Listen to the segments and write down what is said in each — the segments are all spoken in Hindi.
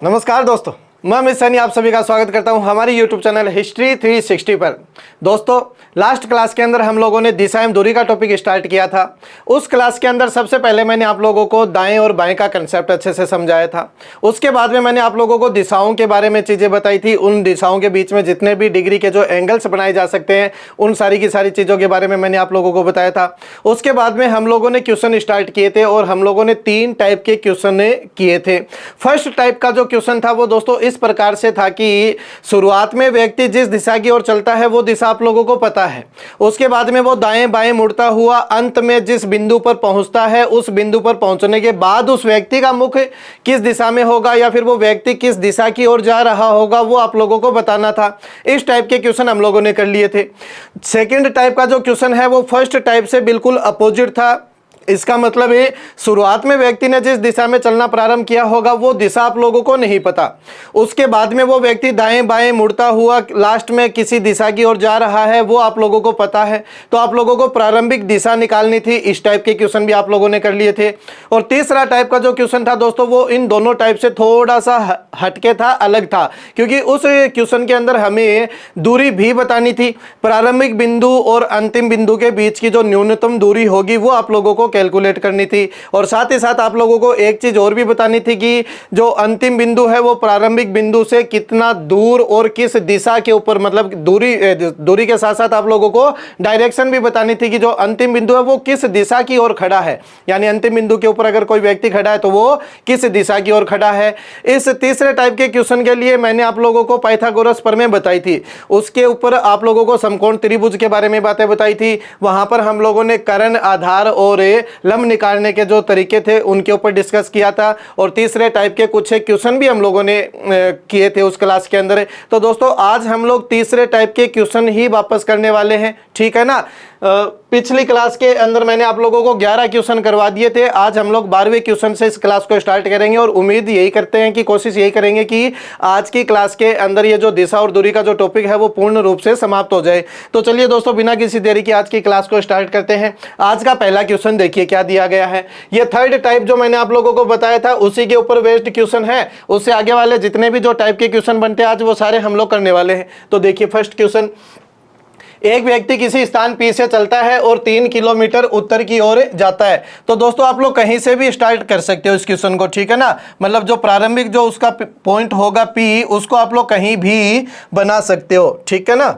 नमस्कार दोस्तों, मैं अमित सैनी आप सभी का स्वागत करता हूं हमारी YouTube चैनल हिस्ट्री 360 पर। दोस्तों, लास्ट क्लास के अंदर हम लोगों ने दिशा एवं दूरी का टॉपिक स्टार्ट किया था। उस क्लास के अंदर सबसे पहले मैंने आप लोगों को दाएं और बाएं का कंसेप्ट अच्छे से समझाया था। उसके बाद में मैंने आप लोगों को दिशाओं के बारे में चीज़ें बताई थी। उन दिशाओं के बीच में जितने भी डिग्री के जो एंगल्स बनाए जा सकते हैं, उन सारी की सारी चीज़ों के बारे में मैंने आप लोगों को बताया था। उसके बाद में हम लोगों ने क्वेश्चन स्टार्ट किए थे और हम लोगों ने 3 टाइप के क्वेश्चन किए थे। फर्स्ट टाइप का जो क्वेश्चन था वो दोस्तों इस प्रकार से था कि शुरुआत में व्यक्ति जिस दिशा की ओर चलता है वो दिशा आप लोगों को पता है। उसके बाद में वो दाएं बाएं मुड़ता हुआ अंत में जिस बिंदु पर पहुंचता है, उस बिंदु पर पहुंचने के बाद उस व्यक्ति का मुख किस दिशा में होगा या फिर वो व्यक्ति किस दिशा की ओर जा रहा होगा, वो आप लोगों को बताना था। इस टाइप के क्वेश्चन हम लोगों ने कर लिए थे। सेकंड टाइप का जो क्वेश्चन है वो फर्स्ट टाइप से बिल्कुल अपोजिट था। इसका मतलब है शुरुआत में व्यक्ति ने जिस दिशा में चलना प्रारंभ किया होगा वो दिशा आप लोगों को नहीं पता। उसके बाद में वो व्यक्ति दाएं बाएं मुड़ता हुआ लास्ट में किसी दिशा की ओर जा रहा है, वो आप लोगों को पता है। तो आप लोगों को प्रारंभिक दिशा निकालनी थी। इस टाइप के क्वेश्चन भी आप लोगों ने कर लिए थे। और तीसरा टाइप का जो क्वेश्चन था दोस्तों वो इन दोनों टाइप से थोड़ा सा हटके था, अलग था, क्योंकि उस क्वेश्चन के अंदर हमें दूरी भी बतानी थी। प्रारंभिक बिंदु और अंतिम बिंदु के बीच की जो न्यूनतम दूरी होगी वो आप लोगों को कैलकुलेट करनी थी। और साथ ही साथ आप लोगों को एक चीज और भी बतानी थी कि जो अंतिम बिंदु है वो प्रारंभिक बिंदु से कितना दूर और किस दिशा के ऊपर, मतलब दूरी के साथ साथ आप लोगों को डायरेक्शन भी बतानी थी कि जो अंतिम बिंदु है वो किस दिशा की ओर खड़ा है। यानी अंतिम बिंदु के ऊपर अगर कोई व्यक्ति खड़ा है तो वो किस दिशा की ओर खड़ा है। इस तीसरे टाइप के क्वेश्चन के लिए मैंने आप लोगों को पाइथागोरस प्रमेय बताई थी। उसके ऊपर आप लोगों को समकोण त्रिभुज के बारे में बातें बताई थी। वहां पर हम लोगों ने कर्ण, आधार और लंब निकालने के जो तरीके थे उनके ऊपर डिस्कस किया था। और तीसरे टाइप के कुछ क्वेश्चन भी हम लोगों ने किए थे उस क्लास के अंदर। तो दोस्तों आज हम लोग तीसरे टाइप के क्वेश्चन ही वापस करने वाले हैं, ठीक है ना। पिछली क्लास के अंदर मैंने आप लोगों को 11 क्वेश्चन करवा दिए थे। आज हम लोग 12वें क्वेश्चन से इस क्लास को स्टार्ट करेंगे और उम्मीद यही करते हैं कि कोशिश यही करेंगे कि आज की क्लास के अंदर ये जो दिशा और दूरी का जो टॉपिक है वो पूर्ण रूप से समाप्त हो जाए। तो चलिए दोस्तों, बिना किसी देरी की आज की क्लास को स्टार्ट करते हैं। आज का पहला क्वेश्चन देखिए क्या दिया गया है। ये थर्ड टाइप जो मैंने आप लोगों को बताया था उसी के ऊपर बेस्ड क्वेश्चन है। उससे आगे वाले जितने भी जो टाइप के क्वेश्चन बनते हैं आज वो सारे हम लोग करने वाले हैं। तो देखिए फर्स्ट क्वेश्चन, एक व्यक्ति किसी स्थान P से चलता है और 3 किलोमीटर उत्तर की ओर जाता है। तो दोस्तों आप लोग कहीं से भी स्टार्ट कर सकते हो इस क्वेश्चन को, ठीक है ना। मतलब जो प्रारंभिक जो उसका पॉइंट होगा P, उसको आप लोग कहीं भी बना सकते हो, ठीक है ना।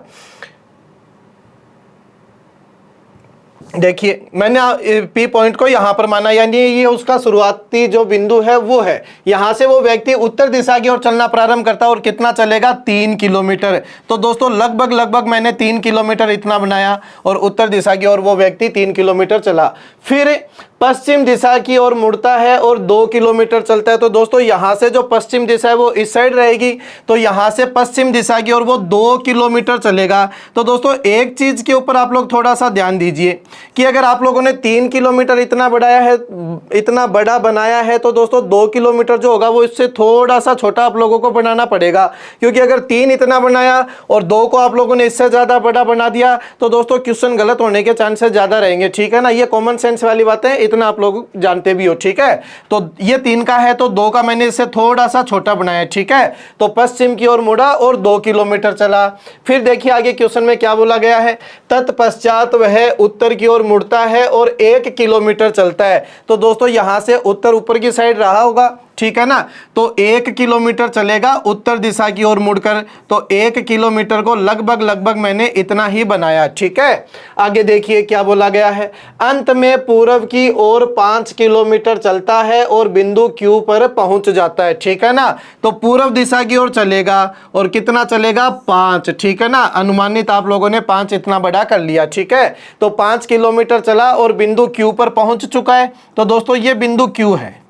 देखिए मैंने पी पॉइंट को यहां पर माना, यानी ये उसका शुरुआती जो बिंदु है वो है। यहां से वो व्यक्ति उत्तर दिशा की ओर चलना प्रारंभ करता है और कितना चलेगा, 3 किलोमीटर। तो दोस्तों लगभग मैंने 3 किलोमीटर इतना बनाया और उत्तर दिशा की ओर वो व्यक्ति 3 किलोमीटर चला। फिर पश्चिम दिशा की ओर मुड़ता है और 2 किलोमीटर चलता है। तो दोस्तों यहां से जो पश्चिम दिशा है वो इस साइड रहेगी, तो यहां से पश्चिम दिशा की ओर वो 2 किलोमीटर चलेगा। तो दोस्तों एक चीज के ऊपर आप लोग थोड़ा सा ध्यान दीजिए कि अगर आप लोगों ने 3 किलोमीटर इतना बड़ा बनाया है तो दोस्तों 2 किलोमीटर जो होगा वो इससे थोड़ा सा छोटा आप लोगों को बनाना पड़ेगा। क्योंकि अगर 3 इतना बनाया और 2 को आप लोगों ने इससे ज्यादा बड़ा बना दिया तो दोस्तों क्वेश्चन गलत होने के चांसेस ज्यादा रहेंगे, ठीक है ना। ये कॉमन सेंस वाली बात है, इतना आप लोग जानते भी हो, ठीक है। तो ये 3 का है तो 2 का मैंने इससे थोड़ा सा छोटा बनाया, ठीक है। तो पश्चिम की ओर मुड़ा और 2 किलोमीटर चला। फिर देखिए आगे क्वेश्चन में क्या बोला गया है, तत्पश्चात वह उत्तर की ओर मुड़ता है और 1 किलोमीटर चलता है। तो दोस्तों यहां से उत्तर ऊपर की साइड रहा होगा, ठीक है ना। तो 1 किलोमीटर चलेगा उत्तर दिशा की ओर मुड़कर। तो 1 किलोमीटर को लगभग मैंने इतना ही बनाया, ठीक है। आगे देखिए क्या बोला गया है, अंत में पूर्व की ओर 5 किलोमीटर चलता है और बिंदु Q पर पहुंच जाता है, ठीक है ना। तो पूर्व दिशा की ओर चलेगा और कितना चलेगा, 5, ठीक है ना। अनुमानित आप लोगों ने 5 इतना बड़ा कर लिया, ठीक है। तो 5 किलोमीटर चला और बिंदु Q पर पहुंच चुका है। तो दोस्तों ये बिंदु Q है,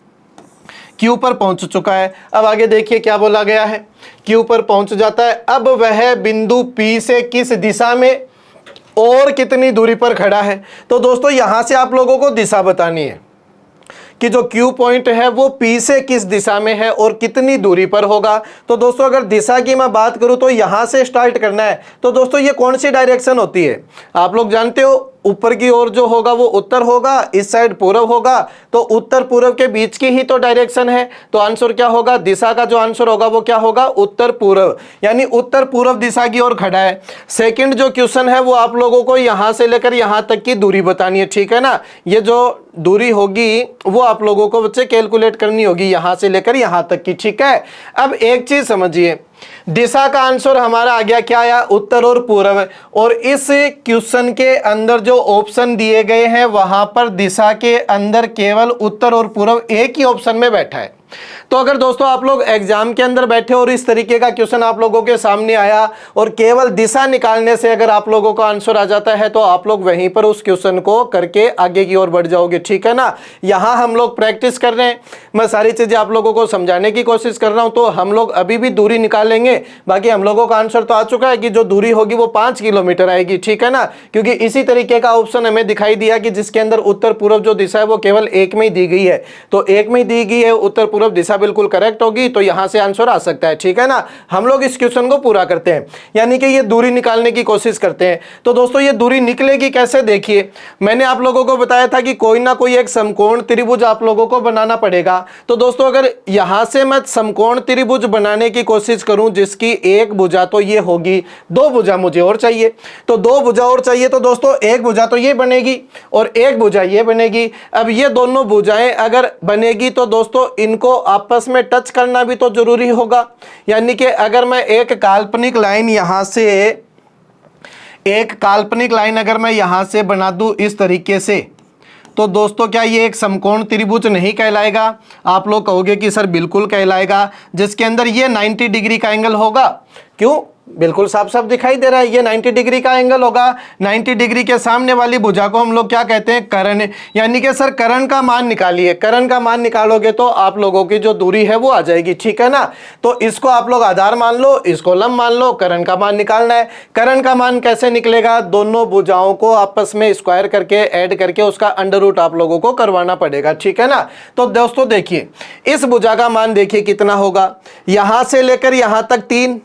Q पर पहुंच चुका है। अब आगे देखिए क्या बोला गया है, Q पर पहुंच जाता है। अब वह बिंदु P से किस दिशा में और कितनी दूरी पर खड़ा है। तो दोस्तों यहां से आप लोगों को दिशा बतानी है कि जो Q पॉइंट है वो P से किस दिशा में है और कितनी दूरी पर होगा। तो दोस्तों अगर दिशा की मैं बात करूं तो यहां से स्टार्ट करना है। तो दोस्तों ये कौन सी डायरेक्शन होती है, आप लोग जानते हो, ऊपर की ओर जो होगा वो उत्तर होगा, इस साइड पूर्व होगा, तो उत्तर पूर्व के बीच की ही तो डायरेक्शन है, तो आंसर क्या होगा, दिशा का जो आंसर होगा वो क्या होगा, उत्तर पूर्व, यानी उत्तर पूर्व दिशा की ओर खड़ा है। सेकंड जो क्वेश्चन है वो आप लोगों को यहां से लेकर यहां तक की दूरी बतानी है, ठीक है ना। ये जो दूरी होगी वो आप लोगों को बच्चे कैलकुलेट करनी होगी यहां से लेकर यहां तक की, ठीक है। अब एक चीज समझिए, दिशा का आंसर हमारा आ गया क्या आया, उत्तर और पूर्व, और इस क्वेश्चन के अंदर जो ऑप्शन दिए गए हैं वहां पर दिशा के अंदर केवल उत्तर और पूर्व एक ही ऑप्शन में बैठा है। तो अगर दोस्तों आप लोग एग्जाम के अंदर बैठे और इस तरीके का क्वेश्चन आप लोगों के सामने आया और केवल दिशा निकालने से अगर आप लोगों का आंसर आ जाता है तो आप लोग वहीं पर उस क्वेश्चन को करके आगे की ओर बढ़ जाओगे, ठीक है ना। यहां हम लोग प्रैक्टिस कर रहे हैं, मैं सारी चीजें आप लोगों को समझाने की कोशिश कर रहा हूं, तो हम लोग अभी भी दूरी निकालेंगे। बाकी हम लोगों का आंसर तो आ चुका है कि जो दूरी होगी वो 5 किलोमीटर आएगी, ठीक है ना, क्योंकि इसी तरीके का ऑप्शन हमें दिखाई दिया कि जिसके अंदर उत्तर पूर्व जो दिशा है वो केवल एक में ही दी गई है, तो एक में ही दी गई है उत्तर पूर्व दिशा बिल्कुल करेक्ट होगी, तो यहां से आंसर आ सकता है, ठीक है ना। हम लोग इस क्वेश्चन को पूरा करते हैं, यानी कि ये दूरी निकालने की कोशिश करते हैं। तो दोस्तों ये दूरी निकलेगी कैसे, देखिए मैंने आप लोगों को बताया था कि कोई ना कोई एक समकोण त्रिभुज आप लोगों को बनाना पड़ेगा। तो दोस्तों अगर यहां से मैं समकोण त्रिभुज बनाने की कोशिश करूं जिसकी एक भुजा तो ये होगी, दो भुजा मुझे और चाहिए, तो दो भुजा और चाहिए, तो दोस्तों एक भुजा तो ये बनेगी और एक भुजा ये बनेगी। अब ये दोनों भुजाएं अगर बनेगी तो दोस्तों इनको आपस में टच करना भी तो जरूरी होगा, यानी कि अगर मैं एक काल्पनिक लाइन अगर मैं यहां से बना दूं इस तरीके से, तो दोस्तों क्या ये एक समकोण त्रिभुज नहीं कहलाएगा? आप लोग कहोगे कि सर बिल्कुल कहलाएगा, जिसके अंदर ये 90 डिग्री का एंगल होगा। क्यों? बिल्कुल साफ साफ दिखाई दे रहा है, ये 90 डिग्री का एंगल होगा। 90 डिग्री के सामने वाली भुजा को हम लोग क्या कहते हैं, कर्ण, यानी कि सर कर्ण का मान निकालिए। कर्ण का मान निकालोगे तो आप लोगों की जो दूरी है वो आ जाएगी, ठीक है ना। तो इसको आप लोग आधार मान लो, इसको लंब मान लो, कर्ण का मान निकालना है। कर्ण का मान कैसे निकलेगा, दोनों भुजाओं को आपस में स्क्वायर करके ऐड करके उसका अंडर रूट आप लोगों को करवाना पड़ेगा, ठीक है ना। तो दोस्तों देखिए इस भुजा का मान देखिए कितना होगा, यहां से लेकर यहां तक 3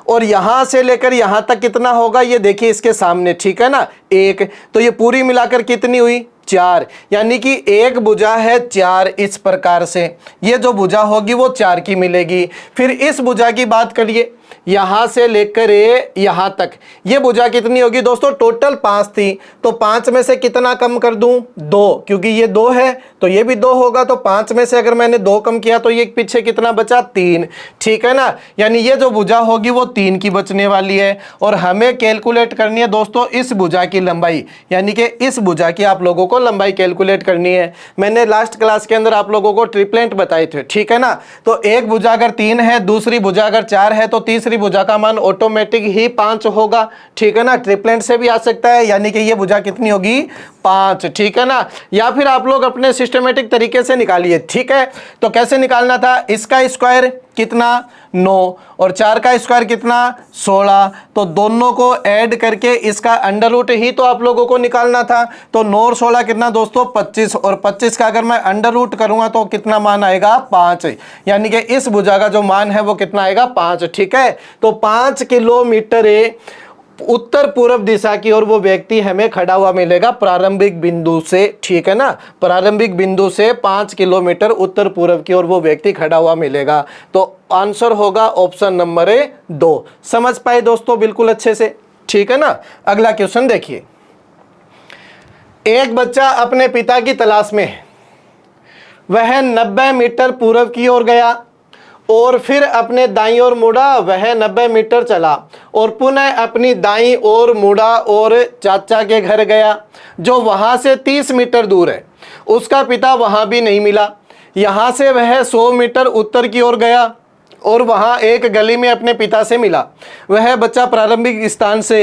और यहां से लेकर यहां तक कितना होगा, ये देखिए इसके सामने, ठीक है ना, 1, तो ये पूरी मिलाकर कितनी हुई, 4, यानी कि एक भुजा है 4। इस प्रकार से ये जो भुजा होगी वो 4 की मिलेगी। फिर इस भुजा की बात करिए, यहां से लेकर यहां तक ये भुजा कितनी होगी दोस्तों, टोटल 5 थी, तो 5 में से कितना कम कर दूं, 2, क्योंकि ये 2 है तो ये भी 2 होगा, तो 5 में से अगर मैंने 2 कम किया तो ये पीछे कितना बचा, 3, ठीक है ना। यानी ये जो भुजा होगी वो 3 की बचने वाली है और हमें कैलकुलेट करनी है दोस्तों इस भुजा की लंबाई, यानी कि इस भुजा की आप लोगों को लंबाई कैलकुलेट करनी है। मैंने लास्ट क्लास के अंदर आप लोगों को ट्रिपलेट बताए थे, ठीक है ना। तो एक भुजा अगर 3 है, दूसरी भुजा अगर 4 है, तो तीसरी भुजा का मान ऑटोमेटिक ही 5 होगा, ठीक है ना। ट्रिपलेट से भी आ सकता है, यानी कि ये भुजा कितनी होगी, 5, ठीक है ना। या फिर आप लोग अपने सिस्टमेटिक तरीके से निकालिए, ठीक है। तो कैसे निकालना था, इसका स्क्वायर कितना, 9, और 4 का स्क्वायर कितना, 16, तो दोनों को ऐड करके इसका अंडर रूट ही तो आप लोगों को निकालना था। तो 9 और 16 कितना दोस्तों, 25, और 25 का अगर मैं अंडर रूट करूंगा तो कितना मान आएगा, 5, यानी कि इस भुजा का जो मान है वो कितना आएगा, 5, ठीक है। तो 5 किलोमीटर उत्तर पूर्व दिशा की ओर वो व्यक्ति हमें खड़ा हुआ मिलेगा प्रारंभिक बिंदु से, ठीक है ना। प्रारंभिक बिंदु से 5 किलोमीटर उत्तर पूर्व की ओर वो व्यक्ति खड़ा हुआ मिलेगा। तो आंसर होगा ऑप्शन नंबर 2। समझ पाए दोस्तों बिल्कुल अच्छे से, ठीक है ना। अगला क्वेश्चन देखिए, एक बच्चा अपने पिता की तलाश में है, वह 90 मीटर पूर्व की ओर गया और फिर अपने दाईं ओर मुड़ा, वह 90 मीटर चला और पुनः अपनी दाईं ओर मुड़ा और चाचा के घर गया जो वहां से 30 मीटर दूर है। उसका पिता वहां भी नहीं मिला। यहां से वह 100 मीटर उत्तर की ओर गया और वहां एक गली में अपने पिता से मिला। वह बच्चा प्रारंभिक स्थान से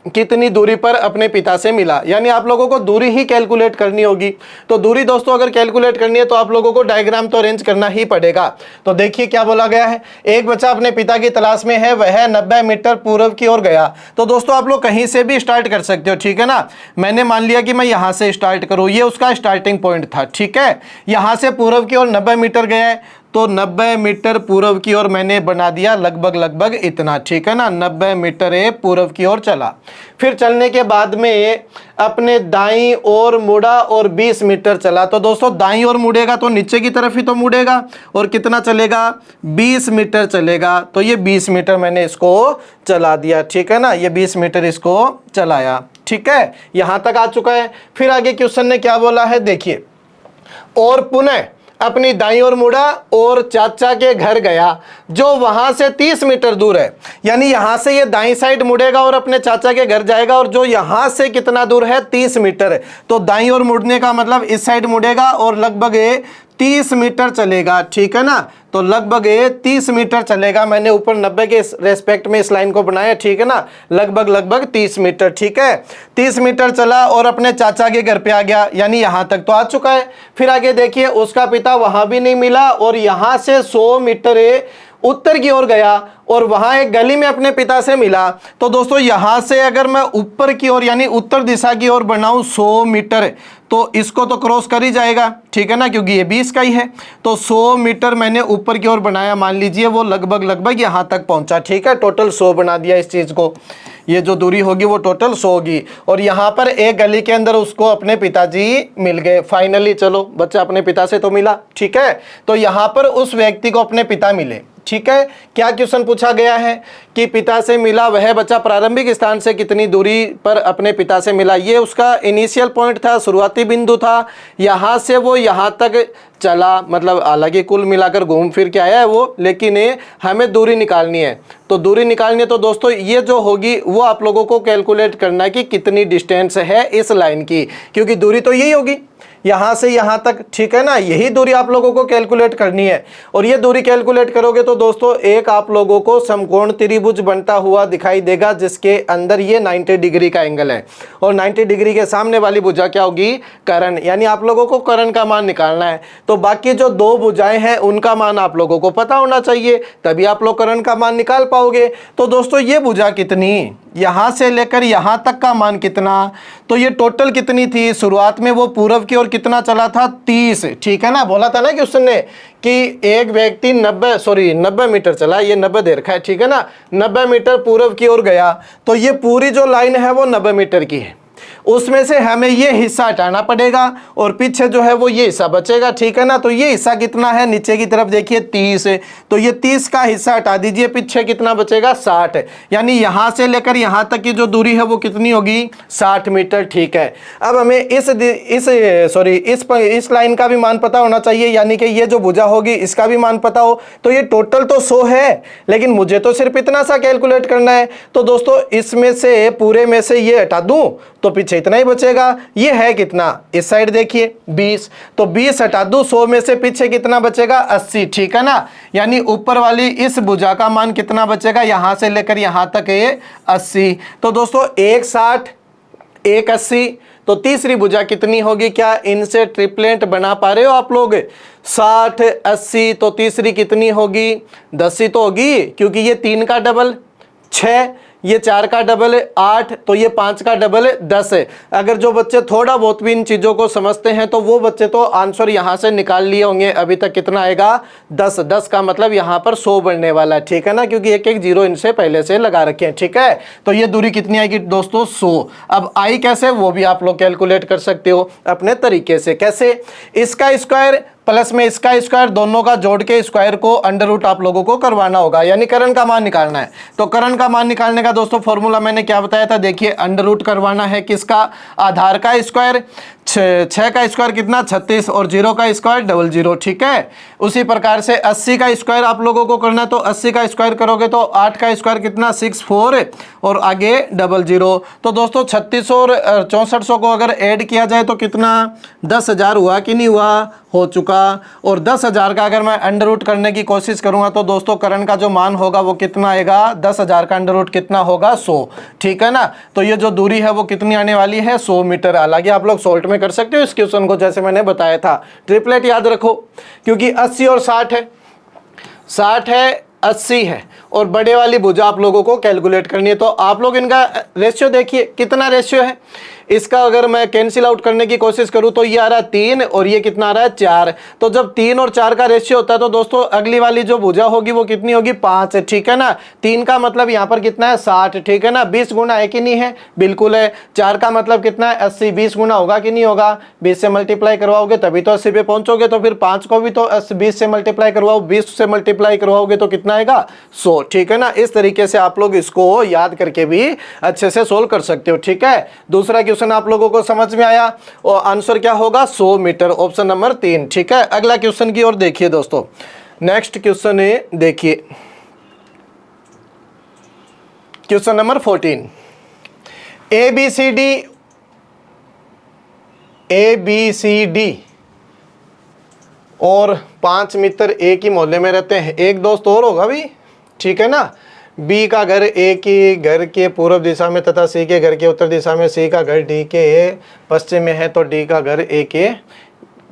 कितनी दूरी पर अपने पिता से मिला, यानी आप लोगों को दूरी ही कैलकुलेट करनी होगी। तो दूरी दोस्तों अगर कैलकुलेट करनी है तो आप लोगों को डायग्राम तो अरेंज करना ही पड़ेगा। तो देखिए क्या बोला गया है, एक बच्चा अपने पिता की तलाश में है, वह 90 मीटर पूर्व की ओर गया। तो दोस्तों आप लोग कहीं से भी स्टार्ट कर सकते हो, ठीक है ना। मैंने मान लिया कि मैं यहाँ से स्टार्ट करूँ, ये उसका स्टार्टिंग पॉइंट था, ठीक है। यहाँ से पूर्व की ओर 90 मीटर गया है, तो 90 मीटर पूर्व की ओर मैंने बना दिया लगभग इतना, ठीक है ना। 90 मीटर ये पूर्व की ओर चला। फिर चलने के बाद में अपने दाईं ओर मुड़ा और 20 मीटर चला। तो दोस्तों दाईं ओर मुड़ेगा तो नीचे की तरफ ही तो मुड़ेगा, और कितना चलेगा, 20 मीटर चलेगा। तो ये 20 मीटर मैंने इसको चला दिया, ठीक है ना। ये 20 मीटर इसको चलाया, ठीक है, यहां तक आ चुका है। फिर आगे क्वेश्चन ने क्या बोला है, देखिए, और पुनः अपनी दाईं ओर मुड़ा और चाचा के घर गया जो वहां से 30 मीटर दूर है। यानी यहां से ये दाईं साइड मुड़ेगा और अपने चाचा के घर जाएगा, और जो यहां से कितना दूर है, 30 मीटर है। तो दाईं ओर मुड़ने का मतलब इस साइड मुड़ेगा और लगभग 30 मीटर चलेगा, ठीक है ना। तो लगभग 30 मीटर चलेगा। मैंने ऊपर 90 के रेस्पेक्ट में इस लाइन को बनाया, ठीक है ना, लगभग 30 मीटर, ठीक है। 30 मीटर चला और अपने चाचा के घर पे आ गया, यानी यहां तक तो आ चुका है। फिर आगे देखिए, उसका पिता वहां भी नहीं मिला और यहां से 100 मीटर उत्तर की ओर गया और वहां एक गली में अपने पिता से मिला। तो दोस्तों यहां से अगर मैं ऊपर की ओर यानी उत्तर दिशा की ओर बनाऊं 100 मीटर, तो इसको तो क्रॉस कर ही जाएगा, ठीक है ना, क्योंकि ये 20 का ही है। तो 100 मीटर मैंने ऊपर की ओर बनाया, मान लीजिए वो लगभग यहां तक पहुंचा, ठीक है। टोटल 100 बना दिया इस चीज को, ये जो दूरी होगी वो टोटल 100 होगी। और यहाँ पर एक गली के अंदर उसको अपने पिताजी मिल गए फाइनली। चलो बच्चा अपने पिता से तो मिला, ठीक है। तो यहाँ पर उस व्यक्ति को अपने पिता मिले, ठीक है। क्या क्वेश्चन पूछा गया है कि पिता से मिला वह बच्चा प्रारंभिक स्थान से कितनी दूरी पर अपने पिता से मिला। ये उसका इनिशियल पॉइंट था, शुरुआती बिंदु था। यहाँ से वो यहाँ तक चला, मतलब हालांकि कुल मिलाकर घूम फिर के आया है वो, लेकिन हमें दूरी निकालनी है। तो दूरी निकालनी है तो दोस्तों ये जो होगी वो आप लोगों को कैलकुलेट करना है कि कितनी डिस्टेंस है इस लाइन की, क्योंकि दूरी तो यही होगी यहां से यहां तक, ठीक है ना। यही दूरी आप लोगों को कैलकुलेट करनी है। और ये दूरी कैलकुलेट करोगे तो दोस्तों एक आप लोगों को समकोण त्रिभुज बनता हुआ दिखाई देगा, जिसके अंदर ये 90 डिग्री का एंगल है। और 90 डिग्री के सामने वाली भुजा क्या होगी, कर्ण, यानी आप लोगों को कर्ण का मान निकालना है। तो बाकी जो दो भुजाएं हैं उनका मान आप लोगों को पता होना चाहिए, तभी आप लोग कर्ण का मान निकाल पाओगे। तो दोस्तों ये भुजा कितनी, यहां से लेकर यहां तक का मान कितना, तो ये टोटल कितनी थी, शुरुआत में वो पूर्व की ओर कितना चला था, 30, ठीक है ना। बोला था ना कि उसने कि एक व्यक्ति 90 मीटर चला, ये 90 दे रखा है, ठीक है ना। 90 मीटर पूर्व की ओर गया, तो ये पूरी जो लाइन है वो 90 मीटर की है। उसमें से हमें ये हिस्सा हटाना पड़ेगा और पीछे जो है वो ये हिस्सा बचेगा, ठीक है ना। तो ये हिस्सा कितना है, नीचे की तरफ देखिए 30 है, तो ये 30 का हिस्सा हटा दीजिए, पीछे कितना बचेगा, 60। यानी यहां से लेकर यहां तक की जो दूरी है वो कितनी होगी, 60 मीटर, ठीक है। अब हमें इस लाइन का भी मान पता होना चाहिए, यानी कि ये जो भुजा होगी इसका भी मान पता हो। तो ये टोटल तो 100 है, लेकिन मुझे तो सिर्फ इतना सा कैलकुलेट करना है। तो दोस्तों इसमें से पूरे में से ये हटा दूं तो पीछे इतना ही बचेगा। ये है कितना, इस साइड देखिए 20, तो 20 हटा दो, 100 में से पीछे कितना बचेगा, 80, ठीक है ना। यानी ऊपर वाली इस भुजा का मान कितना बचेगा, यहां से लेकर यहां तक ये 80। तो दोस्तों एक 60 एक 80, तो तीसरी भुजा कितनी होगी, क्या इनसे ट्रिपलेट बना पा रहे हो आप लोग, 60 80, तो तीसरी कितनी होगी, 10 ही तो होगी, क्योंकि ये 3 का डबल 6, ये 4 का डबल 8, तो ये 5 का डबल 10 है। अगर जो बच्चे थोड़ा बहुत भी इन चीज़ों को समझते हैं तो वो बच्चे तो आंसर यहाँ से निकाल लिए होंगे। अभी तक कितना आएगा, 10। 10 का मतलब यहाँ पर 100 बनने वाला है, ठीक है ना, क्योंकि एक एक जीरो इनसे पहले से लगा रखे हैं, ठीक है। तो ये दूरी कितनी आएगी दोस्तों, 100। अब आई कैसे, वो भी आप लोग कैलकुलेट कर सकते हो अपने तरीके से। कैसे, इसका स्क्वायर प्लस में इसका स्क्वायर, दोनों का जोड़ के स्क्वायर को अंडर रूट आप लोगों को करवाना होगा, यानी कर्ण का मान निकालना है। तो कर्ण का मान निकालने का दोस्तों फॉर्मूला मैंने क्या बताया था, देखिए अंडर रूट करवाना है किसका, आधार का स्क्वायर, 6 का स्क्वायर कितना 36 और 0 का स्क्वायर 00, ठीक है। उसी प्रकार से 80 का स्क्वायर आप लोगों को करना है, तो 80 का स्क्वायर करोगे तो 8 का स्क्वायर कितना 64 और आगे 00। तो दोस्तों 36 और 6400 को अगर ऐड किया जाए तो कितना 10,000 हुआ कि नहीं हुआ, हो चुका। और 10,000 का अगर मैं अंडर रूट करने की कोशिश करूंगा तो दोस्तों कर्ण का जो मान होगा वो कितना आएगा, 10,000 का अंडर रूट कितना होगा, 100, ठीक है ना। तो ये जो दूरी है वो कितनी आने वाली है, 100 मीटर। हालांकि आप लोग सॉल्ट में कर सकते हो इस क्वेश्चन को, जैसे मैंने बताया था। ट्रिपलेट याद रखो, क्योंकि 80 और 60 है, 60 है 80 है, और बड़े वाली भुजा आप लोगों को कैलकुलेट करनी है। तो आप लोग इनका रेशियो देखिए, कितना रेशियो है, इसका अगर मैं कैंसिल आउट करने की कोशिश करूं तो ये आ रहा है 3 और ये कितना आ रहा है 4। तो जब 3 और 4 का रेशियो होता है तो दोस्तों अगली वाली जो भुजा होगी वो कितनी होगी 5, ठीक है ना। 3 का मतलब यहाँ पर कितना है 60, ठीक है ना। 20 गुना है कि नहीं है, बिल्कुल है। 4 का मतलब कितना है 80, 20 गुना होगा कि नहीं होगा, 20 से मल्टीप्लाई करवाओगे तभी तो 80 पे पहुंचोगे। तो फिर 5 को भी तो 20 से मल्टीप्लाई करवाओ, 20 से मल्टीप्लाई करवाओगे तो कितना आएगा 100, ठीक है ना। इस तरीके से आप लोग इसको याद करके भी अच्छे से सोल्व कर सकते हो, ठीक है। दूसरा क्वेश्चन आप लोगों को समझ में आया और आंसर क्या होगा 100 मीटर, ऑप्शन नंबर 3, ठीक है। अगला क्वेश्चन की ओर देखिए दोस्तों। नेक्स्ट क्वेश्चन है, देखिए क्वेश्चन नंबर 14। ABCD और 5 मित्र एक ही मोहल्ले में रहते हैं। एक दोस्त और होगा भी, ठीक है ना। बी का घर ए के घर के पूर्व दिशा में तथा सी के घर के उत्तर दिशा में, सी का घर डी के पश्चिम में है, तो डी का घर ए के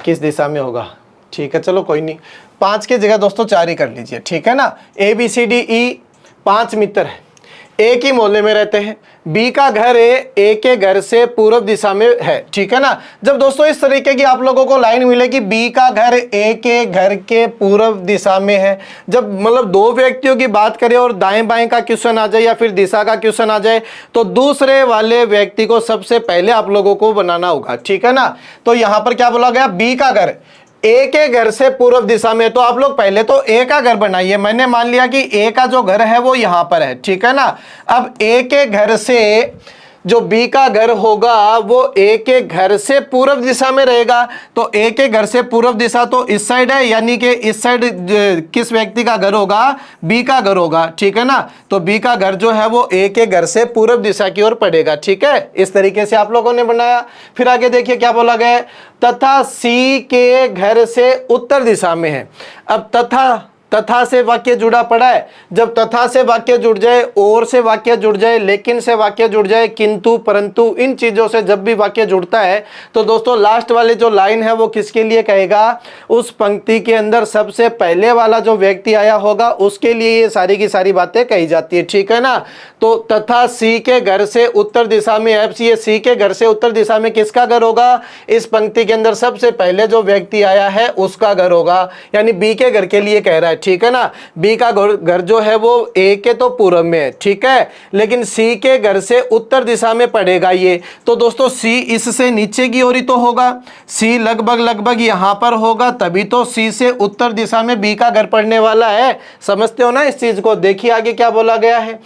किस दिशा में होगा, ठीक है। चलो कोई नहीं, 5 की जगह दोस्तों 4 ही कर लीजिए, ठीक है ना। ABCDE 5 मित्र है, एक ही मोहल्ले में रहते हैं। बी का घर ए के घर से पूर्व दिशा में है, ठीक है ना। जब दोस्तों इस तरीके की आप लोगों को लाइन मिलेगी, बी का घर ए के घर के पूर्व दिशा में है, जब मतलब दो व्यक्तियों की बात करें और दाएं बाएं का क्वेश्चन आ जाए या फिर दिशा का क्वेश्चन आ जाए तो दूसरे वाले व्यक्ति को सबसे पहले आप लोगों को बनाना होगा, ठीक है ना। तो यहां पर क्या बोला गया, बी का घर ए के घर से पूर्व दिशा में, तो आप लोग पहले तो ए का घर बनाइए। मैंने मान लिया कि ए का जो घर है वो यहां पर है, ठीक है ना। अब ए के घर से जो बी का घर होगा वो ए के घर से पूर्व दिशा में रहेगा, तो ए के घर से पूर्व दिशा तो इस साइड है, यानी कि इस साइड किस व्यक्ति का घर होगा, बी का घर होगा, ठीक है ना। तो बी का घर जो है वो ए के घर से पूर्व दिशा की ओर पड़ेगा, ठीक है। इस तरीके से आप लोगों ने बनाया। फिर आगे देखिए क्या बोला गया, तथा सी के घर से उत्तर दिशा में है। अब तथा से वाक्य जुड़ा पड़ा है। जब तथा से वाक्य जुड़ जाए, और से वाक्य जुड़ जाए, लेकिन से वाक्य जुड़ जाए, किंतु परंतु, इन चीजों से जब भी वाक्य जुड़ता है तो दोस्तों लास्ट वाली जो लाइन है वो किसके लिए कहेगा, उस पंक्ति के अंदर सबसे पहले वाला जो व्यक्ति आया होगा उसके लिए ये सारी की सारी बातें कही जाती है, ठीक है ना। तो तथा सी के घर से उत्तर दिशा में, अब ये सी के घर से उत्तर दिशा में किसका घर होगा, इस पंक्ति के अंदर सबसे पहले जो व्यक्ति आया है उसका घर होगा, यानी बी के घर के लिए कह रहा है, ठीक है ना। बी का घर जो है वो ए के तो पूर्व में है, ठीक है, लेकिन सी के घर से उत्तर दिशा में पड़ेगा ये। तो दोस्तों सी इससे नीचे की ओर ही तो होगा, सी लगभग यहां पर होगा, तभी तो सी से उत्तर दिशा में बी का घर पड़ने वाला है। समझते हो ना इस चीज को। देखिए आगे क्या बोला गया है,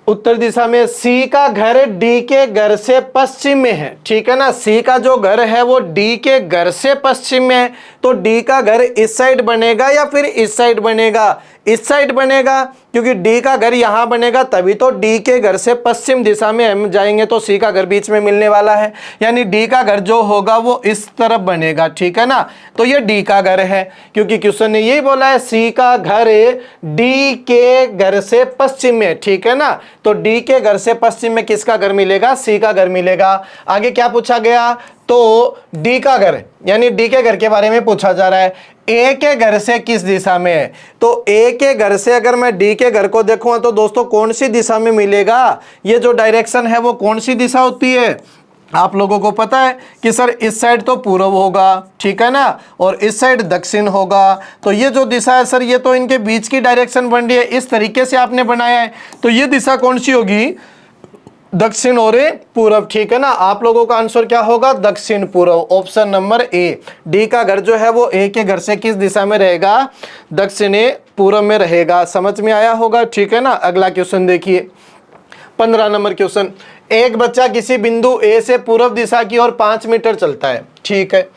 उत्तर दिशा में सी का घर डी के घर से पश्चिम में है, ठीक है ना। सी का जो घर है वो डी के घर से पश्चिम में है, तो डी का घर इस साइड बनेगा या फिर इस साइड बनेगा, इस साइड बनेगा, क्योंकि डी का घर यहां बनेगा तभी तो डी के घर से पश्चिम दिशा में हम जाएंगे तो सी का घर बीच में मिलने वाला है, यानी डी का घर जो होगा वो इस तरफ बनेगा, ठीक है ना। तो ये डी का घर है, क्योंकि क्वेश्चन ने यही बोला है सी का घर डी के घर से पश्चिम में, ठीक है ना। तो डी के घर से पश्चिम में किसका घर मिलेगा, सी का घर मिलेगा। आगे क्या पूछा गया, तो डी का घर, यानी डी के घर के बारे में पूछा जा रहा है, ए के घर से किस दिशा में है। तो ए के घर से अगर मैं डी के घर को देखूंगा तो दोस्तों कौन सी दिशा में मिलेगा, ये जो डायरेक्शन है वो कौन सी दिशा होती है, आप लोगों को पता है कि सर इस साइड तो पूर्व होगा, ठीक है ना, और इस साइड दक्षिण होगा। तो ये जो दिशा है सर ये तो इनके बीच की डायरेक्शन बन रही है, इस तरीके से आपने बनाया है, तो ये दिशा कौन सी होगी, दक्षिण और पूर्व, ठीक है ना। आप लोगों का आंसर क्या होगा, दक्षिण पूर्व, ऑप्शन नंबर ए। डी का घर जो है वो ए के घर से किस दिशा में रहेगा, दक्षिण पूर्व में रहेगा। समझ में आया होगा, ठीक है ना। अगला क्वेश्चन देखिए 15 नंबर क्वेश्चन। एक बच्चा किसी बिंदु ए से पूर्व दिशा की ओर 5 मीटर चलता है, ठीक है,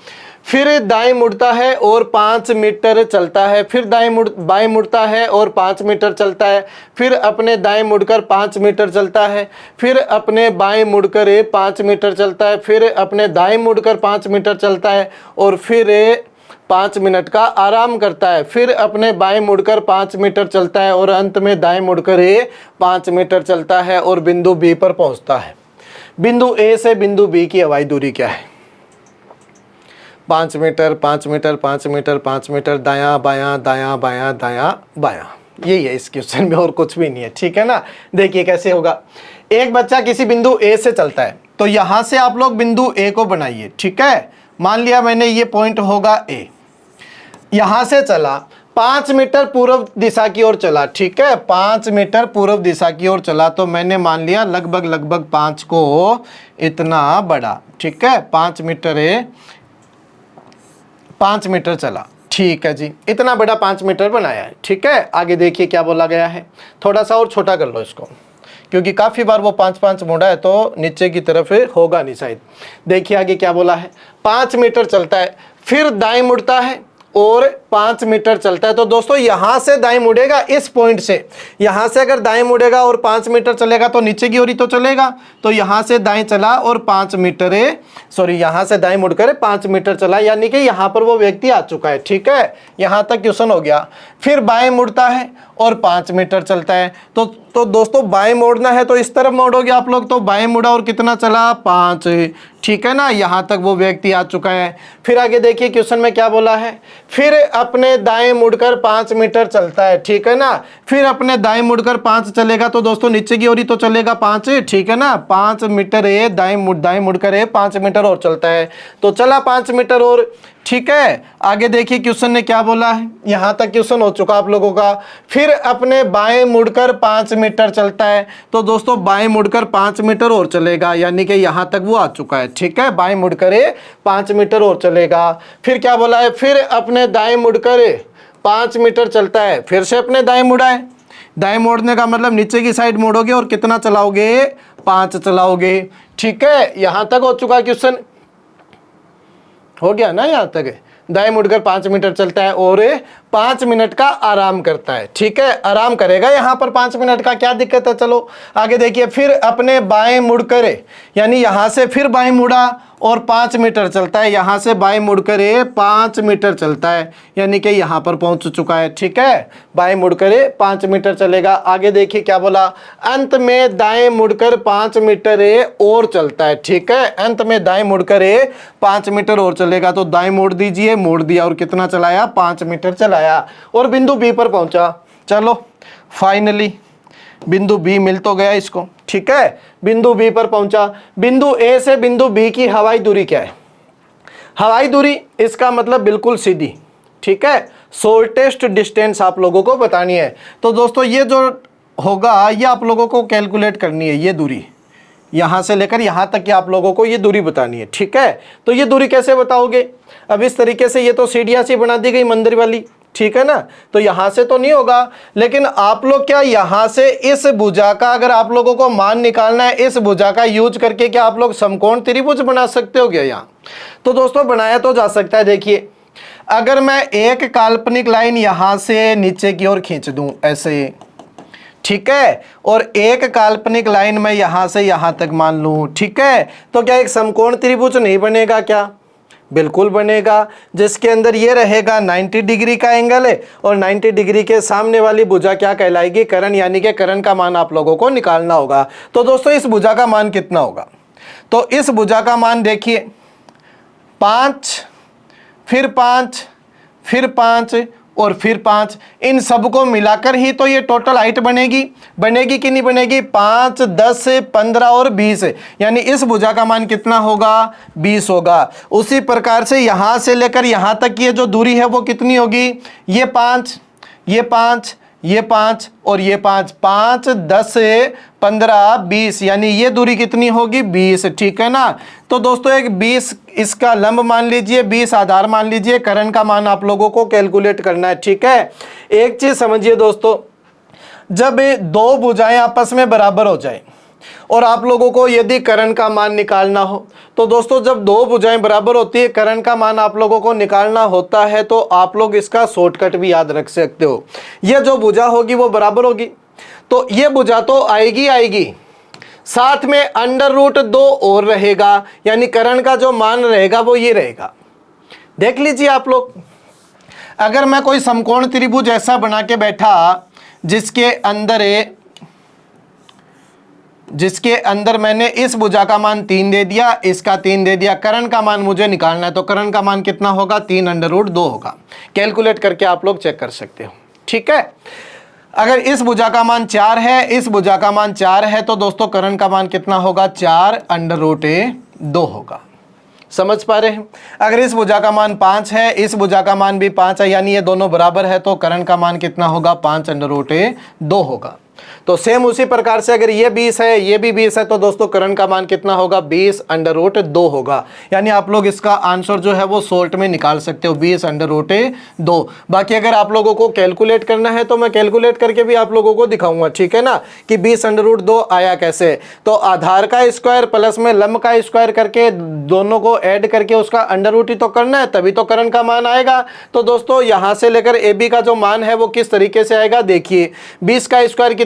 फिर दाएं मुड़ता है और 5 मीटर चलता है, फिर बाएं मुड़ता है और 5 मीटर चलता है, फिर अपने दाएं मुड़कर 5 मीटर चलता है, फिर अपने बाएं मुड़कर 5 मीटर चलता है, फिर अपने दाएं मुड़कर 5 मीटर चलता है और फिर 5 मिनट का आराम करता है, फिर अपने बाएं मुड़कर 5 मीटर चलता है और अंत में दाएं मुड़कर 5 मीटर चलता है और बिंदु बी पर पहुंचता है। बिंदु ए से बिंदु बी की हवाई दूरी क्या है, 5 मीटर 5 मीटर 5 मीटर 5 मीटर, दायां बायां दायां बायां दायां बायां, यही है इस क्वेश्चन में, और कुछ भी नहीं है, ठीक है ना। देखिए कैसे होगा। एक बच्चा किसी बिंदु ए से चलता है, तो यहां से आप लोग बिंदु ए को बनाइए, ठीक है। मान लिया मैंने ये पॉइंट होगा ए, यहां से चला 5 मीटर पूर्व दिशा की ओर चला, ठीक है, 5 मीटर पूर्व दिशा की ओर चला, तो मैंने मान लिया लगभग 5 को इतना बड़ा, ठीक है, 5 मीटर है, 5 मीटर चला, ठीक है जी, इतना बड़ा 5 मीटर बनाया है, ठीक है। आगे देखिए क्या बोला गया है, थोड़ा सा और छोटा कर लो इसको, क्योंकि काफ़ी बार वो 5 मुड़ा है तो नीचे की तरफ होगा नहीं शायद। देखिए आगे क्या बोला है, 5 मीटर चलता है, फिर दाएं मुड़ता है और 5 मीटर चलता है। तो दोस्तों यहाँ से दाएं मुड़ेगा, इस पॉइंट से, यहाँ से अगर दाएं मुड़ेगा और 5 मीटर चलेगा तो नीचे की ओर ही तो चलेगा। तो यहाँ से दाएं चला और 5 मीटर यहाँ से दाएं मुड़कर 5 मीटर चला, यानी कि यहाँ पर वो व्यक्ति आ चुका है, ठीक है। यहाँ तक क्वेश्चन हो गया। फिर बाएं मुड़ता है और 5 मीटर चलता है। तो दोस्तों बाएं मोड़ना है तो इस तरफ मोड़ोगे आप लोग, तो बाएं मुड़ा और कितना चला, 5, ठीक है ना। यहाँ तक वो व्यक्ति आ चुका है। फिर आगे देखिए क्वेश्चन में क्या बोला है, फिर अपने दाएं मुड़कर 5 मीटर चलता है, ठीक है ना। फिर अपने दाएं मुड़कर 5 चलेगा तो दोस्तों नीचे की ओर ही तो चलेगा 5, ठीक है ना। 5 मीटर है, दाएं मुड़कर है 5 मीटर और चलता है, तो चला 5 मीटर और, ठीक है। आगे देखिए क्वेश्चन ने क्या बोला है, यहाँ तक क्वेश्चन हो चुका आप लोगों का। फिर अपने बाएं मुड़कर 5 मीटर चलता है, तो दोस्तों बाएं मुड़कर 5 मीटर और चलेगा, यानी कि यहाँ तक वो आ चुका है, ठीक है। बाएं मुड़कर 5 मीटर और चलेगा। फिर क्या बोला है, फिर अपने दाएं मुड़कर 5 मीटर चलता है, फिर से अपने दाएं मुड़ा है। दाएं मोड़ने का मतलब नीचे की साइड मोड़ोगे और कितना चलाओगे, 5 चलाओगे, ठीक है। यहाँ तक हो चुका क्वेश्चन, हो गया ना। यहाँ तक दाएं मुड़कर 5 मीटर चलता है और 5 मिनट का आराम करता है, ठीक है। आराम करेगा यहाँ पर 5 मिनट का, क्या दिक्कत है। चलो आगे देखिए, फिर अपने बाएं मुड़कर, यानी यहाँ से फिर बाएं मुड़ा और 5 मीटर चलता है, यहाँ से बाएं मुड़कर 5 मीटर चलता है, यानी कि यहाँ पर पहुँच चुका है, ठीक है। बाएं मुड़कर 5 मीटर चलेगा। आगे देखिए क्या बोला, अंत में दाएं मुड़कर 5 मीटर और चलता है, ठीक है। अंत में दाएं मुड़कर 5 मीटर और चलेगा, तो दाएं मोड़ दीजिए, मोड़ दिया और कितना चलाया, 5 मीटर चलाया और बिंदु बी पर पहुंचा। चलो फाइनली बिंदु बी मिल तो गया इसको, ठीक है। बिंदु बी पर पहुंचा। बिंदु ए से बिंदु बी की हवाई दूरी क्या है, हवाई दूरी इसका मतलब बिल्कुल सीधी, ठीक है। शॉर्टेस्ट डिस्टेंस आप लोगों को बतानी है। तो दोस्तों ये जो होगा ये आप लोगों को कैलकुलेट करनी है, ये दूरी यहाँ से लेकर यहाँ तक की आप लोगों को ये दूरी बतानी है, ठीक है। तो ये दूरी कैसे बताओगे, अब इस तरीके से ये तो सीढ़ियाँ सी बना दी गई मंदिर वाली, ठीक है ना। तो यहाँ से तो नहीं होगा, लेकिन आप लोग क्या यहाँ से इस भुजा का अगर आप लोगों को मान निकालना है, इस भुजा का यूज करके क्या आप लोग समकोण त्रिभुज बना सकते हो क्या यहाँ। तो दोस्तों बनाया तो जा सकता है। देखिए अगर मैं एक काल्पनिक लाइन यहाँ से नीचे की ओर खींच दूँ ऐसे, ठीक है, और एक काल्पनिक लाइन में यहाँ से यहाँ तक मान लूँ, ठीक है, तो क्या एक समकोण त्रिभुज नहीं बनेगा क्या, बिल्कुल बनेगा। जिसके अंदर ये रहेगा 90 डिग्री का एंगल है और 90 डिग्री के सामने वाली भुजा क्या कहलाएगी, कर्ण, यानी कि कर्ण का मान आप लोगों को निकालना होगा। तो दोस्तों इस भुजा का मान कितना होगा, तो इस भुजा का मान देखिए 5, फिर 5, फिर 5 और फिर 5, इन सबको मिलाकर ही तो ये टोटल हाइट बनेगी कि नहीं बनेगी, 5, 10, 15 और 20, यानी इस भुजा का मान कितना होगा, 20 होगा। उसी प्रकार से यहाँ से लेकर यहाँ तक की ये जो दूरी है वो कितनी होगी, ये 5, ये 5, ये 5 और ये 5, 5, 10, 15, 20, यानी ये दूरी कितनी होगी, 20, ठीक है ना। तो दोस्तों एक 20 इसका लंब मान लीजिए, 20 आधार मान लीजिए, कर्ण का मान आप लोगों को कैलकुलेट करना है, ठीक है। एक चीज समझिए दोस्तों, जब दो भुजाएं आपस में बराबर हो जाए और आप लोगों को यदि कर्ण का मान निकालना हो, तो दोस्तों जब दो भुजाएं बराबर होती है, कर्ण का मान आप लोगों को निकालना होता है, तो आप लोग इसका शॉर्टकट भी याद रख सकते हो। ये जो भुजा होगी वो बराबर होगी, तो ये भुजा तो आएगी, साथ में √2 और रहेगा, यानी कर्ण का जो मान रहेगा वो ये रहेगा। देख लीजिए आप लोग, अगर मैं कोई समकोण त्रिभुज ऐसा बना के बैठा जिसके अंदर मैंने इस भुजा का मान 3 दे दिया, इसका 3 दे दिया, कर्ण का मान मुझे निकालना है, तो कर्ण का मान कितना होगा, 3 √2 होगा। कैलकुलेट करके आप लोग चेक कर सकते हो, ठीक है। अगर इस भुजा का मान 4 है, इस भुजा का मान 4 है, तो दोस्तों कर्ण का मान कितना होगा? 4√2 होगा। समझ पा रहे हैं? अगर इस भुजा का मान 5 है, इस भुजा का मान भी 5 है, यानी ये दोनों बराबर है, तो कर्ण का मान कितना होगा? 5√2 होगा। तो सेम उसी प्रकार से अगर ये 20 है, ये भी 20 है, तो दोस्तों कर्ण का मान कितना होगा? 20√2 होगा। यानी आप लोग इसका आंसर जो है वो शॉर्ट में निकाल सकते हो, 20√2। बाकी अगर आप लोगों को कैलकुलेट करना है तो मैं कैलकुलेट करके भी आप लोगों को दिखाऊंगा, ठीक है ना, कि 20√2 आया कैसे। तो आधार का स्क्वायर प्लस में लंब का स्क्वायर करके दोनों को ऐड करके उसका अंडर रूट ही तो करना है, तभी तो कर्ण का मान आएगा। तो दोस्तों यहां से लेकर ए बी का जो मान है वो किस तरीके से आएगा? देखिए, 20 का स्क्वायर कितना?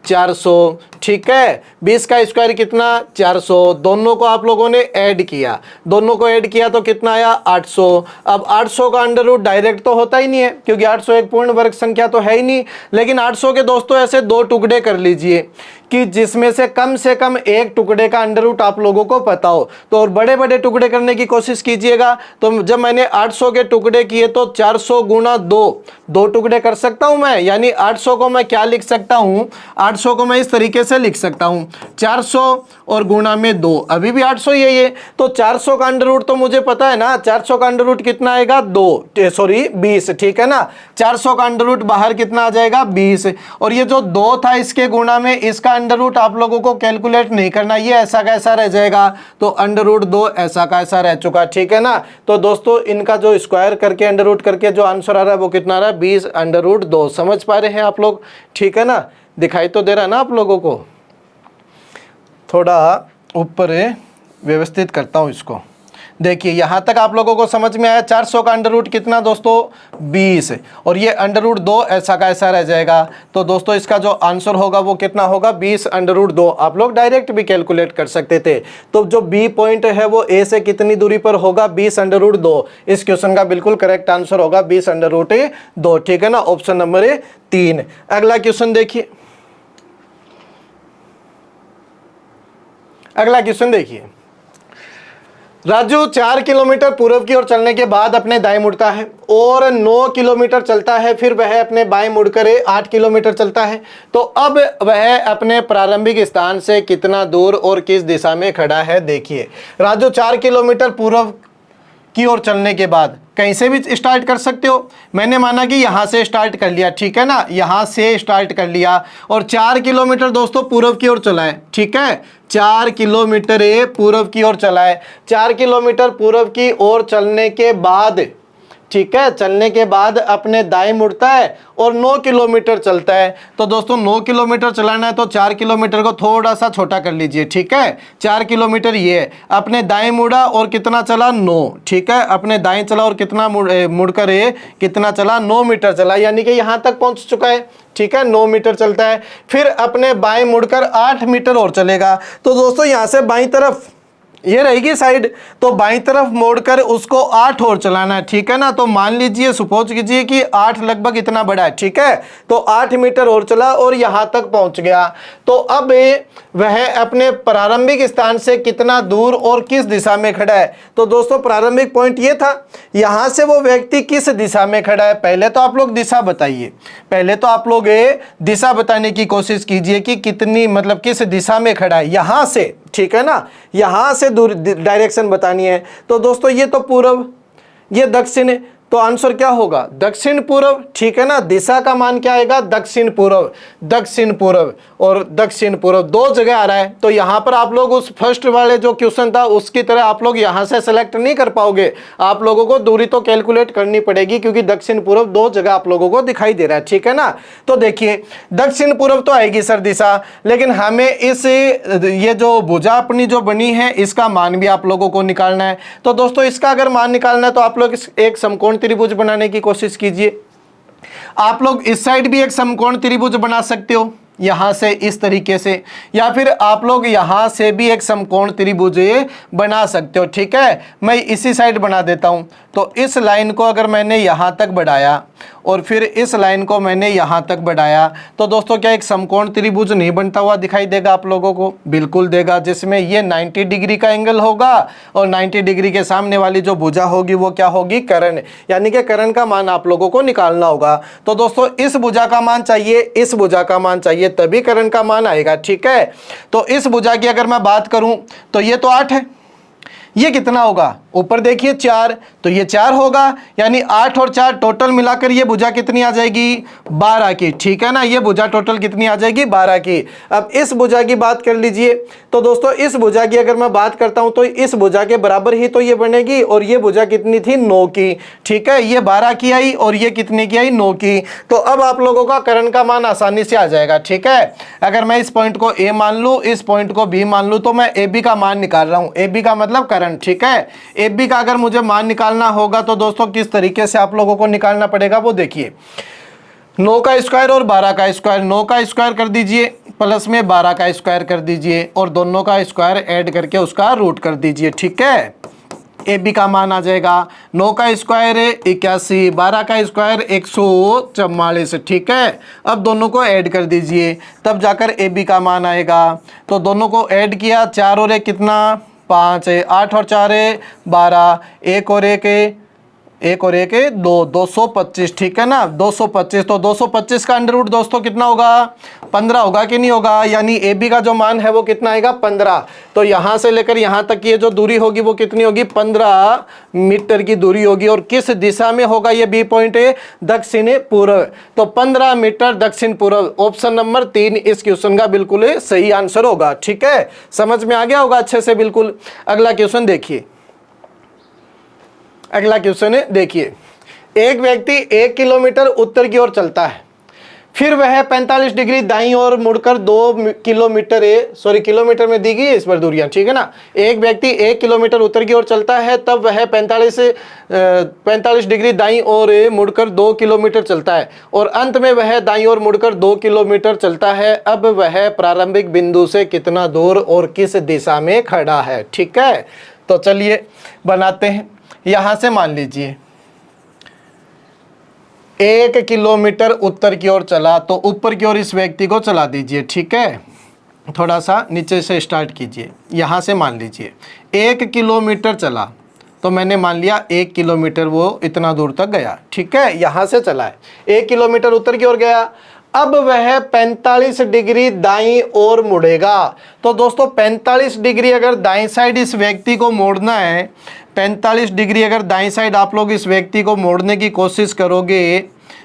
400, ठीक है। 20 का स्क्वायर कितना? 400। दोनों को आप लोगों ने ऐड किया, दोनों को ऐड किया तो कितना आया? 800। अब 800 का अंडर रूट डायरेक्ट तो होता ही नहीं है, क्योंकि 800 एक पूर्ण वर्ग संख्या तो है ही नहीं। लेकिन 800 के दोस्तों ऐसे 2 टुकड़े कर लीजिए कि जिसमें से कम एक टुकड़े का अंडर रूट आप लोगों को पता हो। तो और बड़े बड़े टुकड़े करने की कोशिश कीजिएगा। तो जब मैंने 800 के टुकड़े किए तो 400 गुणा 2 टुकड़े कर सकता हूं मैं। यानी 800 को मैं क्या लिख सकता हूं? 800 को मैं इस तरीके से लिख सकता हूं, 400 और गुणा में 2, अभी भी 800 ही है ये। तो 400 का अंडर रूट तो मुझे पता है ना, 400 का अंडर रूट कितना आएगा? 20, ठीक है ना। 400 का अंडर रूट बाहर कितना आ जाएगा? 20। और ये जो 2 था इसके गुणा में इसका अंडर रूट आप लोगों को कैलकुलेट नहीं करना, ये ऐसा कैसा रह जाएगा। तो अंडर रूट 2 ऐसा कैसा रह चुका, ठीक है ना। तो दोस्तों इनका जो स्क्वायर करके अंडर रूट करके जो आंसर आ रहा है वो कितना आ रहा है? 20√2। समझ पा रहे हैं आप लोग, ठीक है ना। दिखाई तो दे रहा है ना आप लोगों को? थोड़ा ऊपर व्यवस्थित करता हूं इसको। देखिए यहां तक आप लोगों को समझ में आया। 400 का अंडर रूट कितना दोस्तों? 20। और ये अंडर रूट 2 ऐसा का ऐसा रह जाएगा। तो दोस्तों इसका जो आंसर होगा वो कितना होगा? 20√2। आप लोग डायरेक्ट भी कैलकुलेट कर सकते थे। तो जो बी पॉइंट है वो ए से कितनी दूरी पर होगा? 20√2। इस क्वेश्चन का बिल्कुल करेक्ट आंसर होगा 20√2, ठीक है ना। Option number 3। अगला क्वेश्चन देखिए, अगला क्वेश्चन देखिए। राजू 4 किलोमीटर पूर्व की ओर चलने के बाद अपने दाएं मुड़ता है और 9 किलोमीटर चलता है, फिर वह अपने बाएं मुड़कर 8 किलोमीटर चलता है। तो अब वह अपने प्रारंभिक स्थान से कितना दूर और किस दिशा में खड़ा है? देखिए, राजू 4 किलोमीटर पूर्व की ओर चलने के बाद कहीं से भी स्टार्ट कर सकते हो। मैंने माना कि यहाँ से स्टार्ट कर लिया, ठीक है ना, यहाँ से स्टार्ट कर लिया और 4 किलोमीटर दोस्तों पूर्व की ओर चला है, ठीक है। 4 किलोमीटर पूर्व की ओर चला है। 4 किलोमीटर पूर्व की ओर चलने के बाद, ठीक है, चलने के बाद अपने दाएं मुड़ता है और 9 किलोमीटर चलता है। तो दोस्तों 9 किलोमीटर चलाना है तो 4 किलोमीटर को थोड़ा सा छोटा कर लीजिए, ठीक है। 4 किलोमीटर ये अपने दाएं मुड़ा और कितना चला? 9, ठीक है। अपने दाएं चला और कितना मुड़कर कितना चला? 9 मीटर चला, यानी कि यहाँ तक पहुँच चुका है, ठीक है। 9 मीटर चलता है, फिर अपने बाएं मुड़कर 8 मीटर और चलेगा। तो दोस्तों यहाँ से बाईं तरफ ये रहेगी साइड, तो बाईं तरफ मोड़कर उसको 8 और चलाना है, ठीक है ना। तो मान लीजिए, सपोज कीजिए कि 8 लगभग इतना बड़ा है, ठीक है। तो 8 मीटर और चला और यहां तक पहुंच गया। तो अब वह अपने प्रारंभिक स्थान से कितना दूर और किस दिशा में खड़ा है? तो दोस्तों प्रारंभिक पॉइंट ये था, यहां से वो व्यक्ति किस दिशा में खड़ा है? पहले तो आप लोग दिशा बताइए, पहले तो आप लोग दिशा बताने की कोशिश कीजिए कि कितनी, मतलब किस दिशा में खड़ा है यहां से, ठीक है ना। यहां से दूर डायरेक्शन बतानी है। तो दोस्तों ये तो पूर्व, ये दक्षिण है, तो आंसर क्या होगा? दक्षिण पूर्व, ठीक है ना। दिशा का मान क्या आएगा? दक्षिण पूर्व, दक्षिण पूर्व और दक्षिण पूर्व 2 जगह आ रहा है। तो यहां पर आप लोग उस फर्स्ट वाले जो क्वेश्चन था उसकी तरह आप लोग यहां से सेलेक्ट नहीं कर पाओगे। आप लोगों को दूरी तो कैलकुलेट करनी पड़ेगी, क्योंकि दक्षिण पूर्व 2 जगह आप लोगों को दिखाई दे रहा है, ठीक है ना। तो देखिए दक्षिण पूर्व तो आएगी सर दिशा, लेकिन हमें इस ये जो भुजा अपनी जो बनी है इसका मान भी आप लोगों को निकालना है। तो दोस्तों इसका अगर मान निकालना है तो आप लोग एक समकोण त्रिभुज बनाने की कोशिश कीजिए। आप लोग इस साइड भी एक समकोण त्रिभुज बना सकते हो यहां से इस तरीके से, या फिर आप लोग यहां से भी एक समकोण त्रिभुज बना सकते हो, ठीक है। मैं इसी साइड बना देता हूं। तो इस लाइन को अगर मैंने यहां तक बढ़ाया और फिर इस लाइन को मैंने यहाँ तक बढ़ाया, तो दोस्तों क्या एक समकोण त्रिभुज नहीं बनता हुआ दिखाई देगा आप लोगों को? बिल्कुल देगा, जिसमें ये 90 डिग्री का एंगल होगा और 90 डिग्री के सामने वाली जो भुजा होगी वो क्या होगी? कर्ण, यानी कि कर्ण का मान आप लोगों को निकालना होगा। तो दोस्तों इस भुजा का मान चाहिए, इस भुजा का मान चाहिए, तभी कर्ण का मान आएगा। ठीक है, तो इस भुजा की अगर मैं बात करूं तो ये तो 8 है, ये कितना होगा? ऊपर देखिए 4, तो ये 4 होगा, यानी 8 और 4 टोटल मिलाकर ये भुजा कितनी आ जाएगी? 12 की। ठीक है ना, ये भुजा टोटल कितनी आ जाएगी? 12 की। अब इस भुजा की बात कर लीजिए, तो दोस्तों इस भुजा की अगर मैं बात करता हूं तो इस भुजा के बराबर ही तो ये बनेगी, और ये भुजा कितनी थी? 9 की। ठीक है, ये 12 की आई और ये कितने की आई? 9 की। तो अब आप लोगों का कर्ण का मान आसानी से आ जाएगा। ठीक है, अगर मैं इस पॉइंट को ए मान लूं, इस पॉइंट को बी मान लूं, तो मैं ए बी का मान निकाल रहा हूं। ए बी का मतलब कर्ण। ठीक है, ए बी का अगर मुझे मान निकालना होगा तो दोस्तों किस तरीके से आप लोगों को निकालना पड़ेगा वो देखिए। 9 का स्क्वायर और 12 का स्क्वायर, 9 का स्क्वायर कर दीजिए प्लस में 12 का स्क्वायर कर दीजिए और दोनों का स्क्वायर ऐड करके उसका रूट कर दीजिए। ठीक है, ए बी का मान आ जाएगा 9 का स्क्वायर 81, 12 का स्क्वायर 144। ठीक है, अब दोनों को ऐड कर दीजिए तब जाकर ए बी का मान आएगा। तो दोनों को ऐड किया, 4 और 1 कितना? 5 है, 8 और 4 है 12, 1 और 1 है 1 और 1 है 2, 225। ठीक है ना, 225। तो 225 का अंडर रूट दोस्तों कितना होगा? 15 होगा कि नहीं होगा? यानी ए बी का जो मान है वो कितना आएगा? 15। तो यहाँ से लेकर यहाँ तक ये जो दूरी होगी वो कितनी होगी? 15 मीटर की दूरी होगी। और किस दिशा में होगा ये बी पॉइंट? है दक्षिण पूर्व। तो 15 मीटर दक्षिण पूर्व, ऑप्शन नंबर 3 इस क्वेश्चन का बिल्कुल सही आंसर होगा। ठीक है, समझ में आ गया होगा अच्छे से बिल्कुल। अगला क्वेश्चन देखिए, अगला क्वेश्चन है देखिए, एक व्यक्ति 1 किलोमीटर उत्तर की ओर चलता है, फिर वह 45 डिग्री दाईं ओर मुड़कर 2 किलोमीटर किलोमीटर में दी गई इस पर दूरियां। ठीक है ना, एक व्यक्ति 1 किलोमीटर उत्तर की ओर चलता है, तब वह 45 डिग्री दाईं ओर मुड़कर 2 किलोमीटर चलता है और अंत में वह दाईं ओर मुड़कर 2 किलोमीटर चलता है। अब वह प्रारंभिक बिंदु से कितना दूर और किस दिशा में खड़ा है? ठीक है, तो चलिए बनाते हैं। यहां से मान लीजिए 1 किलोमीटर उत्तर की ओर चला, तो ऊपर की ओर इस व्यक्ति को चला दीजिए। ठीक है, थोड़ा सा नीचे से स्टार्ट कीजिए। यहां से मान लीजिए 1 किलोमीटर चला, तो मैंने मान लिया 1 किलोमीटर वो इतना दूर तक गया। ठीक है, यहां से चला है 1 किलोमीटर उत्तर की ओर गया। अब वह 45 डिग्री दाईं ओर मुड़ेगा। तो दोस्तों 45 डिग्री अगर दाईं साइड इस व्यक्ति को मोड़ना है, 45 डिग्री अगर दाईं साइड आप लोग इस व्यक्ति को मोड़ने की कोशिश करोगे,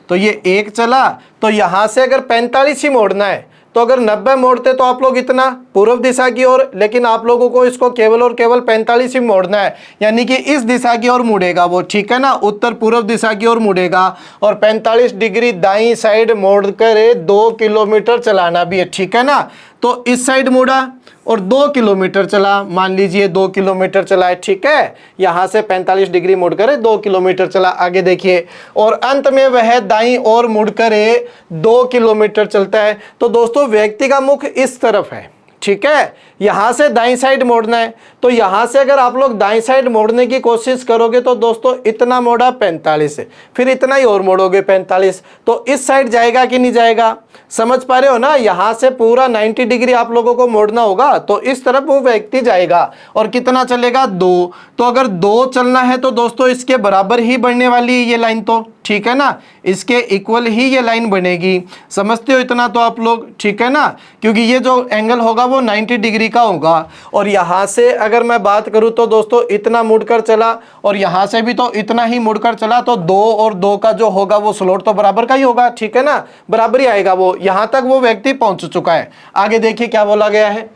तो ये 1 चला, तो यहाँ से अगर 45 ही मोड़ना है, तो अगर 90 मोड़ते तो आप लोग इतना पूर्व दिशा की ओर, लेकिन आप लोगों को इसको केवल और केवल 45 ही मोड़ना है, यानी कि इस दिशा की ओर मुड़ेगा वो। ठीक है ना, उत्तर पूर्व दिशा की ओर मुड़ेगा और 45 डिग्री दाईं साइड मोड़कर 2 किलोमीटर चलाना भी है। ठीक है ना, तो इस साइड मुड़ा और 2 किलोमीटर चला, मान लीजिए 2 किलोमीटर चला है। ठीक है, यहां से 45 डिग्री मुड़कर 2 किलोमीटर चला। आगे देखिए, और अंत में वह दाईं ओर मुड़कर 2 किलोमीटर चलता है। तो दोस्तों व्यक्ति का मुख इस तरफ है। ठीक है, यहां से दाईं साइड मोड़ना है, तो यहां से अगर आप लोग दाईं साइड मोड़ने की कोशिश करोगे तो दोस्तों इतना मोड़ा 45 है, फिर इतना ही और मोड़ोगे 45, तो इस साइड जाएगा कि नहीं जाएगा? समझ पा रहे हो ना, यहां से पूरा 90 डिग्री आप लोगों को मोड़ना होगा, तो इस तरफ वो व्यक्ति जाएगा और कितना चलेगा? 2। तो अगर 2 चलना है तो दोस्तों इसके बराबर ही बढ़ने वाली है ये लाइन, तो ठीक है ना, इसके इक्वल ही ये लाइन बनेगी। समझते हो इतना तो आप लोग? ठीक है ना, क्योंकि ये जो एंगल होगा वो 90 डिग्री का होगा। और यहाँ से अगर मैं बात करूँ तो दोस्तों इतना मुड़कर चला और यहाँ से भी तो इतना ही मुड़कर चला, तो 2 और 2 का जो होगा वो स्लोट तो बराबर का ही होगा। ठीक है ना, बराबर ही आएगा वो। यहाँ तक वो व्यक्ति पहुंच चुका है। आगे देखिए क्या बोला गया है,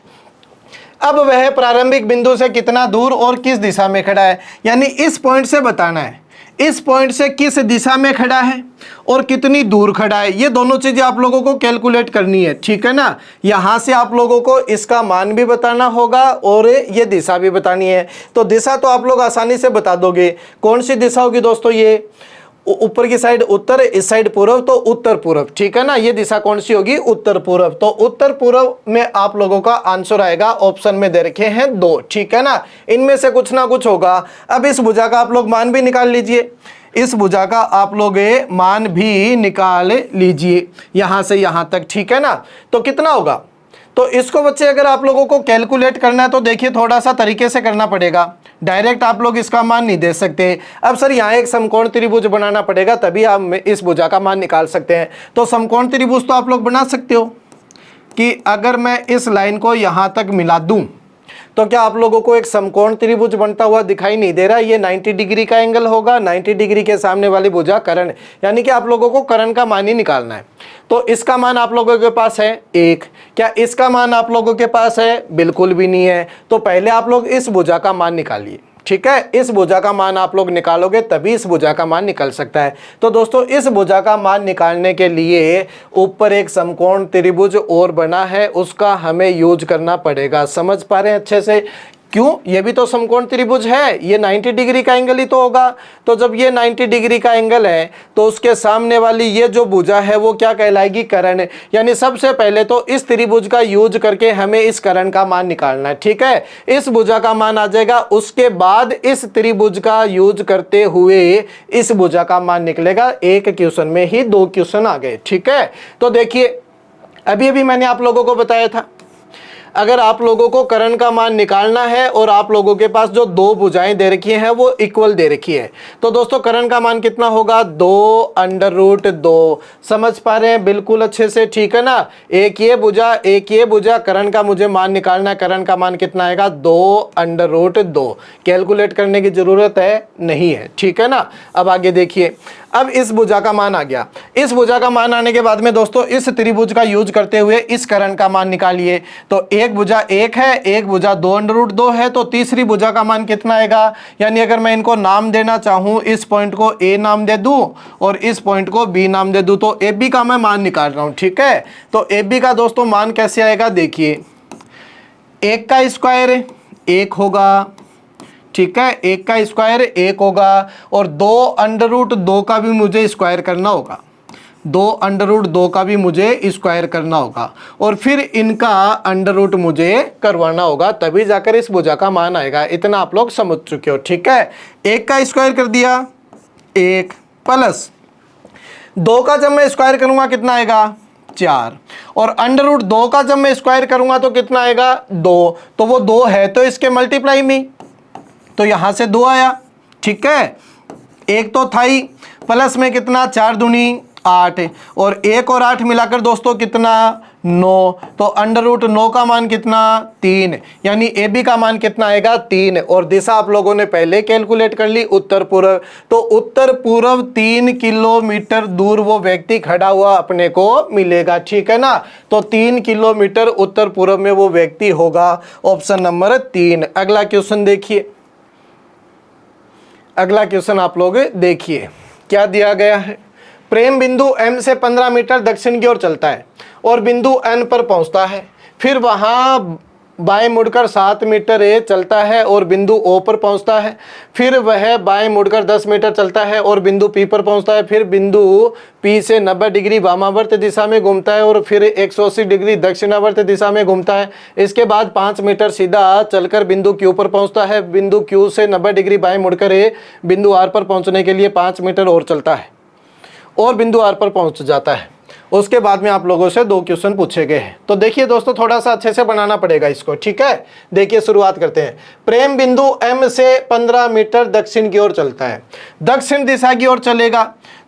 अब वह प्रारंभिक बिंदु से कितना दूर और किस दिशा में खड़ा है, यानी इस पॉइंट से बताना है इस पॉइंट से किस दिशा में खड़ा है और कितनी दूर खड़ा है। ये दोनों चीजें आप लोगों को कैलकुलेट करनी है। ठीक है ना, यहां से आप लोगों को इसका मान भी बताना होगा और ये दिशा भी बतानी है। तो दिशा तो आप लोग आसानी से बता दोगे। कौन सी दिशा होगी दोस्तों? ये ऊपर की साइड उत्तर, इस साइड पूर्व, तो उत्तर पूर्व। ठीक है ना, ये दिशा कौन सी होगी? उत्तर पूर्व। तो उत्तर पूर्व में आप लोगों का आंसर आएगा, ऑप्शन में दे रखे हैं 2। ठीक है ना, इनमें से कुछ ना कुछ होगा। अब इस भुजा का आप लोग मान भी निकाल लीजिए। इस भुजा का आप लोग ये मान भी निकाल लीजिए यहां से यहां तक, ठीक है ना। तो कितना होगा, तो इसको बच्चे अगर आप लोगों को कैलकुलेट करना है तो देखिए थोड़ा सा तरीके से करना पड़ेगा, डायरेक्ट आप लोग इसका मान नहीं दे सकते। अब सर यहाँ एक समकोण त्रिभुज बनाना पड़ेगा तभी आप इस भुजा का मान निकाल सकते हैं। तो समकोण त्रिभुज तो आप लोग बना सकते हो कि अगर मैं इस लाइन को यहाँ तक मिला दूं तो क्या आप लोगों को एक समकोण त्रिभुज बनता हुआ दिखाई नहीं दे रहा। ये 90 डिग्री का एंगल होगा, 90 डिग्री के सामने वाली भुजा कर्ण, यानी कि आप लोगों को कर्ण का मान ही निकालना है। तो इसका मान आप लोगों के पास है 1, क्या इसका मान आप लोगों के पास है, बिल्कुल भी नहीं है। तो पहले आप लोग इस भुजा का मान निकालिए, ठीक है। इस भुजा का मान आप लोग निकालोगे तभी इस भुजा का मान निकल सकता है। तो दोस्तों इस भुजा का मान निकालने के लिए ऊपर एक समकोण त्रिभुज और बना है, उसका हमें यूज करना पड़ेगा। समझ पा रहे हैं अच्छे से, क्यों, ये भी तो समकोण त्रिभुज है, ये 90 डिग्री का एंगल ही तो होगा। तो जब ये 90 डिग्री का एंगल है तो उसके सामने वाली ये जो भुजा है वो क्या कहलाएगी, कर्ण। यानी सबसे पहले तो इस त्रिभुज का यूज करके हमें इस कर्ण का मान निकालना है, ठीक है। इस भुजा का मान आ जाएगा, उसके बाद इस त्रिभुज का यूज करते हुए इस भुजा का मान निकलेगा। एक क्वेश्चन में ही 2 क्वेश्चन आ गए, ठीक है। तो देखिए अभी अभी मैंने आप लोगों को बताया था, अगर आप लोगों को कर्ण का मान निकालना है और आप लोगों के पास जो 2 भुजाएं दे रखी हैं वो इक्वल दे रखी है, तो दोस्तों कर्ण का मान कितना होगा, 2√2। समझ पा रहे हैं बिल्कुल अच्छे से, ठीक है ना। एक ये भुजा कर्ण का मुझे मान निकालना है, कर्ण का मान कितना आएगा, 2√2। कैलकुलेट करने की जरूरत है नहीं है, ठीक है ना। अब आगे देखिए, अब इस भुजा का मान आ गया। इस भुजा का मान आने के बाद में दोस्तों इस त्रिभुज का यूज करते हुए इस कर्ण का मान निकालिए। तो एक भुजा 1 है, एक भुजा 2√2 है, तो तीसरी भुजा का मान कितना आएगा। यानी अगर मैं इनको नाम देना चाहूं, इस पॉइंट को ए नाम दे दूं और इस पॉइंट को बी नाम दे दूं, तो ए बी का मैं मान निकाल रहा हूं, ठीक है। तो ए बी का दोस्तों मान कैसे आएगा, देखिए 1 का स्क्वायर 1 होगा, ठीक है। 1 का स्क्वायर 1 होगा और 2√2 का भी मुझे स्क्वायर करना होगा, 2√2 का भी मुझे स्क्वायर करना होगा और फिर इनका अंडर रूट मुझे करवाना होगा, तभी जाकर इस भुजा का मान आएगा। इतना आप लोग समझ चुके हो, ठीक है। 1 का स्क्वायर कर दिया 1 प्लस 2 का जब मैं स्क्वायर करूंगा कितना आएगा, 4, और अंडर रूट 2 का जब मैं स्क्वायर करूंगा तो कितना आएगा, 2। तो वो 2 है तो इसके मल्टीप्लाई में, तो यहां से 2 आया, ठीक है। 1 तो था ही, प्लस में कितना, 4 दूनी 8 और 1 और 8 मिलाकर दोस्तों कितना, 9। तो अंडर रूट 9 का मान कितना, 3। यानी ए बी का मान कितना आएगा, 3। और दिशा आप लोगों ने पहले कैलकुलेट कर ली, उत्तर पूर्व। तो उत्तर पूर्व 3 किलोमीटर दूर वो व्यक्ति खड़ा हुआ अपने को मिलेगा, ठीक है ना। तो 3 किलोमीटर उत्तर पूर्व में वो व्यक्ति होगा, ऑप्शन नंबर 3। अगला क्वेश्चन देखिए, अगला क्वेश्चन आप लोग देखिए क्या दिया गया है। प्रेम बिंदु M से 15 मीटर दक्षिण की ओर चलता है और बिंदु N पर पहुंचता है, फिर वहां बाएं मुड़कर 7 मीटर चलता है और बिंदु O पर पहुंचता है, फिर वह बाएं मुड़कर 10 मीटर चलता है और बिंदु P पर पहुंचता है, फिर बिंदु P से 90 डिग्री वामावर्त दिशा में घूमता है और फिर 180 डिग्री दक्षिणावर्त दिशा में घूमता है। इसके बाद 5 मीटर सीधा चलकर बिंदु Q पर पहुंचता है। बिंदु Q से 90 डिग्री बाएं मुड़कर बिंदु R पर पहुंचने के लिए 5 मीटर और चलता है और बिंदु R पर पहुंच जाता है। उसके बाद में आप लोगों से 2 क्वेश्चन पूछे गए हैं। तो देखिए दोस्तों थोड़ा सा अच्छे से बनाना पड़ेगा इसको, ठीक है। देखिए शुरुआत करते हैं। प्रेम बिंदु M से 15 मीटर दक्षिण की ओर चलता है, दक्षिण दिशा की ओर चलेगा।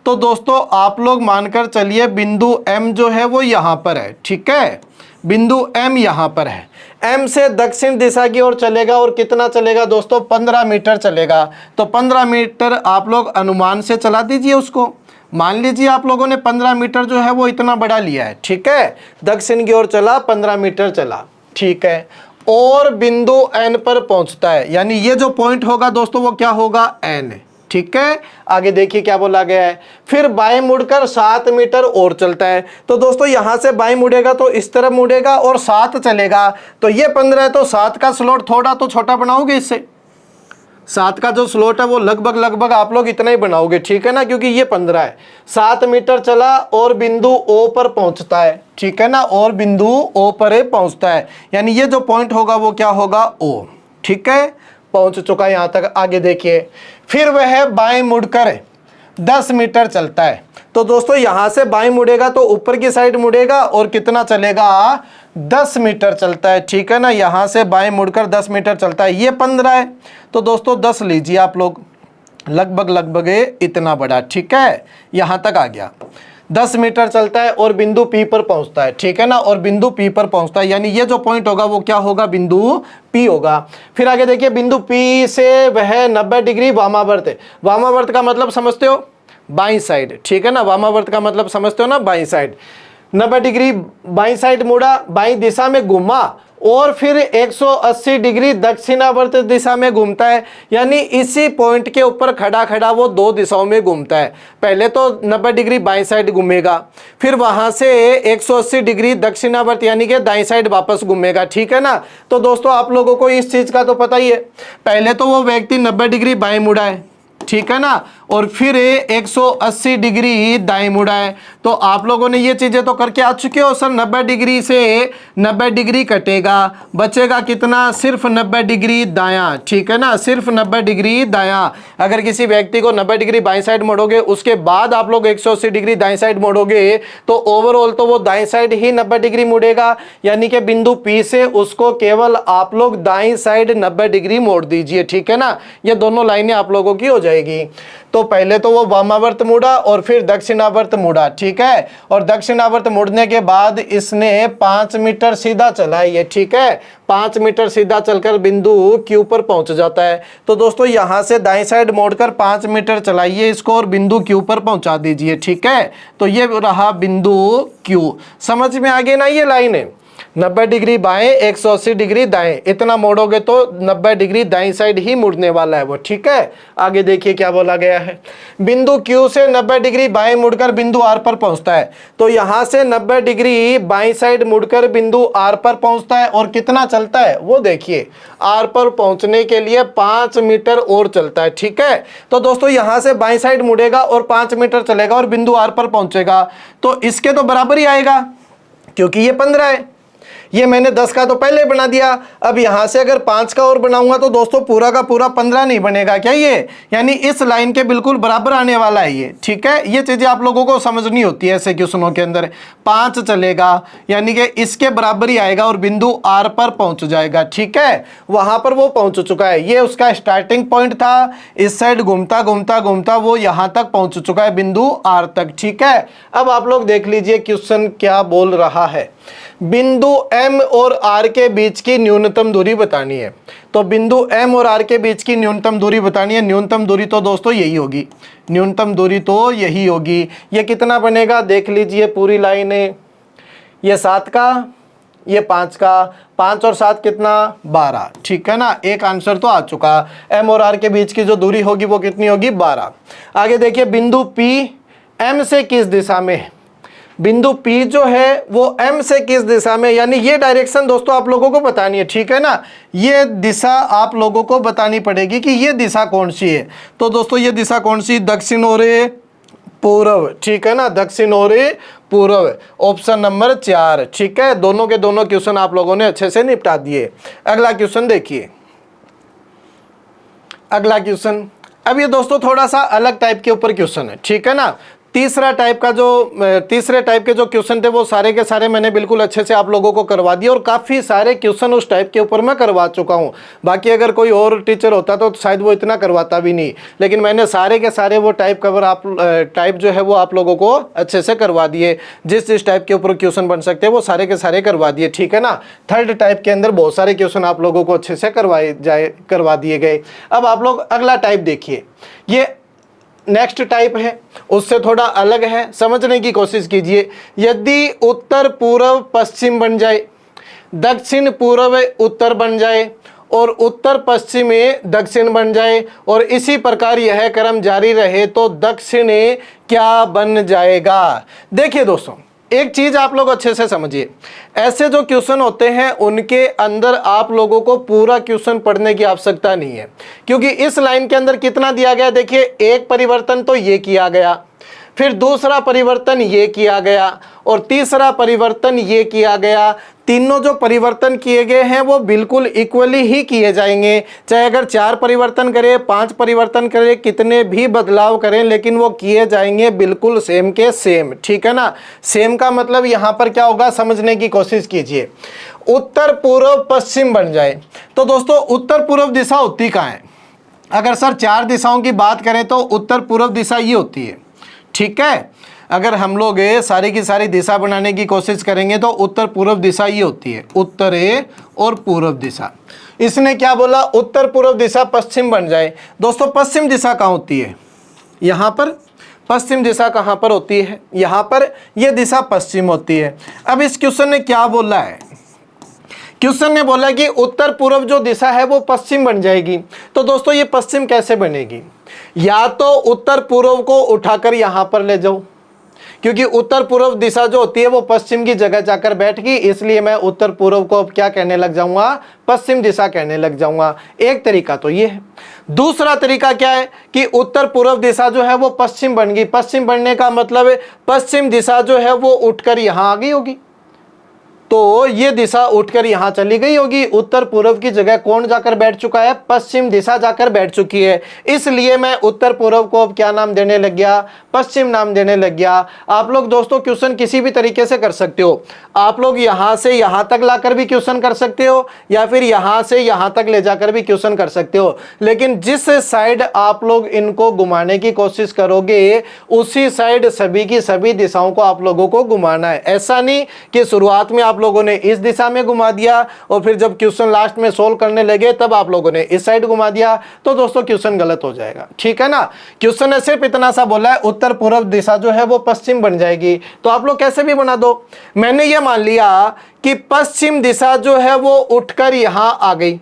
तो दोस्तों आप लोग मानकर चलिए बिंदु M जो है वो यहाँ पर है, ठीक है। बिंदु M यहाँ पर है, M से दक्षिण दिशा की ओर चलेगा और कितना चलेगा दोस्तों, 15 मीटर चलेगा। तो 15 मीटर आप लोग अनुमान से चला दीजिए उसको। मान लीजिए आप लोगों ने 15 मीटर जो है वो इतना बड़ा लिया है, ठीक है। दक्षिण की ओर चला, 15 मीटर चला, ठीक है, और बिंदु N पर पहुंचता है। यानी ये जो पॉइंट होगा दोस्तों वो क्या होगा, N, ठीक है। आगे देखिए क्या बोला गया है। फिर बाएं मुड़कर 7 मीटर और चलता है। तो दोस्तों यहां से बाएं मुड़ेगा तो इस तरफ मुड़ेगा और 7 चलेगा। तो ये 15 है, तो 7 का स्लॉट थोड़ा तो छोटा बनाओगे इससे। 7 का जो स्लॉट है वो लगभग आप लोग इतना ही बनाओगे, ठीक है ना, क्योंकि ये 15 है। 7 मीटर चला और बिंदु O पर पहुंचता है, ठीक है ना, और बिंदु O पर पहुंचता है। यानी ये जो पॉइंट होगा वो क्या होगा, O, ठीक है। पहुंच चुका है यहां तक। आगे देखिए, फिर वह बाएं मुड़कर 10 मीटर चलता है। तो दोस्तों यहां से बाएं मुड़ेगा तो ऊपर की साइड मुड़ेगा और कितना चलेगा, 10 मीटर चलता है, ठीक है ना। यहां से बाएं मुड़कर 10 मीटर चलता है, ये 15 है, तो दोस्तों 10 लीजिए आप लोग, लगभग इतना बड़ा, ठीक है, यहां तक आ गया। 10 मीटर चलता है और बिंदु P पर पहुंचता है, ठीक है ना, और बिंदु P पर पहुंचता है, यानी ये जो पॉइंट होगा वो क्या होगा, बिंदु P होगा। फिर आगे देखिए, बिंदु P से वह 90 डिग्री वामावर्त है। वामावर्त का मतलब समझते हो, बाईं साइड, ठीक है ना, वामावर्त का मतलब समझते हो ना, बाईं साइड। 90 डिग्री बाईं साइड मुड़ा, बाईं दिशा में घूमा और फिर 180 डिग्री दक्षिणावर्त दिशा में घूमता है, यानी इसी पॉइंट के ऊपर खड़ा खड़ा वो दो दिशाओं में घूमता है। पहले तो 90 डिग्री बाईं साइड घूमेगा, फिर वहां से 180 डिग्री दक्षिणावर्त यानी कि दाईं साइड वापस घूमेगा, ठीक है ना। तो दोस्तों आप लोगों को इस चीज का तो पता ही है, पहले तो वो व्यक्ति 90 डिग्री बाएं मुड़ा है, ठीक है ना, और फिर 180 डिग्री दाएं मुड़ा है। तो आप लोगों ने ये चीजें तो करके आ चुके हो सर। 90 डिग्री से 90 डिग्री कटेगा, बचेगा कितना, सिर्फ 90 डिग्री दायां, ठीक है ना, सिर्फ 90 डिग्री दायां। अगर किसी व्यक्ति को 90 डिग्री बाईं साइड मोड़ोगे, उसके बाद आप लोग 180 डिग्री दाईं साइड मोड़ोगे, तो ओवरऑल तो वो दाईं साइड ही 90 डिग्री मुड़ेगा, यानी कि बिंदु P से उसको केवल आप लोग दाईं साइड 90 डिग्री मोड़ दीजिए, ठीक है ना। ये दोनों लाइनें आप लोगों की हो जाएगी। तो पहले तो वो वामावर्त मुड़ा और फिर दक्षिणावर्त मुड़ा, ठीक है, और दक्षिणावर्त मुड़ने के बाद इसने 5 मीटर सीधा चला है ये, ठीक है, 5 मीटर सीधा चलकर बिंदु Q पर पहुंच जाता है। तो दोस्तों यहां से दाईं साइड मोड़कर 5 मीटर चलाइए इसको और बिंदु Q पर पहुंचा दीजिए, ठीक है। तो ये रहा बिंदु Q। समझ में आ गई ना ये लाइन है, 90 डिग्री बाएं 180 डिग्री दाएं, इतना मोड़ोगे तो 90 डिग्री दाईं साइड ही मुड़ने वाला है वो, ठीक है। आगे देखिए क्या बोला गया है, बिंदु Q से 90 डिग्री बाएं मुड़कर बिंदु R पर पहुंचता है। तो यहां से 90 डिग्री बाईं साइड मुड़कर बिंदु R पर पहुंचता है और कितना चलता है वो देखिए, R पर पहुंचने के लिए 5 मीटर और चलता है, ठीक है। तो दोस्तों यहां से बाईं साइड मुड़ेगा और 5 मीटर चलेगा और बिंदु R पर पहुंचेगा, तो इसके तो बराबर ही आएगा क्योंकि ये 15 है। ये मैंने 10 का तो पहले बना दिया, अब यहां से अगर 5 का और बनाऊंगा तो दोस्तों पूरा का पूरा 15 नहीं बनेगा क्या ये, यानी इस लाइन के बिल्कुल बराबर आने वाला है ये, ठीक है। ये चीजें आप लोगों को समझनी होती है ऐसे क्वेश्चनों के अंदर। 5 चलेगा यानी कि इसके बराबर ही आएगा और बिंदु R पर पहुंच जाएगा, ठीक है। वहां पर वो पहुंच चुका है, ये उसका स्टार्टिंग पॉइंट था, इस साइड घूमता घूमता घूमता वो यहां तक पहुंच चुका है, बिंदु R तक, ठीक है। अब आप लोग देख लीजिए क्वेश्चन क्या बोल रहा है, बिंदु M और R के बीच की न्यूनतम दूरी बतानी है। तो बिंदु M और R के बीच की न्यूनतम दूरी बतानी है। न्यूनतम दूरी तो दोस्तों यही होगी, न्यूनतम दूरी तो यही होगी। ये कितना बनेगा देख लीजिए, पूरी लाइन है, ये 7 का, ये 5 का, 5 और 7 कितना 12, ठीक है ना। एक आंसर तो आ चुका। M और R के बीच की जो दूरी होगी वो कितनी होगी 12। आगे देखिए, बिंदु P M से किस दिशा में है, बिंदु P जो है वो M से किस दिशा में, यानी ये डायरेक्शन दोस्तों आप लोगों को बतानी है, ठीक है ना। ये दिशा आप लोगों को बतानी पड़ेगी कि ये दिशा कौन सी है। तो दोस्तों ये दिशा कौन सी, दक्षिण और पूर्व, ठीक है ना, दक्षिण और पूर्व, ऑप्शन नंबर 4, ठीक है। दोनों के दोनों क्वेश्चन आप लोगों ने अच्छे से निपटा दिए। अगला क्वेश्चन देखिए, अगला क्वेश्चन, अब ये दोस्तों थोड़ा सा अलग टाइप के ऊपर क्वेश्चन है, ठीक है ना। तीसरे टाइप के जो क्वेश्चन थे वो सारे के सारे मैंने बिल्कुल अच्छे से आप लोगों को करवा दिए और काफ़ी सारे क्वेश्चन उस टाइप के ऊपर मैं करवा चुका हूँ। बाकी अगर कोई और टीचर होता तो शायद वो इतना करवाता भी नहीं, लेकिन मैंने सारे के सारे वो टाइप जो है वो आप लोगों को अच्छे से करवा दिए। जिस टाइप के ऊपर क्वेश्चन बन सकते हैं वो सारे के सारे करवा दिए, ठीक है ना। थर्ड टाइप के अंदर बहुत सारे क्वेश्चन आप लोगों को अच्छे से करवा दिए गए। अब आप लोग अगला टाइप देखिए, ये नेक्स्ट टाइप है, उससे थोड़ा अलग है, समझने की कोशिश कीजिए। यदि उत्तर पूर्व पश्चिम बन जाए, दक्षिण पूर्व उत्तर बन जाए और उत्तर पश्चिम दक्षिण बन जाए और इसी प्रकार यह क्रम जारी रहे तो दक्षिण क्या बन जाएगा। देखिए दोस्तों, एक चीज आप लोग अच्छे से समझिए, ऐसे जो क्वेश्चन होते हैं उनके अंदर आप लोगों को पूरा क्वेश्चन पढ़ने की आवश्यकता नहीं है, क्योंकि इस लाइन के अंदर कितना दिया गया, देखिए एक परिवर्तन तो ये किया गया, फिर दूसरा परिवर्तन ये किया गया और तीसरा परिवर्तन ये किया गया। तीनों जो परिवर्तन किए गए हैं वो बिल्कुल इक्वली ही किए जाएंगे, चाहे अगर 4 परिवर्तन करें, 5 परिवर्तन करें, कितने भी बदलाव करें, लेकिन वो किए जाएंगे बिल्कुल सेम के सेम। ठीक है ना। सेम का मतलब यहाँ पर क्या होगा, समझने की कोशिश कीजिए। उत्तर पूर्व पश्चिम बन जाए तो दोस्तों उत्तर पूर्व दिशा होती कहाँ है? अगर सर 4 दिशाओं की बात करें तो उत्तर पूर्व दिशा ये होती है। ठीक है, अगर हम लोग सारी की सारी दिशा बनाने की कोशिश करेंगे तो उत्तर पूर्व दिशा ये होती है, उत्तर और पूर्व दिशा। इसने क्या बोला, उत्तर पूर्व दिशा पश्चिम बन जाए। दोस्तों पश्चिम दिशा कहाँ होती है? यहाँ पर। पश्चिम दिशा कहाँ पर होती है? यहाँ पर। यह दिशा पश्चिम होती है। अब इस क्वेश्चन ने क्या बोला है? क्वेश्चन ने बोला कि उत्तर पूर्व जो दिशा है वो पश्चिम बन जाएगी। तो दोस्तों ये पश्चिम कैसे बनेगी? या तो उत्तर पूर्व को उठाकर यहां पर ले जाओ, क्योंकि उत्तर पूर्व दिशा जो होती है वो पश्चिम की जगह जाकर बैठ गई, इसलिए मैं उत्तर पूर्व को अब क्या कहने लग जाऊंगा, पश्चिम दिशा कहने लग जाऊंगा। एक तरीका तो ये है। दूसरा तरीका क्या है कि उत्तर पूर्व दिशा जो है वो पश्चिम बन गई। पश्चिम बनने का मतलब पश्चिम दिशा जो है वो उठकर यहां आ गई होगी, तो ये दिशा उठकर यहां चली गई होगी। उत्तर पूर्व की जगह कौन जाकर बैठ चुका है? पश्चिम दिशा जाकर बैठ चुकी है। इसलिए मैं उत्तर पूर्व को अब क्या नाम देने लग गया? पश्चिम नाम देने लग गया। आप लोग दोस्तों क्वेश्चन किसी भी तरीके से कर सकते हो। आप लोग यहां से यहां तक लाकर भी क्वेश्चन कर सकते हो, या फिर यहां से यहां तक ले जाकर भी क्वेश्चन कर सकते हो, लेकिन जिस साइड आप लोग इनको घुमाने की कोशिश करोगे उसी साइड सभी की सभी दिशाओं को आप लोगों को घुमाना है। ऐसा नहीं कि शुरुआत में आप लोगों ने इस दिशा में घुमा दिया और फिर जब क्वेश्चन लास्ट में सोल्व करने लगे तब आप लोगों ने इस साइड घुमा दिया, तो दोस्तों क्वेश्चन गलत हो जाएगा। ठीक है ना। क्वेश्चन ने सिर्फ इतना सा बोला है उत्तर पूर्व दिशा जो है वो पश्चिम बन जाएगी, तो आप लोग कैसे भी बना दो। मैंने ये मान लिया कि पश्चिम दिशा जो है वो उठकर यहां आ गई।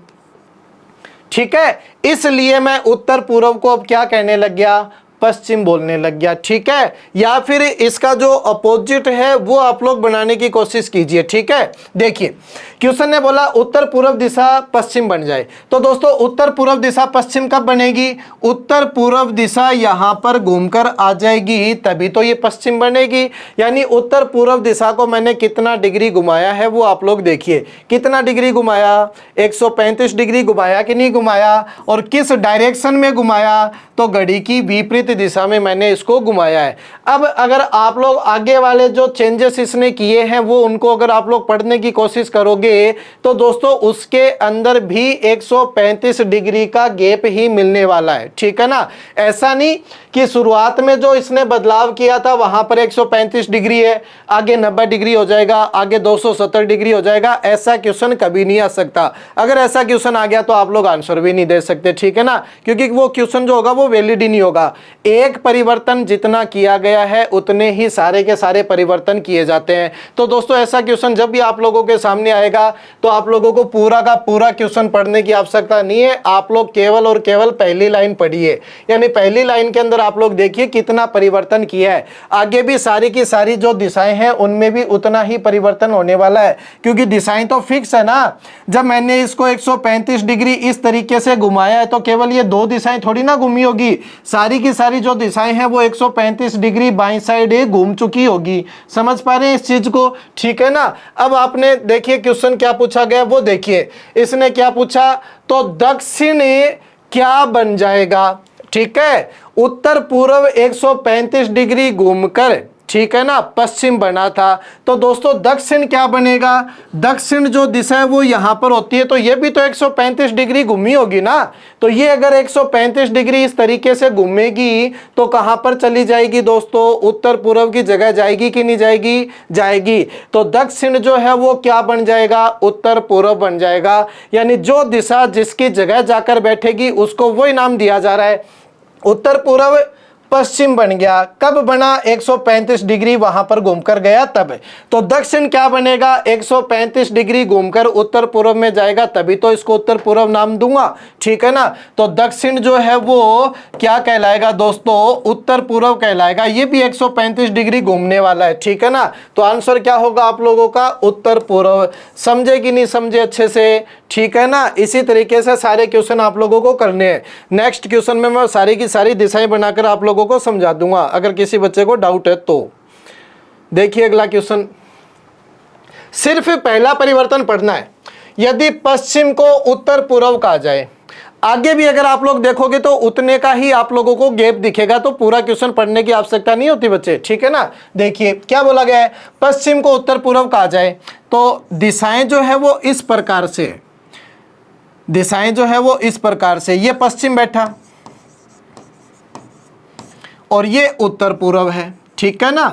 ठीक है, इसलिए मैं उत्तर पूर्व को अब क्या कहने लग गया? पश्चिम बोलने लग गया। ठीक है, या फिर इसका जो अपोजिट है वो आप लोग बनाने की कोशिश कीजिए। ठीक है, देखिए क्वेश्चन ने बोला उत्तर पूर्व दिशा पश्चिम बन जाए, तो दोस्तों उत्तर पूर्व दिशा पश्चिम कब बनेगी? उत्तर पूर्व दिशा यहां पर घूमकर आ जाएगी तभी तो ये पश्चिम बनेगी। यानी उत्तर पूर्व दिशा को मैंने कितना डिग्री घुमाया है वो आप लोग देखिए। कितना डिग्री घुमाया? 135 डिग्री घुमाया कि नहीं घुमाया? और किस डायरेक्शन में घुमाया? तो घड़ी की विपरीत दिशा में मैंने इसको घुमाया है। अब अगर आप लोग आगे वाले जो चेंजेस इसने किए हैं वो उनको अगर आप लोग पढ़ने की कोशिश करोगे तो दोस्तों उसके अंदर भी 135 डिग्री का गैप ही मिलने वाला है। ठीक है ना। ऐसा नहीं कि शुरुआत में जो इसने बदलाव किया था वहां पर 135 डिग्री है, आगे 90 डिग्री हो जाएगा, आगे 270 डिग्री हो जाएगा। ऐसा क्वेश्चन कभी नहीं आ सकता। अगर ऐसा क्वेश्चन आ गया तो आप लोग आंसर भी नहीं दे सकते। ठीक है ना, क्योंकि वो क्वेश्चन जो होगा वो वैलिड ही नहीं होगा। एक परिवर्तन जितना किया गया है उतने ही सारे के सारे परिवर्तन किए जाते हैं। तो दोस्तों ऐसा क्वेश्चन जब भी आप लोगों के सामने आएगा तो आप लोगों को पूरा का पूरा क्वेश्चन पढ़ने की आवश्यकता नहीं है। आप लोग केवल और केवल पहली लाइन पढ़िए, यानी पहली लाइन के अंदर आप लोग देखिए कितना परिवर्तन किया है। आगे भी सारी की सारी जो दिशाएं हैं उनमें भी उतना ही परिवर्तन होने वाला है, क्योंकि दिशाएं तो फिक्स है ना। जब मैंने इसको 135 डिग्री इस तरीके से घुमाया है तो केवल ये 2 दिशाएं थोड़ी ना घूमी होगी, सारी की सारी जो दिशाएं हैं वो 135 डिग्री बाईं साइड घूम चुकी होगी। समझ पा रहे हैं इस चीज को? ठीक है ना। अब आपने देखिए क्वेश्चन क्या पूछा गया वो देखिए। इसने क्या पूछा? तो दक्षिण क्या बन जाएगा? ठीक है, उत्तर पूर्व 135 डिग्री घूमकर, ठीक है ना, पश्चिम बना था, तो दोस्तों दक्षिण क्या बनेगा? दक्षिण जो दिशा है वो यहां पर होती है, तो ये भी तो 135 डिग्री घूमी होगी ना। तो ये अगर 135 डिग्री इस तरीके से घूमेगी तो कहां पर चली जाएगी दोस्तों? उत्तर पूर्व की जगह जाएगी कि नहीं जाएगी? जाएगी। तो दक्षिण जो है वो क्या बन जाएगा? उत्तर पूर्व बन जाएगा। यानी जो दिशा जिसकी जगह जाकर बैठेगी उसको वही नाम दिया जा रहा है। उत्तर पूर्व पश्चिम बन गया, कब बना? 135 डिग्री वहां पर घूमकर गया तब। तो दक्षिण क्या बनेगा? 135 डिग्री घूमकर उत्तर पूर्व में जाएगा, तभी तो इसको उत्तर पूर्व नाम दूंगा। ठीक है ना। तो दक्षिण जो है वो क्या कहलाएगा दोस्तों? उत्तर पूर्व कहलाएगा। ये भी 135 डिग्री घूमने वाला है। ठीक है ना। तो आंसर क्या होगा आप लोगों का? उत्तर पूर्व। समझे कि नहीं समझे अच्छे से? ठीक है ना। इसी तरीके से सारे क्वेश्चन आप लोगों को करने हैं। नेक्स्ट क्वेश्चन में मैं सारी की सारी दिशाएं बनाकर आप लोगों लोगों को समझा दूंगा अगर किसी बच्चे को डाउट है तो। देखिए अगला क्वेश्चन, सिर्फ पहला परिवर्तन पढ़ना है। यदि पश्चिम को उत्तर पूर्व कहा जाए, आगे भी अगर आप लोग देखोगे तो उतने का ही आप लोगों को गैप दिखेगा, तो पूरा क्वेश्चन पढ़ने की आवश्यकता नहीं होती बच्चे, ठीक है ना। देखिए क्या बोला गया है, पश्चिम को उत्तर पूर्व कहा जाए तो दिशाएं जो है वो इस प्रकार से, दिशाएं जो है वो इस प्रकार से, ये पश्चिम बैठा और ये उत्तर पूर्व है, ठीक है ना।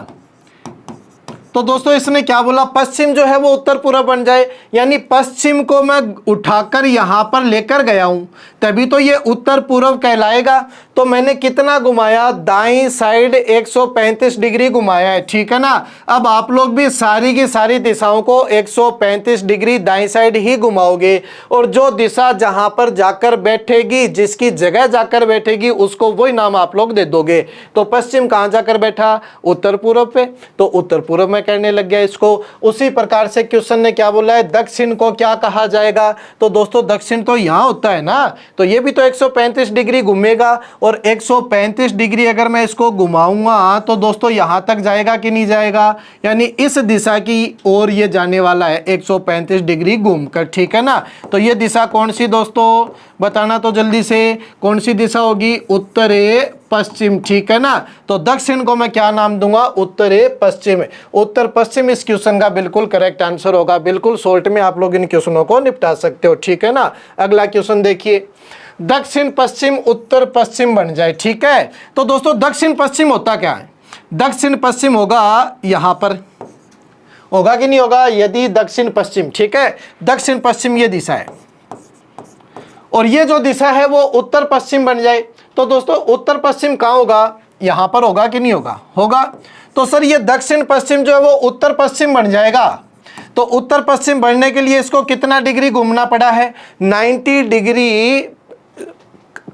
तो दोस्तों इसने क्या बोला, पश्चिम जो है वो उत्तर पूर्व बन जाए, यानी पश्चिम को मैं उठाकर यहां पर लेकर गया हूं तभी तो ये उत्तर पूर्व कहलाएगा। तो मैंने कितना घुमाया, दाईं साइड 135 डिग्री घुमाया है, ठीक है ना। अब आप लोग भी सारी की सारी दिशाओं को 135 डिग्री दाईं साइड ही घुमाओगे और जो दिशा जहां पर जाकर बैठेगी, जिसकी जगह जाकर बैठेगी, उसको वही नाम आप लोग दे दोगे। तो पश्चिम कहां जाकर बैठा, उत्तर पूर्व पे, तो उत्तर पूर्व में करने लग गया इसको। उसी प्रकार से क्वेश्चन ने क्या बोला है, दक्षिण को क्या कहा जाएगा। तो दोस्तों दक्षिण तो यहां होता है ना, तो ये भी तो 135 डिग्री घूमेगा और 135 डिग्री अगर मैं इसको घुमाऊंगा तो दोस्तों यहां तक जाएगा कि नहीं जाएगा, यानी इस दिशा की ओर ये जाने वाला है 135 डिग्री घूमकर, ठीक है ना। तो ये दिशा कौन सी दोस्तों, बताना तो जल्दी से, कौन सी दिशा होगी, उत्तरे पश्चिम, ठीक है ना। तो दक्षिण को मैं क्या नाम दूंगा, उत्तरे पश्चिम। उत्तर पश्चिम इस क्वेश्चन का बिल्कुल करेक्ट आंसर होगा। बिल्कुल शॉर्ट में आप लोग इन क्वेश्चनों को निपटा सकते हो, ठीक है ना। अगला क्वेश्चन देखिए, दक्षिण पश्चिम उत्तर पश्चिम बन जाए, ठीक है। तो दोस्तों दक्षिण पश्चिम होता क्या है, दक्षिण पश्चिम होगा यहां पर, होगा कि नहीं होगा, यदि दक्षिण पश्चिम, ठीक है, दक्षिण पश्चिम ये दिशा है और ये जो दिशा है वो उत्तर पश्चिम बन जाए, तो दोस्तों उत्तर पश्चिम कहाँ होगा, यहां पर होगा कि नहीं होगा, होगा। तो सर ये दक्षिण पश्चिम जो है वो उत्तर पश्चिम बन जाएगा, तो उत्तर पश्चिम बनने के लिए इसको कितना डिग्री घूमना पड़ा है, 90 डिग्री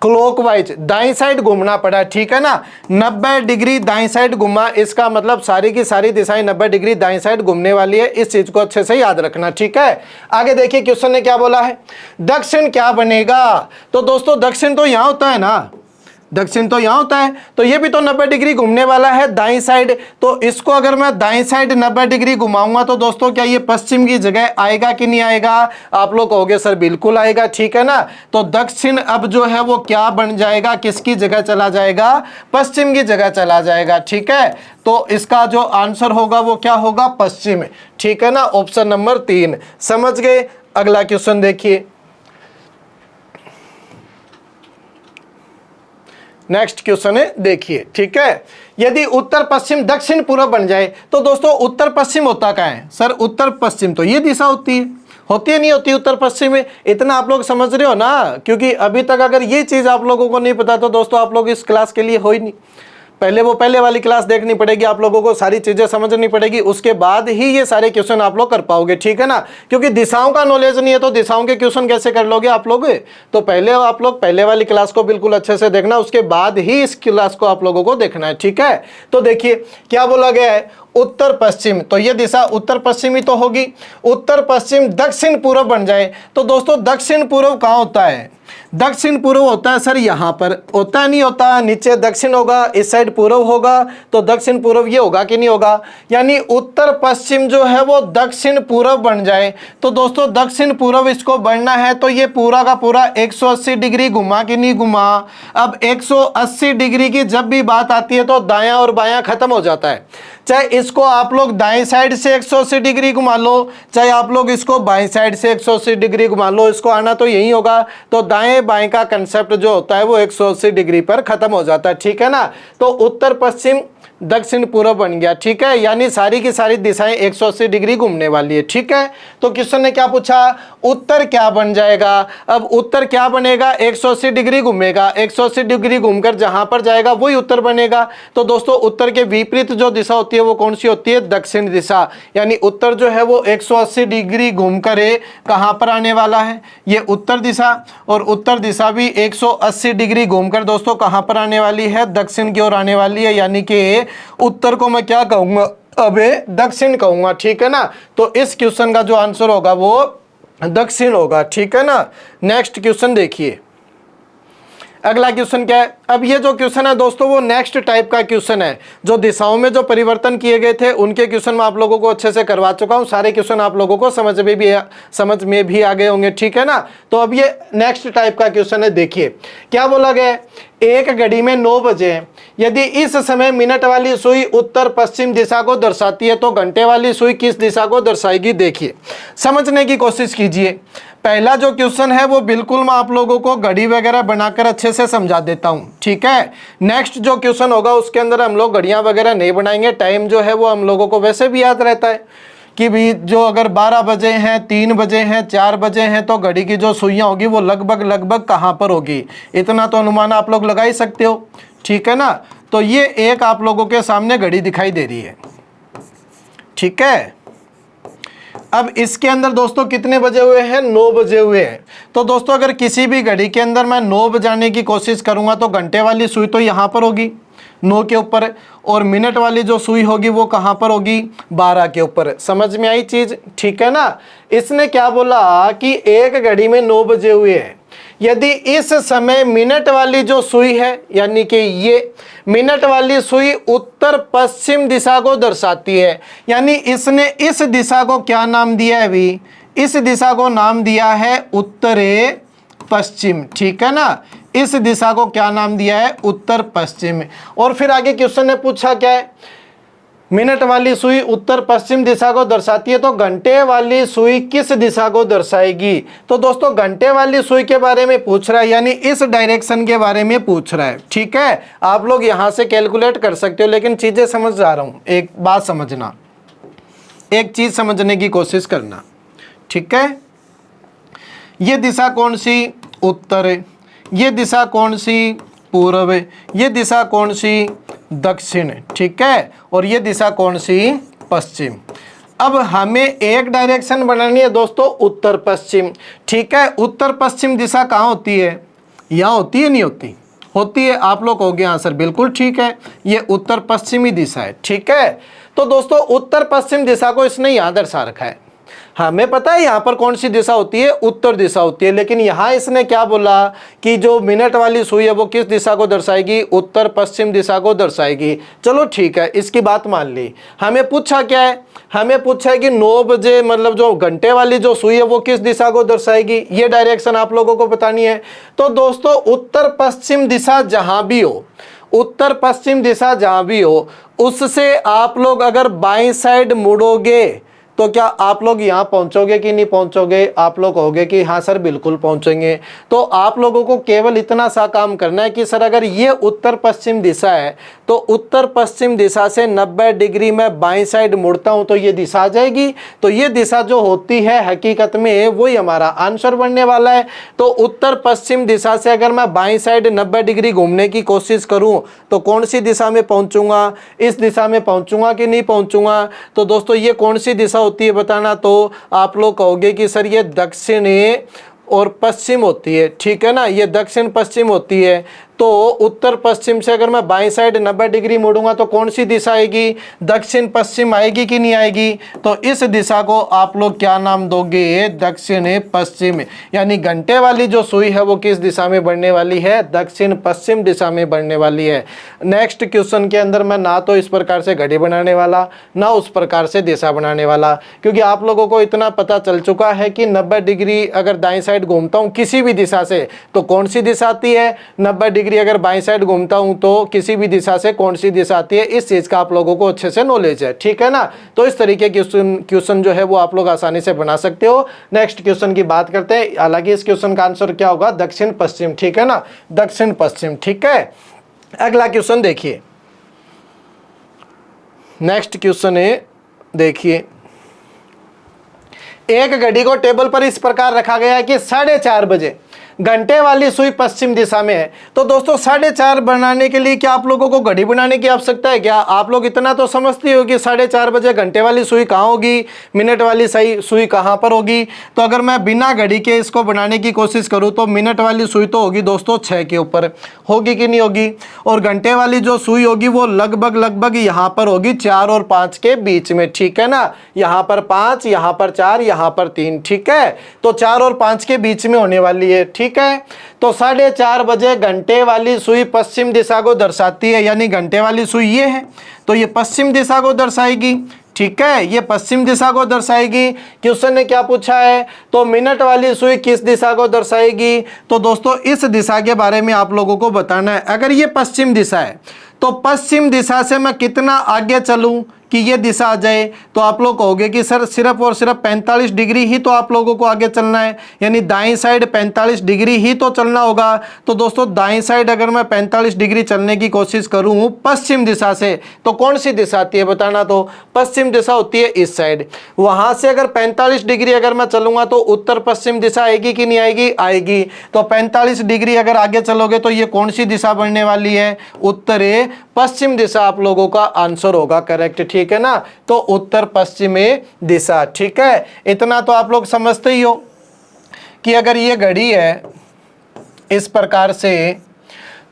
क्लॉकवाइज दाईं साइड घूमना पड़ा, ठीक है ना। 90 डिग्री दाईं साइड घुमा, इसका मतलब सारी की सारी दिशाएं 90 डिग्री दाईं साइड घूमने वाली है। इस चीज को अच्छे से याद रखना, ठीक है। आगे देखिए क्वेश्चन ने क्या बोला है, दक्षिण क्या बनेगा। तो दोस्तों दक्षिण तो यहां होता है ना, दक्षिण तो यहां होता है, तो ये भी तो 90 डिग्री घूमने वाला है दाईं साइड। तो इसको अगर मैं दाईं साइड 90 डिग्री घुमाऊंगा तो दोस्तों क्या ये पश्चिम की जगह आएगा कि नहीं आएगा, आप लोग कहोगे सर बिल्कुल आएगा, ठीक है ना। तो दक्षिण अब जो है वो क्या बन जाएगा, किसकी जगह चला जाएगा, पश्चिम की जगह चला जाएगा, ठीक है। तो इसका जो आंसर होगा वो क्या होगा, पश्चिम, ठीक है ना। ऑप्शन नंबर 3 समझ गए। अगला क्वेश्चन देखिए, नेक्स्ट क्वेश्चन है देखिए, ठीक है। यदि उत्तर पश्चिम दक्षिण पूर्व बन जाए तो दोस्तों उत्तर पश्चिम होता क्या है, सर उत्तर पश्चिम तो ये दिशा होती है नहीं होती उत्तर पश्चिम में, इतना आप लोग समझ रहे हो ना। क्योंकि अभी तक अगर ये चीज आप लोगों को नहीं पता तो दोस्तों आप लोग इस क्लास के लिए हो ही नहीं। पहले वाली क्लास देखनी पड़ेगी, आप लोगों को सारी चीजें समझनी पड़ेगी, उसके बाद ही ये सारे क्वेश्चन आप लोग कर पाओगे, ठीक है ना। क्योंकि दिशाओं का नॉलेज नहीं है तो दिशाओं के क्वेश्चन कैसे कर लोगे आप लोग। तो पहले आप लोग पहले वाली क्लास को बिल्कुल अच्छे से देखना, उसके बाद ही इस क्लास को आप लोगों को देखना है, ठीक है। तो देखिए क्या बोला गया है, उत्तर पश्चिम, तो ये दिशा उत्तर पश्चिमी तो होगी। उत्तर पश्चिम दक्षिण पूर्व बन जाए तो दोस्तों दक्षिण पूर्व कहाँ होता है, दक्षिण पूर्व होता है सर यहाँ पर, होता नहीं होता, नीचे दक्षिण होगा, इस साइड पूर्व होगा, तो दक्षिण पूर्व ये होगा कि नहीं होगा। यानी उत्तर पश्चिम जो है वो दक्षिण पूर्व बन जाए तो दोस्तों दक्षिण पूर्व इसको बढ़ना है तो ये पूरा का पूरा 180 डिग्री घुमा कि नहीं घुमा। अब 180 डिग्री की जब भी बात आती है तो दायां और बायां खत्म हो जाता है, चाहे इसको आप लोग दाएं साइड से 180 डिग्री घुमा लो, चाहे आप लोग इसको बाएं साइड से 180 डिग्री घुमा लो, इसको आना तो यही होगा। तो दाएं बाएं का कंसेप्ट जो होता है वो 180 डिग्री पर खत्म हो जाता है, ठीक है ना। तो उत्तर पश्चिम दक्षिण पूर्व बन गया, ठीक है। यानी सारी की सारी दिशाएं 180 डिग्री घूमने वाली है, ठीक है। तो क्वेश्चन ने क्या पूछा, उत्तर क्या बन जाएगा। अब उत्तर क्या बनेगा, 180 डिग्री घूमेगा, 180 डिग्री घूमकर जहां पर जाएगा वही उत्तर बनेगा। तो दोस्तों उत्तर के विपरीत जो दिशा होती है वो कौन सी होती है, दक्षिण दिशा। यानी उत्तर जो है वो 180 डिग्री घूमकर कहां पर आने वाला है, ये उत्तर दिशा, और उत्तर दिशा भी 180 डिग्री घूमकर दोस्तों कहां पर आने वाली है, दक्षिण की ओर आने वाली है। यानी कि उत्तर को मैं क्या कहूंगा, अबे दक्षिण कहूंगा, ठीक है ना। तो इस क्वेश्चन का जो आंसर होगा वो दक्षिण होगा, ठीक है ना। नेक्स्ट क्वेश्चन देखिए, अगला क्वेश्चन क्या है? अब ये जो क्वेश्चन है दोस्तों वो नेक्स्ट टाइप का क्वेश्चन है। जो दिशाओं में जो परिवर्तन किए गए थे उनके क्वेश्चन मैं आप लोगों को अच्छे से करवा चुका हूँ। सारे क्वेश्चन आप लोगों को समझ में भी आ गए होंगे, ठीक है ना। तो अब ये नेक्स्ट टाइप का क्वेश्चन है। देखिए क्या बोला गया है, एक घड़ी में 9 बजे हैं, यदि इस समय मिनट वाली सुई उत्तर पश्चिम दिशा को दर्शाती है तो घंटे वाली सुई किस दिशा को दर्शाएगी? देखिए समझने की कोशिश कीजिए। पहला जो क्वेश्चन है वो बिल्कुल मैं आप लोगों को घड़ी वगैरह बनाकर अच्छे से समझा देता हूँ, ठीक है। नेक्स्ट जो क्वेश्चन होगा उसके अंदर हम लोग घड़ियाँ वगैरह नहीं बनाएंगे, टाइम जो है वो हम लोगों को वैसे भी याद रहता है कि भी जो अगर 12 बजे हैं, 3 बजे हैं, 4 बजे हैं तो घड़ी की जो सुइयाँ होगी वो लगभग कहाँ पर होगी, इतना तो अनुमान आप लोग लगा ही सकते हो, ठीक है ना। तो ये एक आप लोगों के सामने घड़ी दिखाई दे रही है, ठीक है। अब इसके अंदर दोस्तों कितने बजे हुए हैं? 9 बजे हुए हैं। तो दोस्तों अगर किसी भी घड़ी के अंदर मैं 9 बजाने की कोशिश करूंगा तो घंटे वाली सुई तो यहाँ पर होगी 9 के ऊपर, और मिनट वाली जो सुई होगी वो कहाँ पर होगी? 12 के ऊपर। समझ में आई चीज, ठीक है ना। इसने क्या बोला कि एक घड़ी में 9 बजे हुए हैं, यदि इस समय मिनट वाली जो सुई है यानी कि ये मिनट वाली सुई उत्तर पश्चिम दिशा को दर्शाती है, यानी इसने इस दिशा को क्या नाम दिया है अभी? इस दिशा को नाम दिया है उत्तरे पश्चिम, ठीक है ना। इस दिशा को क्या नाम दिया है? उत्तर पश्चिम। और फिर आगे क्वेश्चन ने पूछा क्या है, मिनट वाली सुई उत्तर पश्चिम दिशा को दर्शाती है तो घंटे वाली सुई किस दिशा को दर्शाएगी? तो दोस्तों घंटे वाली सुई के बारे में पूछ रहा है, यानी इस डायरेक्शन के बारे में पूछ रहा है, ठीक है। आप लोग यहां से कैलकुलेट कर सकते हो, लेकिन चीजें समझ जा रहा हूं। एक बात समझना, एक चीज समझने की कोशिश करना, ठीक है। ये दिशा कौन सी? उत्तर है। ये दिशा कौन सी? पूर्व है। ये दिशा कौन सी? दक्षिण, ठीक है। और ये दिशा कौन सी? पश्चिम। अब हमें एक डायरेक्शन बनानी है दोस्तों उत्तर पश्चिम, ठीक है। उत्तर पश्चिम दिशा कहाँ होती है? यहाँ होती है, नहीं होती? होती है। आप लोग कहोगे हाँ सर बिल्कुल ठीक है, ये उत्तर पश्चिमी दिशा है, ठीक है। तो दोस्तों उत्तर पश्चिम दिशा को इसने यहाँ दर्शा रखा है। हमें पता है यहाँ पर कौन सी दिशा होती है? उत्तर दिशा होती है, लेकिन यहाँ इसने क्या बोला कि जो मिनट वाली सुई है वो किस दिशा को दर्शाएगी? उत्तर पश्चिम दिशा को दर्शाएगी। चलो ठीक है, इसकी बात मान ली। हमें पूछा क्या है? हमें पूछा है कि 9 बजे मतलब जो घंटे वाली जो सुई है वो किस दिशा को दर्शाएगी, ये डायरेक्शन आप लोगों को बतानी है। तो दोस्तों उत्तर पश्चिम दिशा जहां भी हो, उत्तर पश्चिम दिशा जहां भी हो, उससे आप लोग अगर बाईं साइड मुड़ोगे तो क्या आप लोग यहाँ पहुंचोगे कि नहीं पहुंचोगे? आप लोग कहोगे कि हाँ सर बिल्कुल पहुंचेंगे। तो आप लोगों को केवल इतना सा काम करना है कि सर अगर ये उत्तर पश्चिम दिशा है तो उत्तर पश्चिम दिशा से 90 डिग्री में बाईं साइड मुड़ता हूं तो ये दिशा आ जाएगी। तो ये दिशा जो होती है हकीकत में वही हमारा आंसर बनने वाला है। तो उत्तर पश्चिम दिशा से अगर मैं बाईं साइड 90 डिग्री घूमने की कोशिश करूं तो कौन सी दिशा में पहुंचूंगा? इस दिशा में पहुंचूंगा कि नहीं पहुंचूंगा? तो दोस्तों ये कौन सी दिशा होती है बताना। तो आप लोग कहोगे कि सर ये दक्षिण और पश्चिम होती है, ठीक है ना, ये दक्षिण पश्चिम होती है। तो उत्तर पश्चिम से अगर मैं बाईं साइड 90 डिग्री मुड़ूंगा तो कौन सी दिशा आएगी? दक्षिण पश्चिम आएगी कि नहीं आएगी? तो इस दिशा को आप लोग क्या नाम दोगे? दक्षिण पश्चिम। यानी घंटे वाली जो सुई है वो किस दिशा में बढ़ने वाली है? दक्षिण पश्चिम दिशा में बढ़ने वाली है। नेक्स्ट क्वेश्चन के अंदर मैं ना तो इस प्रकार से घड़ी बनाने वाला ना उस प्रकार से दिशा बनाने वाला, क्योंकि आप लोगों को इतना पता चल चुका है कि 90 डिग्री अगर दाईं साइड घूमता हूँ किसी भी दिशा से तो कौन सी दिशा आती है? 90 डिग्री अगर बाईं साइड घूमता हूं तो किसी भी दिशा से कौन सी दिशा आती है? इस चीज का आप लोगों को अच्छे से नॉलेज है, ठीक है ना। तो इस तरीके के क्वेश्चन जो है वो आप लोग आसानी से बना सकते हो। नेक्स्ट क्वेश्चन की बात करते हैं। हालांकि इस क्वेश्चन का आंसर क्या होगा? दक्षिण पश्चिम, ठीक है ना, दक्षिण पश्चिम, ठीक है। अगला क्वेश्चन देखिए, नेक्स्ट क्वेश्चन है, देखिए एक घड़ी को टेबल पर इस प्रकार रखा गया है कि 4:30 बजे घंटे वाली सुई पश्चिम दिशा में है। तो दोस्तों 4:30 बनाने के लिए क्या आप लोगों को घड़ी बनाने की आवश्यकता है क्या? आप लोग इतना तो समझते हो कि 4:30 बजे घंटे वाली सुई कहाँ होगी, मिनट वाली सही सुई कहाँ पर होगी। तो अगर मैं बिना घड़ी के इसको बनाने की कोशिश करूँ तो मिनट वाली सुई तो होगी दोस्तों 6 के ऊपर, होगी कि नहीं होगी? और घंटे वाली जो सुई होगी वो लगभग यहाँ पर होगी 4 और 5 के बीच में, ठीक है ना। यहाँ पर 5, यहाँ पर 4, यहाँ पर 3, ठीक है। तो 4 और 5 के बीच में होने वाली है, ठीक ठीक है। तो 4:30 बजे घंटे वाली सुई पश्चिम दिशा को दर्शाती है, यानी घंटे वाली सुई ये है तो ये पश्चिम दिशा को दर्शाएगी, ठीक है, ये पश्चिम दिशा को दर्शाएगी। क्वेश्चन ने क्या पूछा है, तो मिनट वाली सुई किस दिशा को दर्शाएगी, तो दोस्तों इस दिशा के बारे में आप लोगों को बताना है। अगर ये पश्चिम दिशा है तो पश्चिम दिशा से मैं कितना आगे चलूं कि ये दिशा आ जाए, तो आप लोग कहोगे कि सर सिर्फ और सिर्फ 45 डिग्री ही तो आप लोगों को आगे चलना है, यानी दाईं साइड 45 डिग्री ही तो चलना होगा। तो दोस्तों दाईं साइड अगर मैं 45 डिग्री चलने की कोशिश करूं पश्चिम दिशा से, तो कौन सी दिशा आती है बताना, तो पश्चिम दिशा होती है इस साइड। वहां से अगर 45 डिग्री अगर मैं चलूंगा तो उत्तर पश्चिम दिशा आएगी कि नहीं आएगी, आएगी। तो 45 डिग्री अगर आगे चलोगे तो ये कौन सी दिशा बनने वाली है, उत्तरे पश्चिम दिशा आप लोगों का आंसर होगा करेक्ट, ठीक है ना। तो उत्तर पश्चिमी दिशा, ठीक है। इतना तो आप लोग समझते ही हो कि अगर ये घड़ी है इस प्रकार से,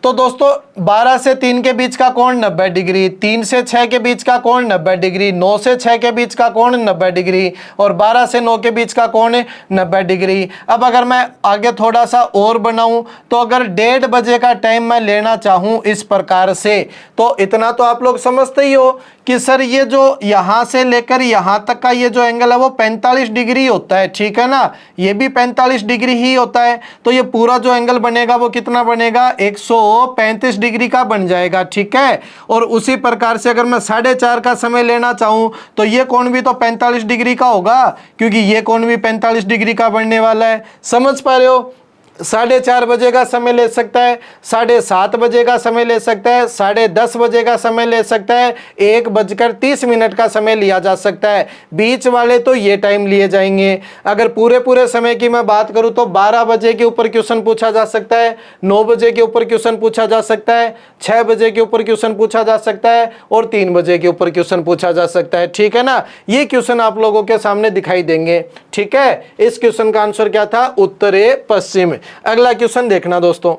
तो दोस्तों 12 से 3 के बीच का कोण 90 डिग्री, 3 से 6 के बीच का कोण 90 डिग्री, 9 से 6 के बीच का कोण 90 डिग्री और 12 से 9 के बीच का कोण 90 डिग्री। अब अगर मैं आगे थोड़ा सा और बनाऊं तो अगर 1:30 बजे का टाइम मैं लेना चाहूं इस प्रकार से, तो इतना तो आप लोग समझते ही हो कि सर ये जो यहाँ से लेकर यहाँ तक का ये जो एंगल है वो 45 डिग्री होता है, ठीक है ना, ये भी 45 डिग्री ही होता है। तो ये पूरा जो एंगल बनेगा वो कितना बनेगा, 135 डिग्री का बन जाएगा, ठीक है। और उसी प्रकार से अगर मैं 4:30 का समय लेना चाहूँ तो ये कोण भी तो 45 डिग्री का होगा, क्योंकि ये कोण भी 45 डिग्री का बनने वाला है। समझ पा रहे हो, 4:30 बजे का समय ले सकता है, 7:30 बजे का समय ले सकता है, 10:30 बजे का समय ले सकता है, 1:30 का समय लिया जा सकता है। बीच वाले तो ये टाइम लिए जाएंगे। अगर पूरे समय की मैं बात करूं तो 12 बजे के ऊपर क्वेश्चन पूछा जा सकता है, 9 बजे के ऊपर क्वेश्चन पूछा जा सकता है, 6 बजे के ऊपर क्वेश्चन पूछा जा सकता है और 3 बजे के ऊपर क्वेश्चन पूछा जा सकता है, ठीक है ना। ये क्वेश्चन आप लोगों के सामने दिखाई देंगे, ठीक है। इस क्वेश्चन का आंसर क्या था, उत्तरे पश्चिम। अगला क्वेश्चन देखना दोस्तों,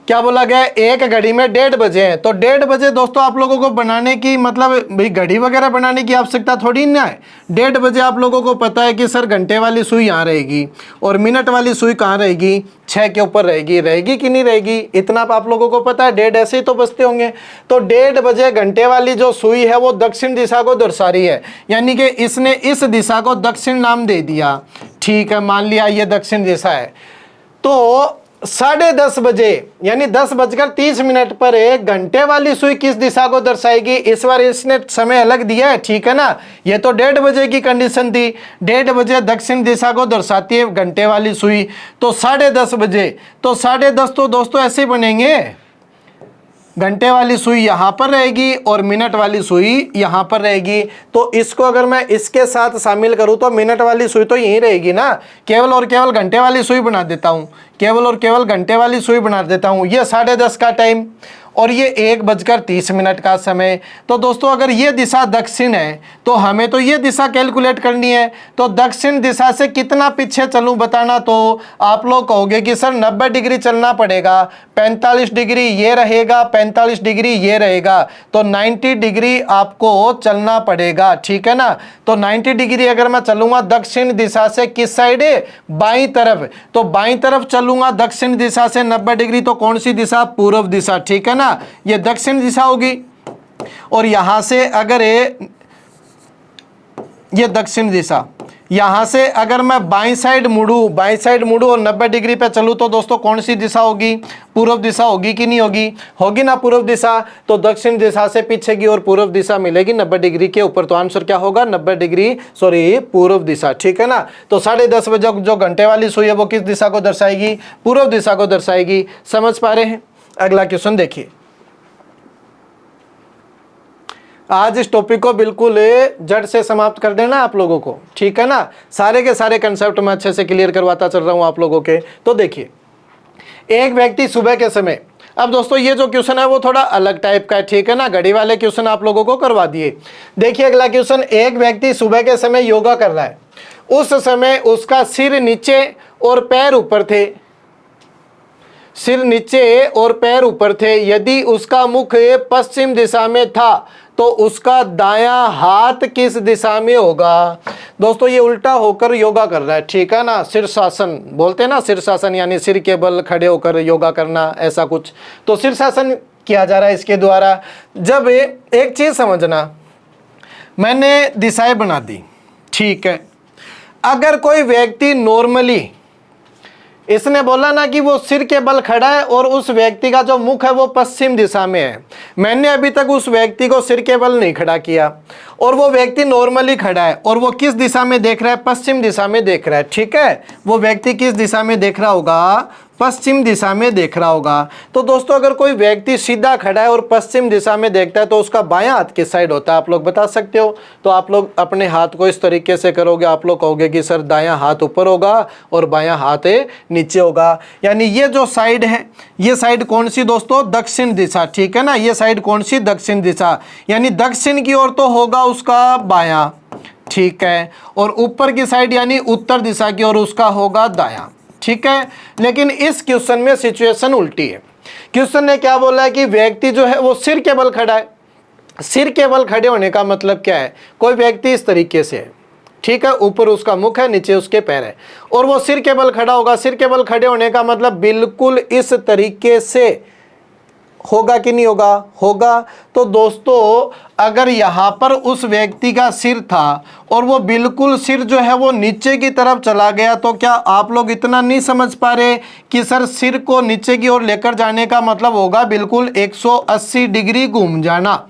क्या बोला गया, एक घड़ी में 1:30 बजे है, तो 1:30 बजे दोस्तों आप लोगों को बनाने की मतलब भाई घड़ी वगैरह बनाने की आवश्यकता थोड़ी ना है। 1:30 बजे आप लोगों को पता है कि सर घंटे वाली सुई यहाँ रहेगी और मिनट वाली सुई कहाँ रहेगी, 6 के ऊपर रहेगी, रहेगी कि नहीं रहेगी, इतना आप लोगों को पता है। 1:30 ऐसे ही तो बचते होंगे। तो 1:30 बजे घंटे वाली जो सुई है वो दक्षिण दिशा को दर्शा रही है, यानी कि इसने इस दिशा को दक्षिण नाम दे दिया, ठीक है, मान लिया ये दक्षिण दिशा है। तो 10:30 बजे यानी 10:30 पर एक घंटे वाली सुई किस दिशा को दर्शाएगी, इस बार इसने समय अलग दिया है, ठीक है ना। ये तो 1:30 बजे की कंडीशन थी, 1:30 बजे दक्षिण दिशा को दर्शाती है घंटे वाली सुई। तो 10:30 बजे, तो 10:30 तो दोस्तों ऐसे ही बनेंगे, घंटे वाली सुई यहाँ पर रहेगी और मिनट वाली सुई यहाँ पर रहेगी। तो इसको अगर मैं इसके साथ शामिल करूँ तो मिनट वाली सुई तो यहीं रहेगी ना, केवल और केवल घंटे वाली सुई बना देता हूँ, केवल और केवल घंटे वाली सुई बना देता हूँ। ये 10:30 का टाइम और ये 1:30 का समय। तो दोस्तों अगर ये दिशा दक्षिण है तो हमें तो ये दिशा कैलकुलेट करनी है। तो दक्षिण दिशा से कितना पीछे चलूं बताना, तो आप लोग कहोगे कि सर 90 डिग्री चलना पड़ेगा, 45 डिग्री ये रहेगा, 45 डिग्री ये रहेगा, तो 90 डिग्री आपको चलना पड़ेगा, ठीक है ना। तो 90 डिग्री अगर मैं चलूंगा दक्षिण दिशा से किस साइड है, बाईं तरफ, तो बाईं तरफ चलूंगा दक्षिण दिशा से 90 डिग्री, तो कौन सी दिशा, पूर्व दिशा, ठीक है ना, ये दक्षिण दिशा होगी। और यहां से अगर ये दक्षिण दिशा, यहां से अगर मैं बाईं साइड मुड़ूं और 90 डिग्री पे चलूं तो दोस्तों कौन सी दिशा होगी, पूर्व दिशा होगी कि नहीं होगी, होगी ना पूर्व दिशा। तो दक्षिण दिशा से पीछे की और पूर्व दिशा मिलेगी 90 डिग्री के ऊपर। तो आंसर क्या होगा, 90 डिग्री पूर्व दिशा, ठीक है ना। तो 10:30 बजे जो घंटे वाली सुई है वो किस दिशा को दर्शाएगी, पूर्व दिशा को दर्शाएगी। समझ पा रहे हैं। अगला क्वेश्चन देखिए, आज इस टॉपिक को बिल्कुल जड़ से समाप्त कर देना आप लोगों को, ठीक है ना। सारे के सारे कंसेप्ट मैं अच्छे से क्लियर करवाता चल रहा हूं आप लोगों के। तो देखिए, एक व्यक्ति सुबह के समय, अब दोस्तों ये जो क्वेश्चन है वो थोड़ा अलग टाइप का है, ठीक है ना, घड़ी वाले क्वेश्चन आप लोगों को करवा दिए। देखिए अगला क्वेश्चन, एक व्यक्ति सुबह के समय योगा कर रहा है, उस समय उसका सिर नीचे और पैर ऊपर थे, सिर नीचे और पैर ऊपर थे। यदि उसका मुख पश्चिम दिशा में था तो उसका दायां हाथ किस दिशा में होगा। दोस्तों ये उल्टा होकर योगा कर रहा है, ठीक है ना। शीर्षासन बोलते हैं ना, शीर्षासन यानी सिर के बल खड़े होकर योगा करना, ऐसा कुछ। तो शीर्षासन किया जा रहा है इसके द्वारा। जब एक चीज समझना, मैंने दिशाएं बना दी, ठीक है। अगर कोई व्यक्ति नॉर्मली, इसने बोला ना कि वो सिर के बल खड़ा है और उस व्यक्ति का जो मुख है वो पश्चिम दिशा में है। मैंने अभी तक उस व्यक्ति को सिर के बल नहीं खड़ा किया और वो व्यक्ति नॉर्मली खड़ा है और वो किस दिशा में देख रहा है? पश्चिम दिशा में देख रहा है, ठीक है। वो व्यक्ति किस दिशा में देख रहा होगा? पश्चिम दिशा में देख रहा होगा। तो दोस्तों अगर कोई व्यक्ति सीधा खड़ा है और पश्चिम दिशा में देखता है तो उसका बायां हाथ किस साइड होता है? आप लोग बता सकते हो? तो आप लोग अपने हाथ को इस तरीके से करोगे, आप लोग कहोगे कि सर दायां हाथ ऊपर होगा और बायां हाथ नीचे होगा। यानी ये जो साइड है, ये साइड कौन सी दोस्तों? दक्षिण दिशा, ठीक है ना। ये साइड कौन सी? दक्षिण दिशा, यानी दक्षिण की ओर तो होगा उसका बायां, ठीक है। और ऊपर की साइड यानी उत्तर दिशा की ओर उसका होगा दायां, ठीक है। लेकिन इस क्वेश्चन में सिचुएशन उल्टी है। क्वेश्चन ने क्या बोला है कि व्यक्ति जो है वो सिर के बल खड़ा है। सिर के बल खड़े होने का मतलब क्या है? कोई व्यक्ति इस तरीके से है, ठीक है, ऊपर उसका मुख है, नीचे उसके पैर है और वो सिर के बल खड़ा होगा। सिर के बल खड़े होने का मतलब बिल्कुल इस तरीके से होगा कि नहीं होगा? होगा। तो दोस्तों अगर यहाँ पर उस व्यक्ति का सिर था और वो बिल्कुल सिर जो है वो नीचे की तरफ चला गया, तो क्या आप लोग इतना नहीं समझ पा रहे कि सर सिर को नीचे की ओर लेकर जाने का मतलब होगा बिल्कुल 180 डिग्री घूम जाना?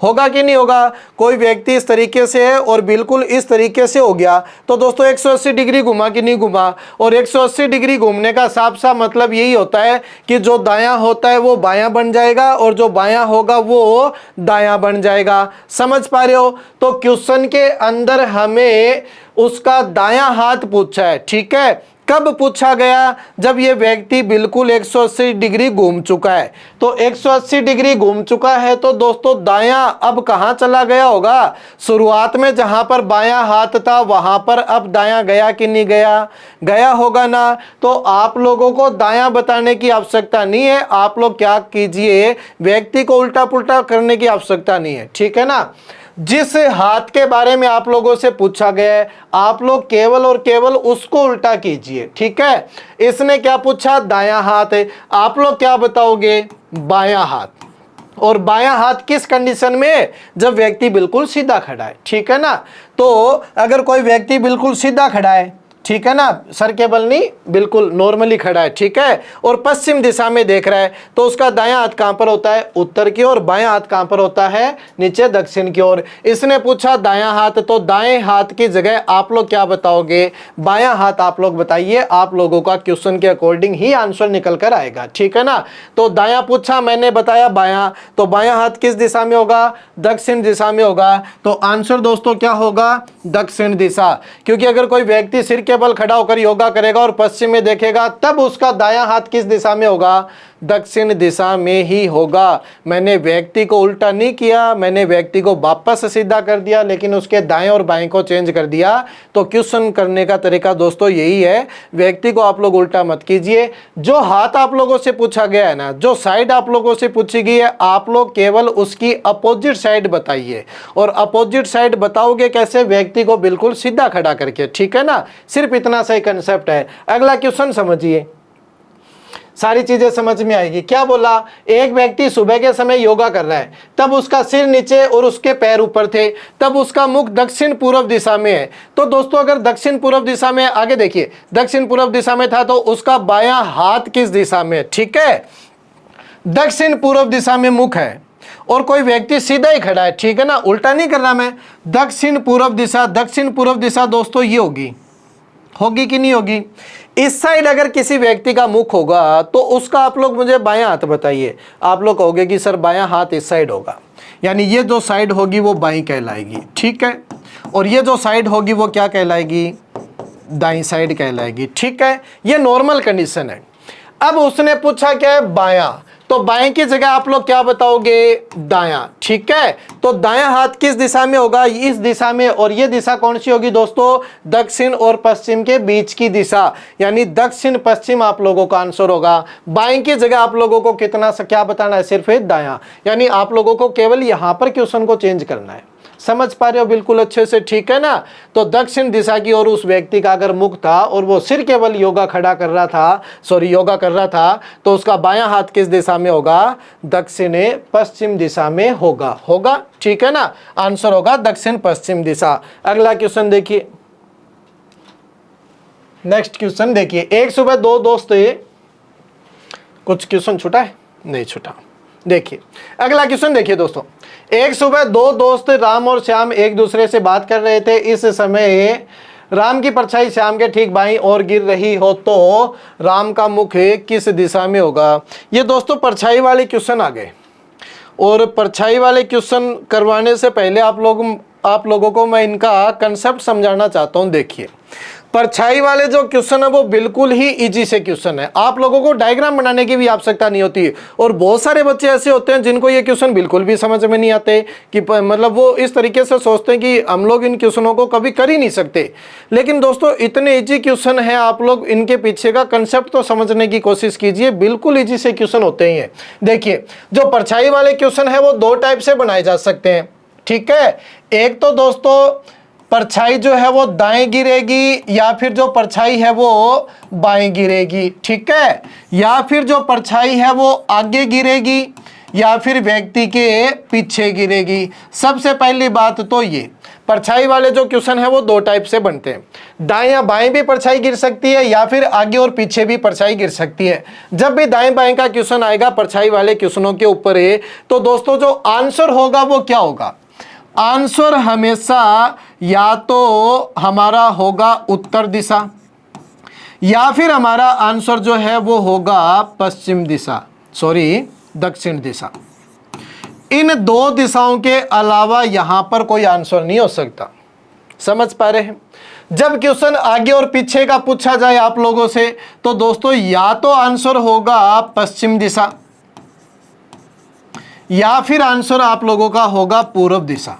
होगा कि नहीं होगा? कोई व्यक्ति इस तरीके से है और बिल्कुल इस तरीके से हो गया, तो दोस्तों 180 डिग्री घुमा कि नहीं घुमा? और 180 डिग्री घूमने का साफ साफ मतलब यही होता है कि जो दायां होता है वो बायां बन जाएगा और जो बायां होगा वो दायां बन जाएगा। समझ पा रहे हो? तो क्वेश्चन के अंदर हमें उसका दायां हाथ पूछा है, ठीक है। कब पूछा गया? जब ये व्यक्ति बिल्कुल 180 डिग्री घूम चुका है। तो 180 डिग्री घूम चुका है तो दोस्तों दायां अब कहां चला गया होगा? शुरुआत में जहां पर बायां हाथ था वहां पर अब दायां गया कि नहीं गया? गया होगा ना। तो आप लोगों को दायां बताने की आवश्यकता नहीं है। आप लोग क्या कीजिए, व्यक्ति को उल्टा पुल्टा करने की आवश्यकता नहीं है, ठीक है ना। जिस हाथ के बारे में आप लोगों से पूछा गया है, आप लोग केवल और केवल उसको उल्टा कीजिए, ठीक है। इसने क्या पूछा? दायां हाथ है। आप लोग क्या बताओगे? बायां हाथ। और बायां हाथ किस कंडीशन में? जब व्यक्ति बिल्कुल सीधा खड़ा है, ठीक है ना। तो अगर कोई व्यक्ति बिल्कुल सीधा खड़ा है, ठीक है ना, सर के बल नहीं, बिल्कुल नॉर्मली खड़ा है, ठीक है, और पश्चिम दिशा में देख रहा है, तो उसका दायां हाथ कहां पर होता है? उत्तर की ओर। बायां हाथ कहां पर होता है? नीचे दक्षिण की ओर। इसने पूछा दायां हाथ, तो दाएं हाथ की जगह आप लोग क्या बताओगे? बायां हाथ आप लोग बताइए। आप लोगों का क्वेश्चन के अकॉर्डिंग ही आंसर निकल कर आएगा, ठीक है ना। तो दायां पूछा, मैंने बताया बायां, तो बायां हाथ किस दिशा में होगा? दक्षिण दिशा में होगा। तो आंसर दोस्तों क्या होगा? दक्षिण दिशा। क्योंकि अगर कोई व्यक्ति सिर के बल खड़ा होकर योगा करेगा और पश्चिम में देखेगा, तब उसका दायां हाथ किस दिशा में होगा? दक्षिण दिशा में ही होगा। मैंने व्यक्ति को उल्टा नहीं किया, मैंने व्यक्ति को वापस सीधा कर दिया, लेकिन उसके दाएं और बाएं को चेंज कर दिया। तो क्वेश्चन करने का तरीका दोस्तों यही है। व्यक्ति को आप लोग उल्टा मत कीजिए। जो हाथ आप लोगों से पूछा गया है ना, जो साइड आप लोगों से पूछी गई है, आप लोग केवल उसकी अपोजिट साइड बताइए। और अपोजिट साइड बताओगे कैसे? व्यक्ति को बिल्कुल सीधा खड़ा करके, ठीक है ना। सिर्फ इतना सही कंसेप्ट है। अगला क्वेश्चन समझिए, सारी चीजें समझ में आएगी। क्या बोला? एक व्यक्ति सुबह के समय योगा कर रहा है, तब उसका सिर नीचे और उसके पैर ऊपर थे, तब उसका मुख दक्षिण पूर्व दिशा में है। तो दोस्तों अगर दक्षिण पूर्व दिशा में, आगे देखिए, दक्षिण पूर्व दिशा में था तो उसका बायां हाथ किस दिशा में? ठीक है, दक्षिण पूर्व दिशा में मुख है और कोई व्यक्ति सीधा ही खड़ा है, ठीक है ना, उल्टा नहीं कर रहा मैं। दक्षिण पूर्व दिशा, दक्षिण पूर्व दिशा दोस्तों ये होगी कि नहीं होगी? इस साइड अगर किसी व्यक्ति का मुख होगा तो उसका आप लोग मुझे बायां हाथ बताइए। आप लोग कहोगे कि सर बायां हाथ इस साइड होगा, यानी ये जो साइड होगी वो बाईं कहलाएगी, ठीक है, और ये जो साइड होगी वो क्या कहलाएगी? दाईं साइड कहलाएगी, ठीक है। ये नॉर्मल कंडीशन है। अब उसने पूछा क्या है? बायां, तो बाएं की जगह आप लोग क्या बताओगे? दायां, ठीक है। तो दायां हाथ किस दिशा में होगा? इस दिशा में। और ये दिशा कौन सी होगी दोस्तों? दक्षिण और पश्चिम के बीच की दिशा, यानी दक्षिण पश्चिम आप लोगों का आंसर होगा। बाएं की जगह आप लोगों को कितना क्या बताना है? सिर्फ दायां, यानी आप लोगों को केवल यहां पर क्वेश्चन को चेंज करना है। समझ पा रहे हो बिल्कुल अच्छे से, ठीक है ना। तो दक्षिण दिशा की ओर उस व्यक्ति का अगर मुख था और वो सिर केवल योगा खड़ा कर रहा था, योगा कर रहा था, तो उसका बायां हाथ किस दिशा में होगा? दक्षिण पश्चिम दिशा में होगा, ठीक है ना। आंसर होगा दक्षिण पश्चिम दिशा। अगला क्वेश्चन देखिए, नेक्स्ट क्वेश्चन देखिए। एक सुबह दो दोस्त, कुछ क्वेश्चन छूटा है? नहीं छूटा। देखिए अगला क्वेश्चन देखिए दोस्तों। एक सुबह दो दोस्त राम और श्याम एक दूसरे से बात कर रहे थे। इस समय राम की परछाई श्याम के ठीक बाईं ओर गिर रही हो तो राम का मुख किस दिशा में होगा? ये दोस्तों परछाई वाले क्वेश्चन आ गए, और परछाई वाले क्वेश्चन करवाने से पहले आप लोगों को मैं इनका कंसेप्ट समझाना चाहता हूं। देखिए परछाई वाले जो क्वेश्चन है वो बिल्कुल ही इजी से क्वेश्चन है, आप लोगों को डायग्राम बनाने की भी आवश्यकता नहीं होती। और बहुत सारे बच्चे ऐसे होते हैं जिनको ये क्वेश्चन बिल्कुल भी समझ में नहीं आते, कि मतलब वो इस तरीके से सोचते हैं कि हम लोग इन क्वेश्चनों को कभी कर ही नहीं सकते। लेकिन दोस्तों इतने इजी क्वेश्चन है, आप लोग इनके पीछे का कंसेप्ट तो समझने की कोशिश कीजिए, बिल्कुल इजी से क्वेश्चन होते हैं। देखिए जो परछाई वाले क्वेश्चन है वो दो टाइप से बनाए जा सकते हैं, ठीक है। एक तो दोस्तों परछाई जो है वो दाएं गिरेगी, या फिर जो परछाई है वो बाएं गिरेगी, ठीक है। या फिर जो परछाई है वो आगे गिरेगी, या फिर व्यक्ति के पीछे गिरेगी। सबसे पहली बात तो ये परछाई वाले जो क्वेश्चन है वो दो टाइप से बनते हैं, दाएं या बाएं भी परछाई गिर सकती है, या फिर आगे और पीछे भी परछाई गिर सकती है। जब भी दाएं बाएं का क्वेश्चन आएगा परछाई वाले क्वेश्चनों के ऊपर है, तो दोस्तों जो आंसर होगा वो क्या होगा? आंसर हमेशा या तो हमारा होगा उत्तर दिशा, या फिर हमारा आंसर जो है वो होगा पश्चिम दिशा, दक्षिण दिशा। इन दो दिशाओं के अलावा यहां पर कोई आंसर नहीं हो सकता। समझ पा रहे हैं? जब क्वेश्चन आगे और पीछे का पूछा जाए आप लोगों से, तो दोस्तों या तो आंसर होगा पश्चिम दिशा, या फिर आंसर आप लोगों का होगा पूर्व दिशा।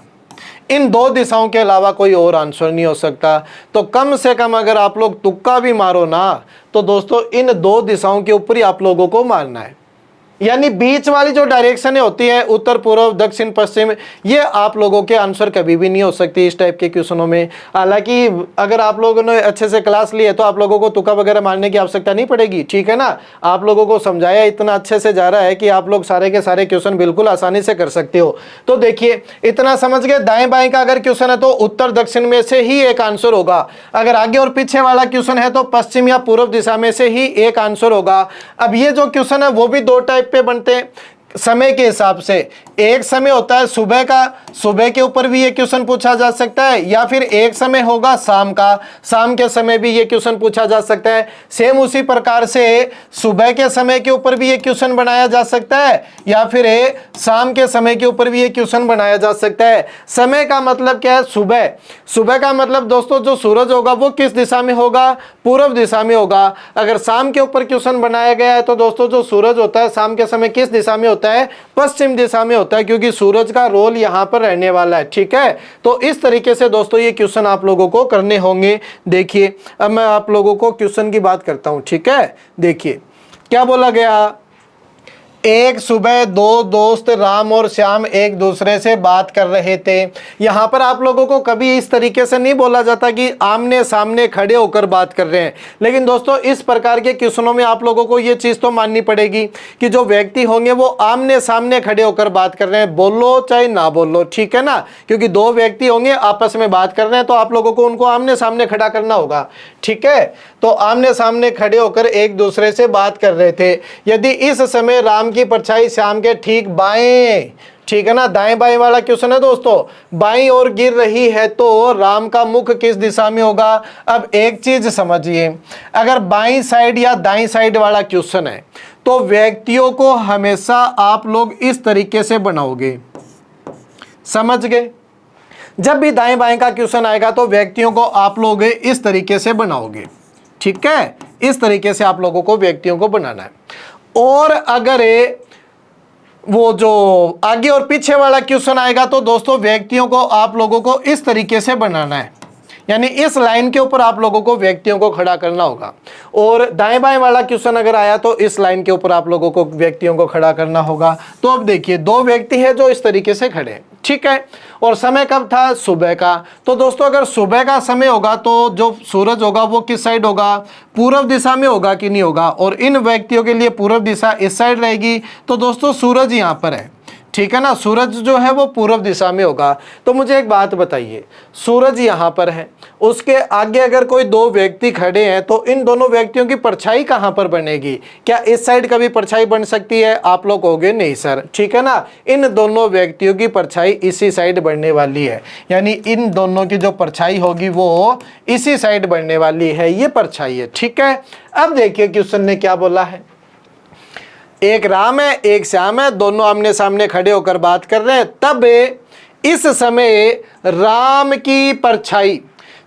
इन दो दिशाओं के अलावा कोई और आंसर नहीं हो सकता। तो कम से कम अगर आप लोग तुक्का भी मारो ना, तो दोस्तों इन दो दिशाओं के ऊपर ही आप लोगों को मारना है। यानी बीच वाली जो डायरेक्शन होती है उत्तर पूर्व दक्षिण पश्चिम, ये आप लोगों के आंसर कभी भी नहीं हो सकती इस टाइप के क्वेश्चनों में। हालांकि अगर आप लोगों ने अच्छे से क्लास ली है तो आप लोगों को तुक्का वगैरह मारने की आवश्यकता नहीं पड़ेगी, ठीक है ना। आप लोगों को समझाया इतना अच्छे से जा रहा है कि आप लोग सारे के सारे क्वेश्चन बिल्कुल आसानी से कर सकते हो। तो देखिए इतना समझ गए, दाएं बाएं का अगर क्वेश्चन है तो उत्तर दक्षिण में से ही एक आंसर होगा। अगर आगे और पीछे वाला क्वेश्चन है तो पश्चिम या पूर्व दिशा में से ही एक आंसर होगा। अब ये जो क्वेश्चन है वो भी दो टाइप पे बनते हैं समय के हिसाब से। एक समय होता है सुबह का, सुबह के ऊपर भी ये क्वेश्चन पूछा जा सकता है, या फिर एक समय होगा शाम का, शाम के समय भी ये क्वेश्चन पूछा जा सकता है। सेम उसी प्रकार से सुबह के समय के ऊपर भी ये क्वेश्चन बनाया जा सकता है, या फिर शाम के समय के ऊपर भी ये क्वेश्चन बनाया जा सकता है। समय का मतलब क्या है? सुबह। सुबह का मतलब दोस्तों जो सूरज होगा वो किस दिशा में होगा? पूर्व दिशा में होगा। अगर शाम के ऊपर क्वेश्चन बनाया गया है तो दोस्तों जो सूरज होता है शाम के समय किस दिशा में होता है? पश्चिम दिशा में होता है, क्योंकि सूरज का रोल यहां पर रहने वाला है, ठीक है। तो इस तरीके से दोस्तों ये क्वेश्चन आप लोगों को करने होंगे। देखिए अब मैं आप लोगों को क्वेश्चन की बात करता हूं, ठीक है। देखिए क्या बोला गया, एक सुबह दो दोस्त राम और श्याम एक दूसरे से बात कर रहे थे। यहां पर आप लोगों को कभी इस तरीके से नहीं बोला जाता कि आमने सामने खड़े होकर बात कर रहे हैं, लेकिन दोस्तों इस प्रकार के क्वेश्चनों में आप लोगों को ये चीज तो माननी पड़ेगी कि जो व्यक्ति होंगे वो आमने सामने खड़े होकर बात कर रहे हैं, बोलो चाहे ना बोलो, ठीक है ना। क्योंकि दो व्यक्ति होंगे आपस में बात कर रहे हैं तो आप लोगों को उनको आमने सामने खड़ा करना होगा, ठीक है। तो आमने सामने खड़े होकर एक दूसरे से बात कर रहे थे। यदि इस समय राम की परछाई श्याम के ठीक बाएं, ठीक है ना, दाएं बाएं वाला क्वेश्चन है दोस्तों, बाईं ओर गिर रही है तो राम का मुख किस दिशा में होगा? अब एक चीज समझिए, अगर बाईं साइड या दाईं साइड वाला क्वेश्चन है तो व्यक्तियों को हमेशा आप लोग इस तरीके से बनाओगे, समझ गए। जब भी दाएं बाएं का क्वेश्चन आएगा तो व्यक्तियों को आप लोग इस तरीके से बनाओगे, ठीक है। इस तरीके से आप लोगों को व्यक्तियों को बनाना है। और अगर वो जो आगे और पीछे वाला क्वेश्चन आएगा तो दोस्तों व्यक्तियों को आप लोगों को इस तरीके से बनाना है। यानी इस लाइन के ऊपर आप लोगों को व्यक्तियों को खड़ा करना होगा। और दाएं बाएं वाला क्वेश्चन अगर आया तो इस लाइन के ऊपर आप लोगों को व्यक्तियों को खड़ा करना होगा। तो अब देखिए दो व्यक्ति है जो इस तरीके से खड़े हैं, ठीक है। और समय कब था? सुबह का। तो दोस्तों अगर सुबह का समय होगा तो जो सूरज होगा वो किस साइड होगा? पूर्व दिशा में होगा कि नहीं होगा? और इन व्यक्तियों के लिए पूर्व दिशा इस साइड रहेगी। तो दोस्तों सूरज यहाँ पर है, ठीक है ना, सूरज जो है वो पूर्व दिशा में होगा। तो मुझे एक बात बताइए, सूरज यहाँ पर है, उसके आगे अगर कोई दो व्यक्ति खड़े हैं तो इन दोनों व्यक्तियों की परछाई कहाँ पर बनेगी? क्या इस साइड कभी परछाई बन सकती है? आप लोग कहोगे नहीं सर, ठीक है ना, इन दोनों व्यक्तियों की परछाई इसी साइड बनने वाली है। यानी इन दोनों की जो परछाई होगी वो इसी साइड बनने वाली है, ये परछाई है, ठीक है। अब देखिए क्वेश्चन ने क्या बोला है, एक राम है एक श्याम है, दोनों आमने सामने खड़े होकर बात कर रहे हैं। तब इस समय राम की परछाई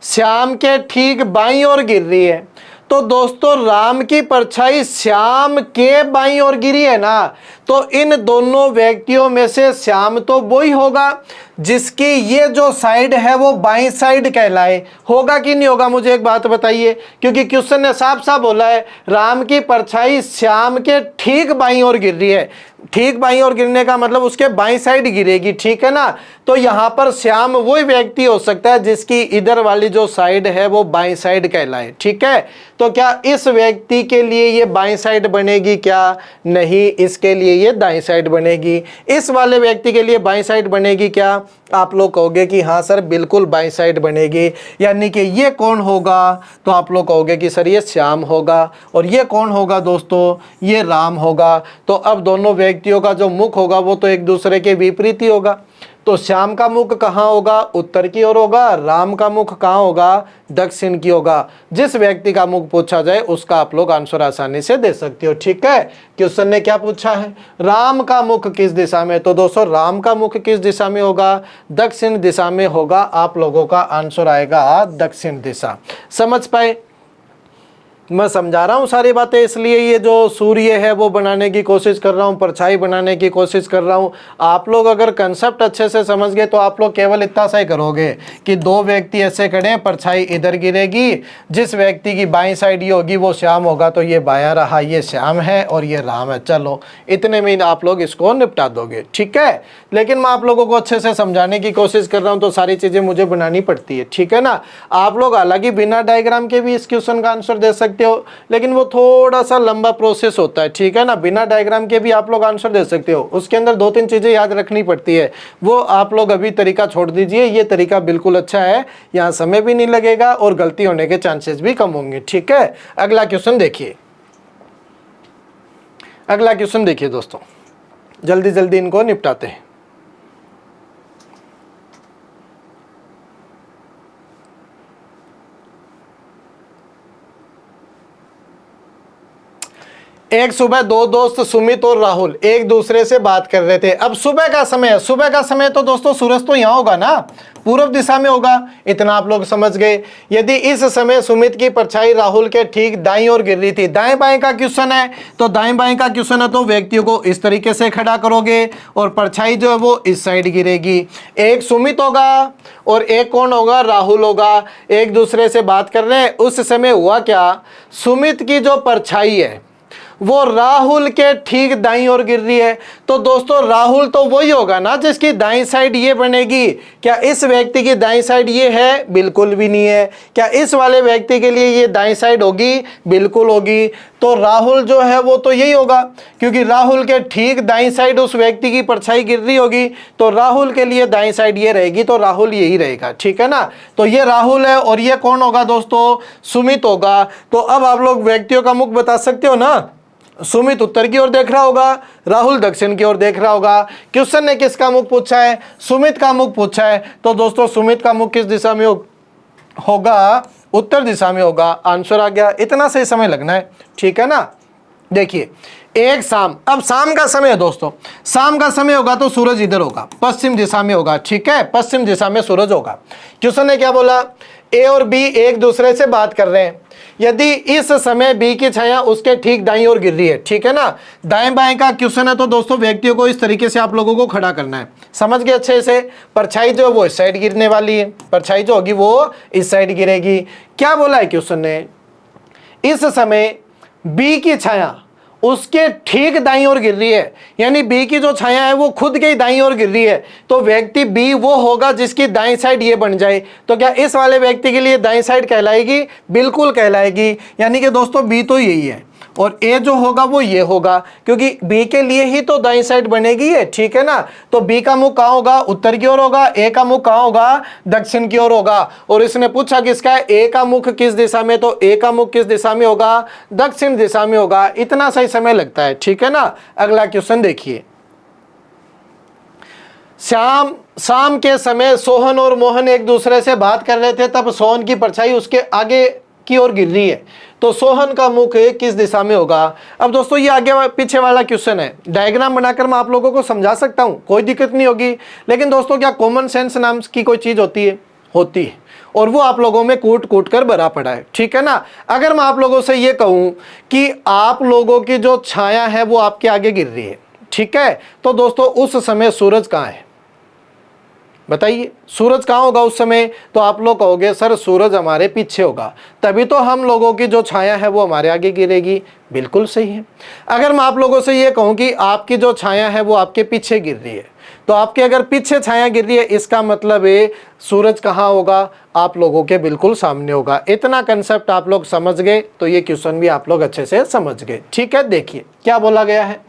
श्याम के ठीक बाईं ओर गिर रही है। तो दोस्तों राम की परछाई श्याम के बाईं ओर गिरी है ना, तो इन दोनों व्यक्तियों में से श्याम तो वही होगा जिसकी ये जो साइड है वो बाईं साइड कहलाए, होगा कि नहीं होगा? मुझे एक बात बताइए, क्योंकि क्वेश्चन ने साफ साफ बोला है राम की परछाई श्याम के ठीक बाईं ओर गिर रही है। ठीक बाईं ओर गिरने का मतलब उसके बाईं साइड गिरेगी, ठीक है ना। तो यहाँ पर श्याम वही व्यक्ति हो सकता है जिसकी इधर वाली जो साइड है वो बाईं साइड कहलाए, ठीक है। तो क्या इस व्यक्ति के लिए ये बाईं साइड बनेगी? क्या नहीं, इसके लिए ये दाईं साइड बनेगी। इस वाले व्यक्ति के लिए बाईं साइड बनेगी क्या? आप लोग कहोगे कि हाँ सर बिल्कुल बाईं साइड बनेगी। यानी कि ये कौन होगा? तो आप लोग कहोगे कि सर ये श्याम होगा। और ये कौन होगा दोस्तों? ये राम होगा। तो अब दोनों व्यक्तियों का जो मुख होगा वो तो एक दूसरे के विपरीत ही होगा। तो श्याम का मुख कहाँ होगा? उत्तर की ओर होगा। राम का मुख कहाँ होगा? दक्षिण की होगा। जिस व्यक्ति का मुख पूछा जाए उसका आप लोग आंसर आसानी से दे सकते हो, ठीक है। क्वेश्चन ने क्या पूछा है? राम का मुख किस दिशा में? तो दोस्तों राम का मुख किस दिशा में होगा? दक्षिण दिशा में होगा। आप लोगों का आंसर आएगा दक्षिण दिशा। समझ पाए? मैं समझा रहा हूँ सारी बातें, इसलिए ये जो सूर्य है वो बनाने की कोशिश कर रहा हूँ, परछाई बनाने की कोशिश कर रहा हूँ। आप लोग अगर कंसेप्ट अच्छे से समझ गए तो आप लोग केवल इतना सा ही करोगे कि दो व्यक्ति ऐसे खड़े हैं, परछाई इधर गिरेगी, जिस व्यक्ति की बाईं साइड ये होगी वो श्याम होगा, तो ये बायां रहा, ये श्याम है और ये राम है। चलो इतने में आप लोग इसको निपटा दोगे, ठीक है। लेकिन मैं आप लोगों को अच्छे से समझाने की कोशिश कर रहा हूँ तो सारी चीज़ें मुझे बनानी पड़ती है, ठीक है ना। आप लोग हालांकि बिना डायग्राम के भी इस क्वेश्चन का आंसर दे सकते हो, लेकिन वो थोड़ा सा लंबा प्रोसेस होता है, ठीक है ना। बिना डायग्राम के भी आप लोग आंसर दे सकते हो, उसके अंदर दो तीन चीजें याद रखनी पड़ती है, वो आप लोग अभी तरीका छोड़ दीजिए। ये तरीका बिल्कुल अच्छा है, यहाँ समय भी नहीं लगेगा और गलती होने के चांसेस भी कम होंगे, ठीक है। अगला क्वेश्चन देखिए, अगला क्वेश्चन देखिए दोस्तों, जल्दी जल्दी इनको निपटाते हैं। एक सुबह दो दोस्त सुमित और राहुल एक दूसरे से बात कर रहे थे। अब सुबह का समय है, सुबह का समय तो दोस्तों सूरज तो यहाँ होगा ना, पूर्व दिशा में होगा, इतना आप लोग समझ गए। यदि इस समय सुमित की परछाई राहुल के ठीक दाईं ओर गिर रही थी, दाएं बाएं का क्वेश्चन है, तो दाएं बाएं का क्वेश्चन है तो व्यक्तियों को इस तरीके से खड़ा करोगे और परछाई जो है वो इस साइड गिरेगी। एक सुमित होगा और एक कौन होगा? राहुल होगा। एक दूसरे से बात कर रहे हैं। उस समय हुआ क्या? सुमित की जो परछाई है वो राहुल के ठीक दाईं ओर गिर रही है। तो दोस्तों राहुल तो वही होगा ना जिसकी दाईं साइड ये बनेगी। क्या इस व्यक्ति की दाईं साइड ये है? बिल्कुल भी नहीं है। क्या इस वाले व्यक्ति के लिए ये दाईं साइड होगी? बिल्कुल होगी। तो राहुल जो है वो तो यही होगा, क्योंकि राहुल के ठीक दाईं साइड उस व्यक्ति की परछाई गिर रही होगी, तो राहुल के लिए दाईं साइड ये रहेगी, तो राहुल यही रहेगा, ठीक है ना। तो ये राहुल है और ये कौन होगा दोस्तों? सुमित होगा। तो अब आप लोग व्यक्तियों का मुख बता सकते हो ना। सुमित उत्तर की ओर देख रहा होगा, राहुल दक्षिण की ओर देख रहा होगा। क्वेश्चन ने किसका मुख पूछा है? सुमित का मुख पूछा है। तो दोस्तों सुमित का मुख किस दिशा में होगा? उत्तर दिशा में होगा। आंसर आ गया। इतना सही समय लगना है, ठीक है ना। देखिए एक शाम, अब शाम का समय है दोस्तों, शाम का समय होगा तो सूरज इधर होगा, पश्चिम दिशा में होगा, ठीक है, पश्चिम दिशा में सूरज होगा। क्वेश्चन ने क्या बोला? ए और बी एक दूसरे से बात कर रहे हैं। यदि इस समय बी की छाया उसके ठीक दाईं ओर गिर रही है, ठीक है ना, दाएं बाएं का क्वेश्चन है तो दोस्तों व्यक्तियों को इस तरीके से आप लोगों को खड़ा करना है, समझ गए अच्छे से। परछाई जो है वो इस साइड गिरने वाली है, परछाई जो होगी वो इस साइड गिरेगी। क्या बोला है क्वेश्चन ने, इस समय बी की छाया उसके ठीक दाईं ओर गिर रही है, यानी बी की जो छाया है वो खुद के ही दाईं ओर गिर रही है, तो व्यक्ति बी वो होगा जिसकी दाईं साइड ये बन जाए। तो क्या इस वाले व्यक्ति के लिए दाईं साइड कहलाएगी? बिल्कुल कहलाएगी, यानी कि दोस्तों बी तो यही है और ए जो होगा वो ये होगा, क्योंकि बी के लिए ही तो दाईं साइड बनेगी ये, ठीक है ना। तो बी का मुख कहाँ होगा? उत्तर की ओर होगा। ए का मुख कहाँ होगा? दक्षिण की ओर होगा। और इसने पूछा किसका है? ए का मुख किस दिशा में, तो ए का मुख किस दिशा में होगा? दक्षिण दिशा में होगा। इतना सही समय लगता है, ठीक है ना। अगला क्वेश्चन देखिए, शाम के समय सोहन और मोहन एक दूसरे से बात कर रहे थे, तब सोहन की परछाई उसके आगे की ओर गिर रही है, तो सोहन का मुख किस दिशा में होगा? अब दोस्तों ये आगे पीछे वाला क्वेश्चन है, डायग्राम बनाकर मैं आप लोगों को समझा सकता हूं, कोई दिक्कत नहीं होगी। लेकिन दोस्तों क्या कॉमन सेंस नाम की कोई चीज होती है? होती है, और वो आप लोगों में कूट कूट कर भरा पड़ा है, ठीक है ना। अगर मैं आप लोगों से ये कहूं कि आप लोगों की जो छाया है वो आपके आगे गिर रही है, ठीक है, तो दोस्तों उस समय सूरज कहाँ है? बताइए, सूरज कहाँ होगा उस समय? तो आप लोग कहोगे सर सूरज हमारे पीछे होगा, तभी तो हम लोगों की जो छाया है वो हमारे आगे गिरेगी। बिल्कुल सही है। अगर मैं आप लोगों से ये कहूँ कि आपकी जो छाया है वो आपके पीछे गिर रही है, तो आपके अगर पीछे छाया गिर रही है इसका मतलब है सूरज कहाँ होगा? आप लोगों के बिल्कुल सामने होगा। इतना कंसेप्ट आप लोग समझ गए तो ये क्वेश्चन भी आप लोग अच्छे से समझ गए, ठीक है। देखिए क्या बोला गया है,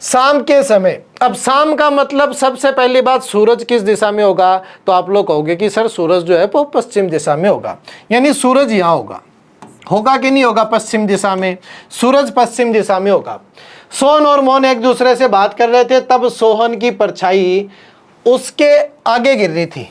शाम के समय। अब शाम का मतलब सबसे पहली बात सूरज किस दिशा में होगा? तो आप लोग कहोगे कि सर सूरज जो है वो पश्चिम दिशा में होगा, यानी सूरज यहाँ होगा। होगा कि नहीं होगा? पश्चिम दिशा में, सूरज पश्चिम दिशा में होगा। सोहन और मोहन एक दूसरे से बात कर रहे थे, तब सोहन की परछाई उसके आगे गिर रही थी।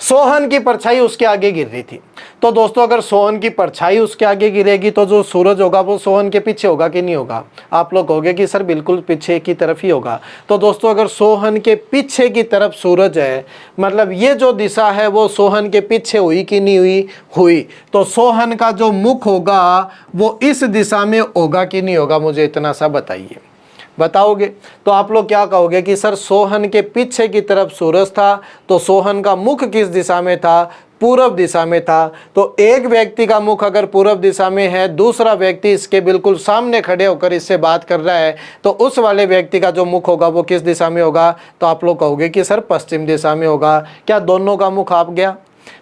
सोहन की परछाई उसके आगे गिर रही थी, तो दोस्तों अगर सोहन की परछाई उसके आगे गिरेगी तो जो सूरज होगा वो सोहन के पीछे होगा कि नहीं होगा? आप लोग कहोगे कि सर बिल्कुल पीछे की तरफ ही होगा। तो दोस्तों अगर सोहन के पीछे की तरफ सूरज है, मतलब ये जो दिशा है वो सोहन के पीछे हुई कि नहीं हुई? हुई। तो सोहन का जो मुख होगा वो इस दिशा में होगा कि नहीं होगा? मुझे इतना सा बताइए, बताओगे? तो आप लोग क्या कहोगे कि सर सोहन के पीछे की तरफ सूरज था, तो सोहन का मुख किस दिशा में था? पूर्व दिशा में था। तो एक व्यक्ति का मुख अगर पूर्व दिशा में है, दूसरा व्यक्ति इसके बिल्कुल सामने खड़े होकर इससे बात कर रहा है, तो उस वाले व्यक्ति का जो मुख होगा वो किस दिशा में होगा? तो आप लोग कहोगे कि सर पश्चिम दिशा में होगा। क्या दोनों का मुख आप गया?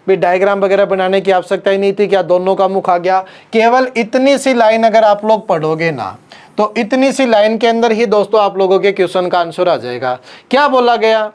भी डायग्राम वगैरह बनाने की आवश्यकता ही नहीं थी, क्या दोनों का मुख आ गया? केवल इतनी सी लाइन अगर आप लोग पढ़ोगे ना, तो इतनी सी लाइन के अंदर ही दोस्तों आप लोगों के क्वेश्चन का आंसर आ जाएगा। क्या बोला गया?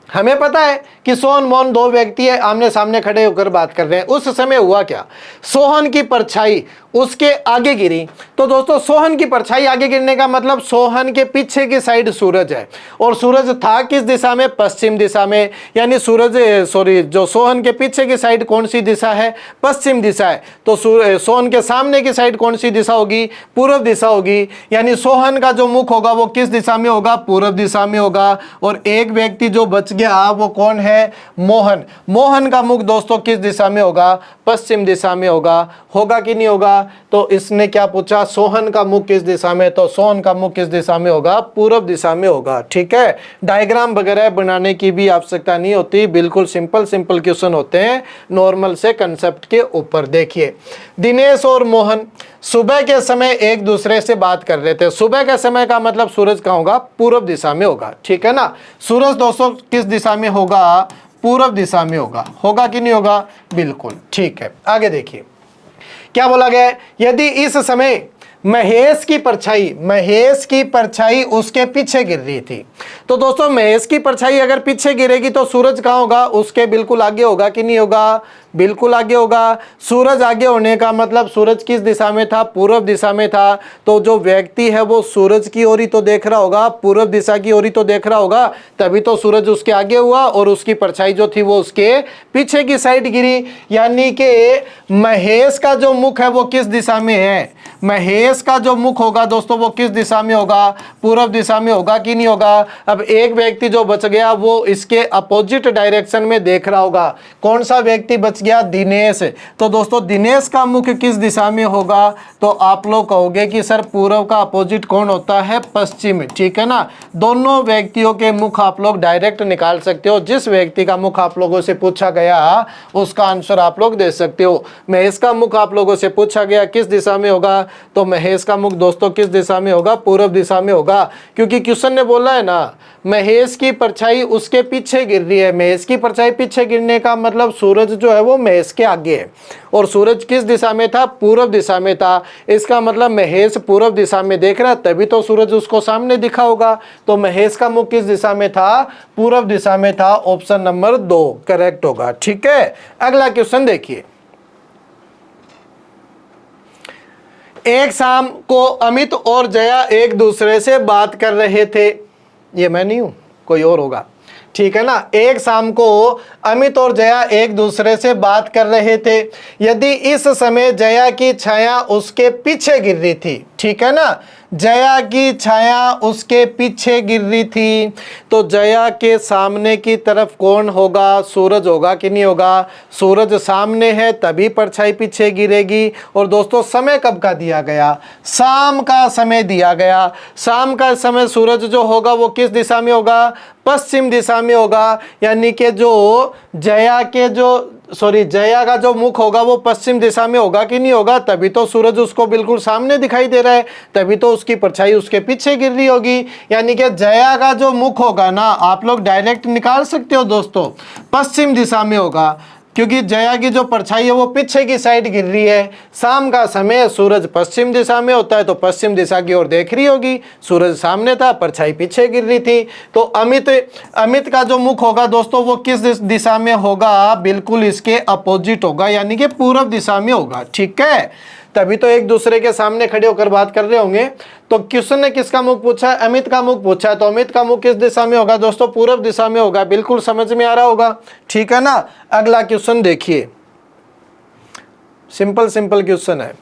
हमें पता है कि सोहन मोहन दो व्यक्ति है, आमने सामने खड़े होकर बात कर रहे हैं। उस समय हुआ क्या? सोहन की परछाई उसके आगे गिरी। तो दोस्तों सोहन की परछाई आगे गिरने का मतलब सोहन के पीछे की साइड सूरज है, और सूरज था किस दिशा में? पश्चिम दिशा में। यानी जो सोहन के पीछे की साइड कौन सी दिशा है? पश्चिम दिशा है। तो सोहन के सामने की साइड कौन सी दिशा होगी? पूर्व दिशा होगी। यानी सोहन का जो मुख होगा वो किस दिशा में होगा? पूर्व दिशा में होगा। और एक व्यक्ति जो बच गया वो कौन है? मोहन। मोहन का मुख दोस्तों किस दिशा में होगा? पश्चिम दिशा में होगा। होगा कि नहीं होगा? तो इसने क्या पूछा? सोहन का मुख किस दिशा में? तो सोहन का मुख किस दिशा में होगा? पूर्व दिशा में होगा, ठीक है। डायग्राम वगैरह बनाने की भी आवश्यकता नहीं होती, बिल्कुल सिंपल क्वेश्चन होते हैं नॉर्मल से कंसेप्ट के ऊपर। देखिए, दिनेश और मोहन सुबह के समय एक दूसरे से बात कर रहे थे। सुबह के समय का मतलब सूरज कहाँ होगा? पूर्व दिशा में होगा, ठीक है ना। सूरज दोस्तों किस दिशा में होगा? पूर्व दिशा में होगा। होगा कि नहीं होगा? बिल्कुल ठीक है। आगे देखिए क्या बोला गया है, यदि इस समय महेश की परछाई उसके पीछे गिर रही थी। तो दोस्तों महेश की परछाई अगर पीछे गिरेगी तो सूरज कहाँ होगा? उसके बिल्कुल आगे होगा कि नहीं होगा? बिल्कुल आगे होगा। सूरज आगे होने का मतलब सूरज किस दिशा में था? पूर्व दिशा में था। तो जो व्यक्ति है वो सूरज की ओर ही तो देख रहा होगा, पूर्व दिशा की ओर ही तो देख रहा होगा, तभी तो सूरज उसके आगे हुआ और उसकी परछाई जो थी वो उसके पीछे की साइड गिरी। यानी कि महेश का जो मुख है वो किस दिशा में है? महेश का जो मुख होगा दोस्तों वो किस दिशा में होगा? पूर्व दिशा में होगा कि नहीं होगा? अब एक व्यक्ति जो बच गया वो इसके अपोजिट डायरेक्शन में देख रहा होगा। कौन सा व्यक्ति बच गया? गया दिनेश। तो दोस्तों दिनेश का मुख किस दिशा में होगा, तो आप लोग कहोगे कि सर पूर्व का अपोजिट कौन होता है, पश्चिम। ठीक है ना, दोनों व्यक्तियों के मुख आप लोग डायरेक्ट निकाल सकते हो। जिस व्यक्ति का मुख आप लोगों से पूछा गया उसका आंसर आप लोग दे सकते हो। महेश का मुख आप लोगों से पूछा गया किस दिशा में होगा, तो महेश का मुख दोस्तों किस दिशा में होगा, पूर्व दिशा में होगा, क्योंकि क्वेश्चन ने बोला है ना महेश की परछाई उसके पीछे गिर रही है। महेश की परछाई पीछे गिरने का मतलब सूरज जो है वो महेश के आगे है, और सूरज किस दिशा में था, पूर्व दिशा में था। इसका मतलब महेश पूर्व दिशा में देख रहा है, तभी तो सूरज उसको सामने दिखा होगा। तो महेश का मुख किस दिशा में था, पूर्व दिशा में था। ऑप्शन नंबर 2 करेक्ट होगा। ठीक है, अगला क्वेश्चन देखिए। एक शाम को अमित और जया एक दूसरे से बात कर रहे थे। ये मैं नहीं हूं, कोई और होगा। ठीक है ना, एक शाम को अमित और जया एक दूसरे से बात कर रहे थे। यदि इस समय जया की छाया उसके पीछे गिर रही थी, ठीक है ना, जया की छाया उसके पीछे गिर रही थी, तो जया के सामने की तरफ कौन होगा, सूरज होगा कि नहीं होगा। सूरज सामने है तभी परछाई पीछे गिरेगी। और दोस्तों समय कब का दिया गया, शाम का समय दिया गया। शाम का समय सूरज जो होगा वो किस दिशा में होगा, पश्चिम दिशा में होगा। यानी कि जो जया का जो मुख होगा वो पश्चिम दिशा में होगा कि नहीं होगा, तभी तो सूरज उसको बिल्कुल सामने दिखाई दे रहा है, तभी तो उसकी परछाई उसके पीछे गिर रही होगी। यानी कि जया का जो मुख होगा ना आप लोग डायरेक्ट निकाल सकते हो दोस्तों, पश्चिम दिशा में होगा, क्योंकि जया की जो परछाई है वो पीछे की साइड गिर रही है। शाम का समय सूरज पश्चिम दिशा में होता है, तो पश्चिम दिशा की ओर देख रही होगी, सूरज सामने था, परछाई पीछे गिर रही थी। तो अमित का जो मुख होगा दोस्तों वो किस दिशा में होगा, बिल्कुल इसके अपोजिट होगा, यानी कि पूर्व दिशा में होगा। ठीक है, तभी तो एक दूसरे के सामने खड़े होकर बात कर रहे होंगे। तो क्वेश्चन ने किसका मुख पूछा है, अमित का मुख पूछा है, तो अमित का मुख किस दिशा में होगा दोस्तों, पूर्व दिशा में होगा। बिल्कुल समझ में आ रहा होगा। ठीक है ना, अगला क्वेश्चन देखिए, सिंपल क्वेश्चन है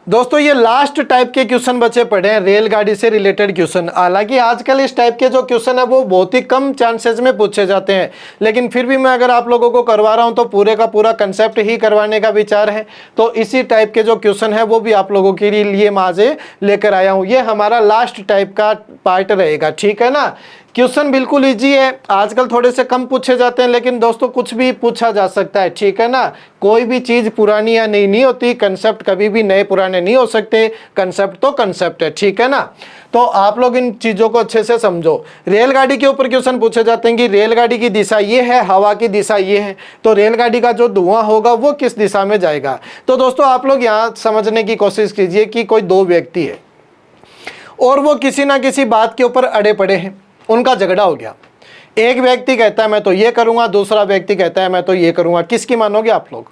दोस्तों। ये लास्ट टाइप के क्वेश्चन बचे पड़े हैं, रेलगाड़ी से रिलेटेड क्वेश्चन। हालांकि आजकल इस टाइप के जो क्वेश्चन है वो बहुत ही कम चांसेस में पूछे जाते हैं, लेकिन फिर भी मैं अगर आप लोगों को करवा रहा हूं तो पूरे का पूरा कंसेप्ट ही करवाने का विचार है। तो इसी टाइप के जो क्वेश्चन है वो भी आप लोगों के लिए मैं आज लेकर आया हूँ। ये हमारा लास्ट टाइप का पार्ट रहेगा। ठीक है ना, क्वेश्चन बिल्कुल इजी है, आजकल थोड़े से कम पूछे जाते हैं, लेकिन दोस्तों कुछ भी पूछा जा सकता है। ठीक है ना, कोई भी चीज पुरानी या नई नहीं होती, कंसेप्ट कभी भी नए पुराने नहीं हो सकते, कंसेप्ट तो कंसेप्ट है। ठीक है ना, तो आप लोग इन चीजों को अच्छे से समझो। रेलगाड़ी के ऊपर क्वेश्चन पूछे जाते हैं कि रेलगाड़ी की दिशा ये है, हवा की दिशा ये है, तो रेलगाड़ी का जो धुआं होगा वो किस दिशा में जाएगा। तो दोस्तों आप लोग यहाँ समझने की कोशिश कीजिए कि कोई दो व्यक्ति है और वो किसी ना किसी बात के ऊपर अड़े पड़े हैं, उनका झगड़ा हो गया। एक व्यक्ति कहता है मैं तो ये करूंगा, दूसरा व्यक्ति कहता है मैं तो ये करूंगा। किसकी मानोगे आप लोग?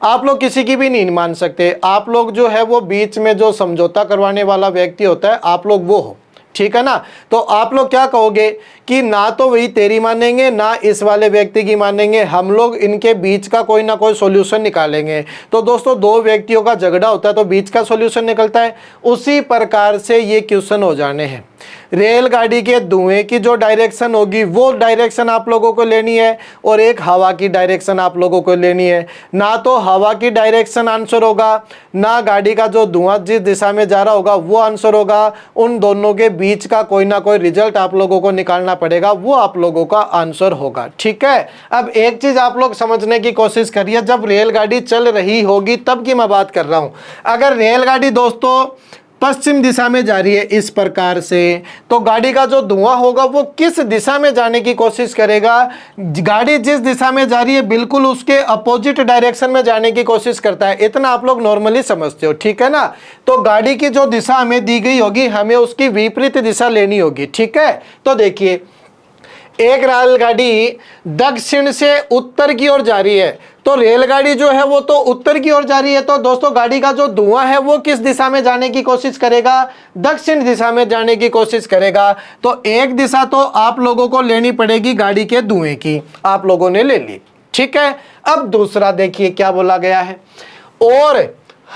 आप लोग किसी की भी नहीं मान सकते। आप लोग जो है वो बीच में जो समझौता करवाने वाला व्यक्ति होता है, आप लोग वो हो। ठीक है ना, तो आप लोग क्या कहोगे कि ना तो वही तेरी मानेंगे ना इस वाले व्यक्ति की मानेंगे, हम लोग इनके बीच का कोई ना कोई सॉल्यूशन निकालेंगे। तो दोस्तों दो व्यक्तियों का झगड़ा होता है तो बीच का सॉल्यूशन निकलता है। उसी प्रकार से ये क्वेश्चन हो जाने हैं। रेलगाड़ी के धुएं की जो डायरेक्शन होगी वो डायरेक्शन आप लोगों को लेनी है, और एक हवा की डायरेक्शन आप लोगों को लेनी है। ना तो हवा की डायरेक्शन आंसर होगा, ना गाड़ी का जो धुआं जिस दिशा में जा रहा होगा वो आंसर होगा। उन दोनों के बीच का कोई ना कोई रिजल्ट आप लोगों को निकालना पड़ेगा, वो आप लोगों का आंसर होगा। ठीक है, अब एक चीज आप लोग समझने की कोशिश करिए, जब रेलगाड़ी चल रही होगी तब की मैं बात कर रहा हूं। अगर रेलगाड़ी दोस्तों पश्चिम दिशा में जा रही है इस प्रकार से, तो गाड़ी का जो धुआं होगा वो किस दिशा में जाने की कोशिश करेगा। गाड़ी जिस दिशा में जा रही है बिल्कुल उसके अपोजिट डायरेक्शन में जाने की कोशिश करता है। इतना आप लोग नॉर्मली समझते हो। ठीक है ना, तो गाड़ी की जो दिशा हमें दी गई होगी हमें उसकी विपरीत दिशा लेनी होगी। ठीक है, तो देखिए एक रेलगाड़ी दक्षिण से उत्तर की ओर जा रही है, तो रेलगाड़ी जो है वो तो उत्तर की ओर जा रही है, तो दोस्तों गाड़ी का जो धुआं है वो किस दिशा में जाने की कोशिश करेगा, दक्षिण दिशा में जाने की कोशिश करेगा। तो एक दिशा तो आप लोगों को लेनी पड़ेगी गाड़ी के धुएं की, आप लोगों ने ले ली। ठीक है, अब दूसरा देखिए क्या बोला गया है, और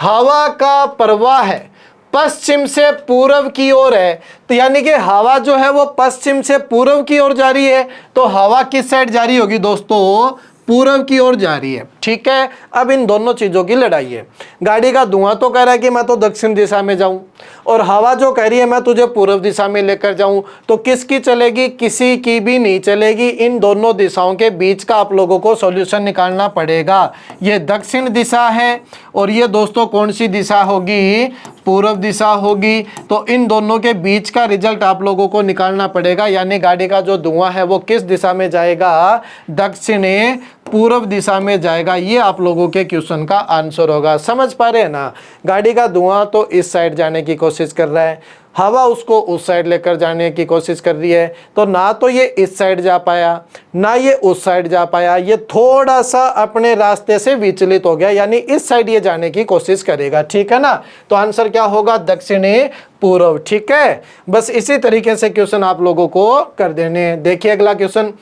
हवा का प्रवाह है पश्चिम से पूर्व की ओर है। तो यानी कि हवा जो है वो पश्चिम से पूर्व की ओर जा रही है, तो हवा किस साइड जा रही होगी दोस्तों, पूर्व की ओर जा रही है। ठीक है। अब इन दोनों चीज़ों की लड़ाई है। गाड़ी का धुआं तो कह रहा है कि मैं तो दक्षिण दिशा में जाऊं, और हवा जो कह रही है मैं तुझे पूर्व दिशा में लेकर जाऊं। तो किसकी चलेगी? किसी की भी नहीं चलेगी। इन दोनों दिशाओं के बीच का आप लोगों को सॉल्यूशन निकालना पड़ेगा। ये दक्षिण दिशा है और ये दोस्तों कौन सी दिशा होगी? पूर्व दिशा होगी। तो इन दोनों के बीच का रिजल्ट आप लोगों को निकालना पड़ेगा, यानी गाड़ी का जो धुआं है वो किस दिशा में जाएगा? दक्षिण पूर्व दिशा में जाएगा। ये आप लोगों के क्वेश्चन का आंसर होगा। समझ पा रहे हैं ना? गाड़ी का धुआं तो इस साइड जाने की कोशिश कर रहा है, हवा उसको उस साइड लेकर जाने की कोशिश कर रही है। तो ना तो ये इस साइड जा पाया, ना ये उस साइड जा पाया, ये थोड़ा सा अपने रास्ते से विचलित हो गया, यानी इस साइड ये जाने की कोशिश करेगा। ठीक है ना? तो आंसर क्या होगा? दक्षिणी पूर्व। ठीक है, बस इसी तरीके से क्वेश्चन आप लोगों को कर देने। देखिए अगला क्वेश्चन,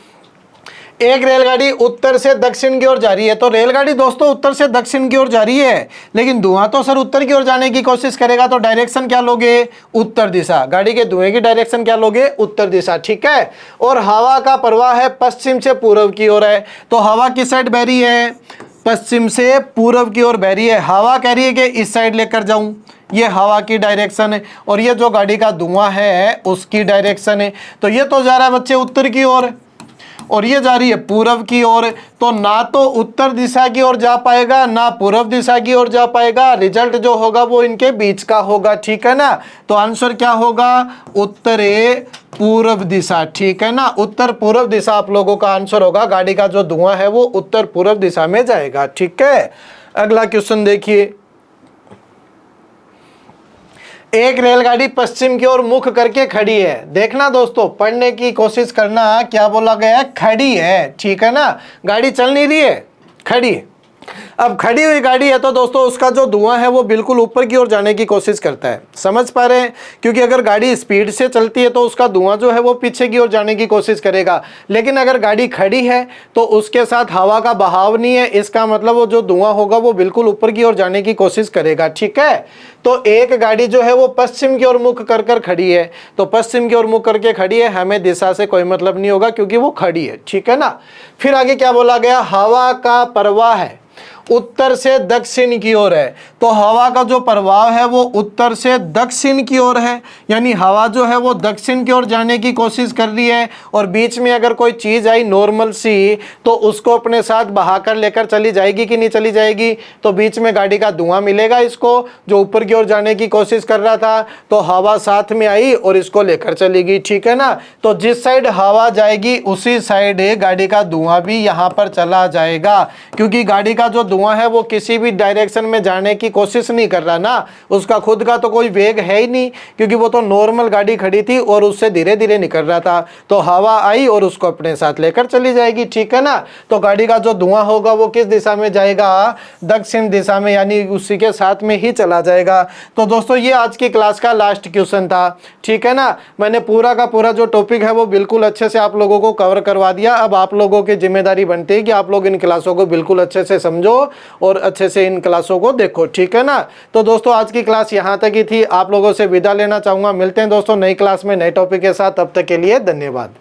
एक रेलगाड़ी उत्तर से दक्षिण की ओर जा रही है। तो रेलगाड़ी दोस्तों उत्तर से दक्षिण की ओर जा रही है, लेकिन धुआं तो सर उत्तर की ओर जाने की कोशिश करेगा। तो डायरेक्शन क्या लोगे? उत्तर दिशा। गाड़ी के धुएं की डायरेक्शन क्या लोगे? उत्तर दिशा। ठीक है। और हवा का प्रवाह है पश्चिम से पूर्व की ओर है। तो हवा किस साइड बह रही है? पश्चिम से पूर्व की ओर बह रही है। हवा कह रही है कि इस साइड लेकर जाऊं, ये हवा की डायरेक्शन है, और ये जो गाड़ी का धुआं है उसकी डायरेक्शन है। तो ये तो जा रहा है बच्चे उत्तर की ओर, और ये जा रही है पूर्व की ओर। तो ना तो उत्तर दिशा की ओर जा पाएगा, ना पूर्व दिशा की ओर जा पाएगा। रिजल्ट जो होगा वो इनके बीच का होगा। ठीक है ना? तो आंसर क्या होगा? उत्तरे पूर्व दिशा। ठीक है ना? उत्तर पूर्व दिशा आप लोगों का आंसर होगा। गाड़ी का जो धुआं है वो उत्तर पूर्व दिशा में जाएगा। ठीक है। अगला क्वेश्चन देखिए, एक रेलगाड़ी पश्चिम की ओर मुख करके खड़ी है। देखना दोस्तों, पढ़ने की कोशिश करना, क्या बोला गया है? खड़ी है। ठीक है ना? गाड़ी चल नहीं रही है, खड़ी है। अब खड़ी हुई गाड़ी है तो दोस्तों उसका जो धुआं है वो बिल्कुल ऊपर की ओर जाने की कोशिश करता है। समझ पा रहे हैं? क्योंकि अगर गाड़ी स्पीड से चलती है तो उसका धुआं जो है वो पीछे की ओर जाने की कोशिश करेगा, लेकिन अगर गाड़ी खड़ी है तो उसके साथ हवा का बहाव नहीं है। इसका मतलब वो जो धुआं होगा वो बिल्कुल ऊपर की ओर जाने की कोशिश करेगा। ठीक है। तो एक गाड़ी जो है वो पश्चिम की ओर मुख कर कर खड़ी है। तो पश्चिम की ओर मुख करके खड़ी है, हमें दिशा से कोई मतलब नहीं होगा क्योंकि वो खड़ी है। ठीक है ना? फिर आगे क्या बोला गया? हवा का प्रवाह है उत्तर से दक्षिण की ओर है। तो हवा का जो प्रवाह है वो उत्तर से दक्षिण की ओर है, यानी हवा जो है वो दक्षिण की ओर जाने की कोशिश कर रही है। और बीच में अगर कोई चीज़ आई नॉर्मल सी तो उसको अपने साथ बहाकर लेकर चली जाएगी कि नहीं चली जाएगी? तो बीच में गाड़ी का धुआं मिलेगा इसको, जो ऊपर की ओर जाने की कोशिश कर रहा था। तो हवा साथ में आई और इसको लेकर चलेगी। ठीक है ना? तो जिस साइड हवा जाएगी उसी साइड गाड़ी का धुआं भी यहाँ पर चला जाएगा, क्योंकि गाड़ी का जो धुआं है वो किसी भी डायरेक्शन में जाने की कोशिश नहीं कर रहा ना। उसका खुद का तो कोई वेग है ही नहीं, क्योंकि वो तो नॉर्मल गाड़ी खड़ी थी और उससे धीरे धीरे निकल रहा था। तो हवा आई और उसको अपने साथ लेकर चली जाएगी। ठीक है ना? तो गाड़ी का जो धुआं होगा वो किस दिशा में जाएगा? दक्षिण दिशा में, यानी उसी के साथ में ही चला जाएगा। तो दोस्तों ये आज की क्लास का लास्ट क्वेश्चन था। ठीक है ना? मैंने पूरा का पूरा जो टॉपिक है वो बिल्कुल अच्छे से आप लोगों को कवर करवा दिया। अब आप लोगों की जिम्मेदारी बनती है कि आप लोग इन क्लासों को बिल्कुल अच्छे से समझो और अच्छे से इन क्लासों को देखो। ठीक है ना? तो दोस्तों आज की क्लास यहाँ तक ही थी। आप लोगों से विदा लेना चाहूँगा। मिलते हैं दोस्तों नई क्लास में नए टॉपिक के साथ। तब तक के लिए धन्यवाद।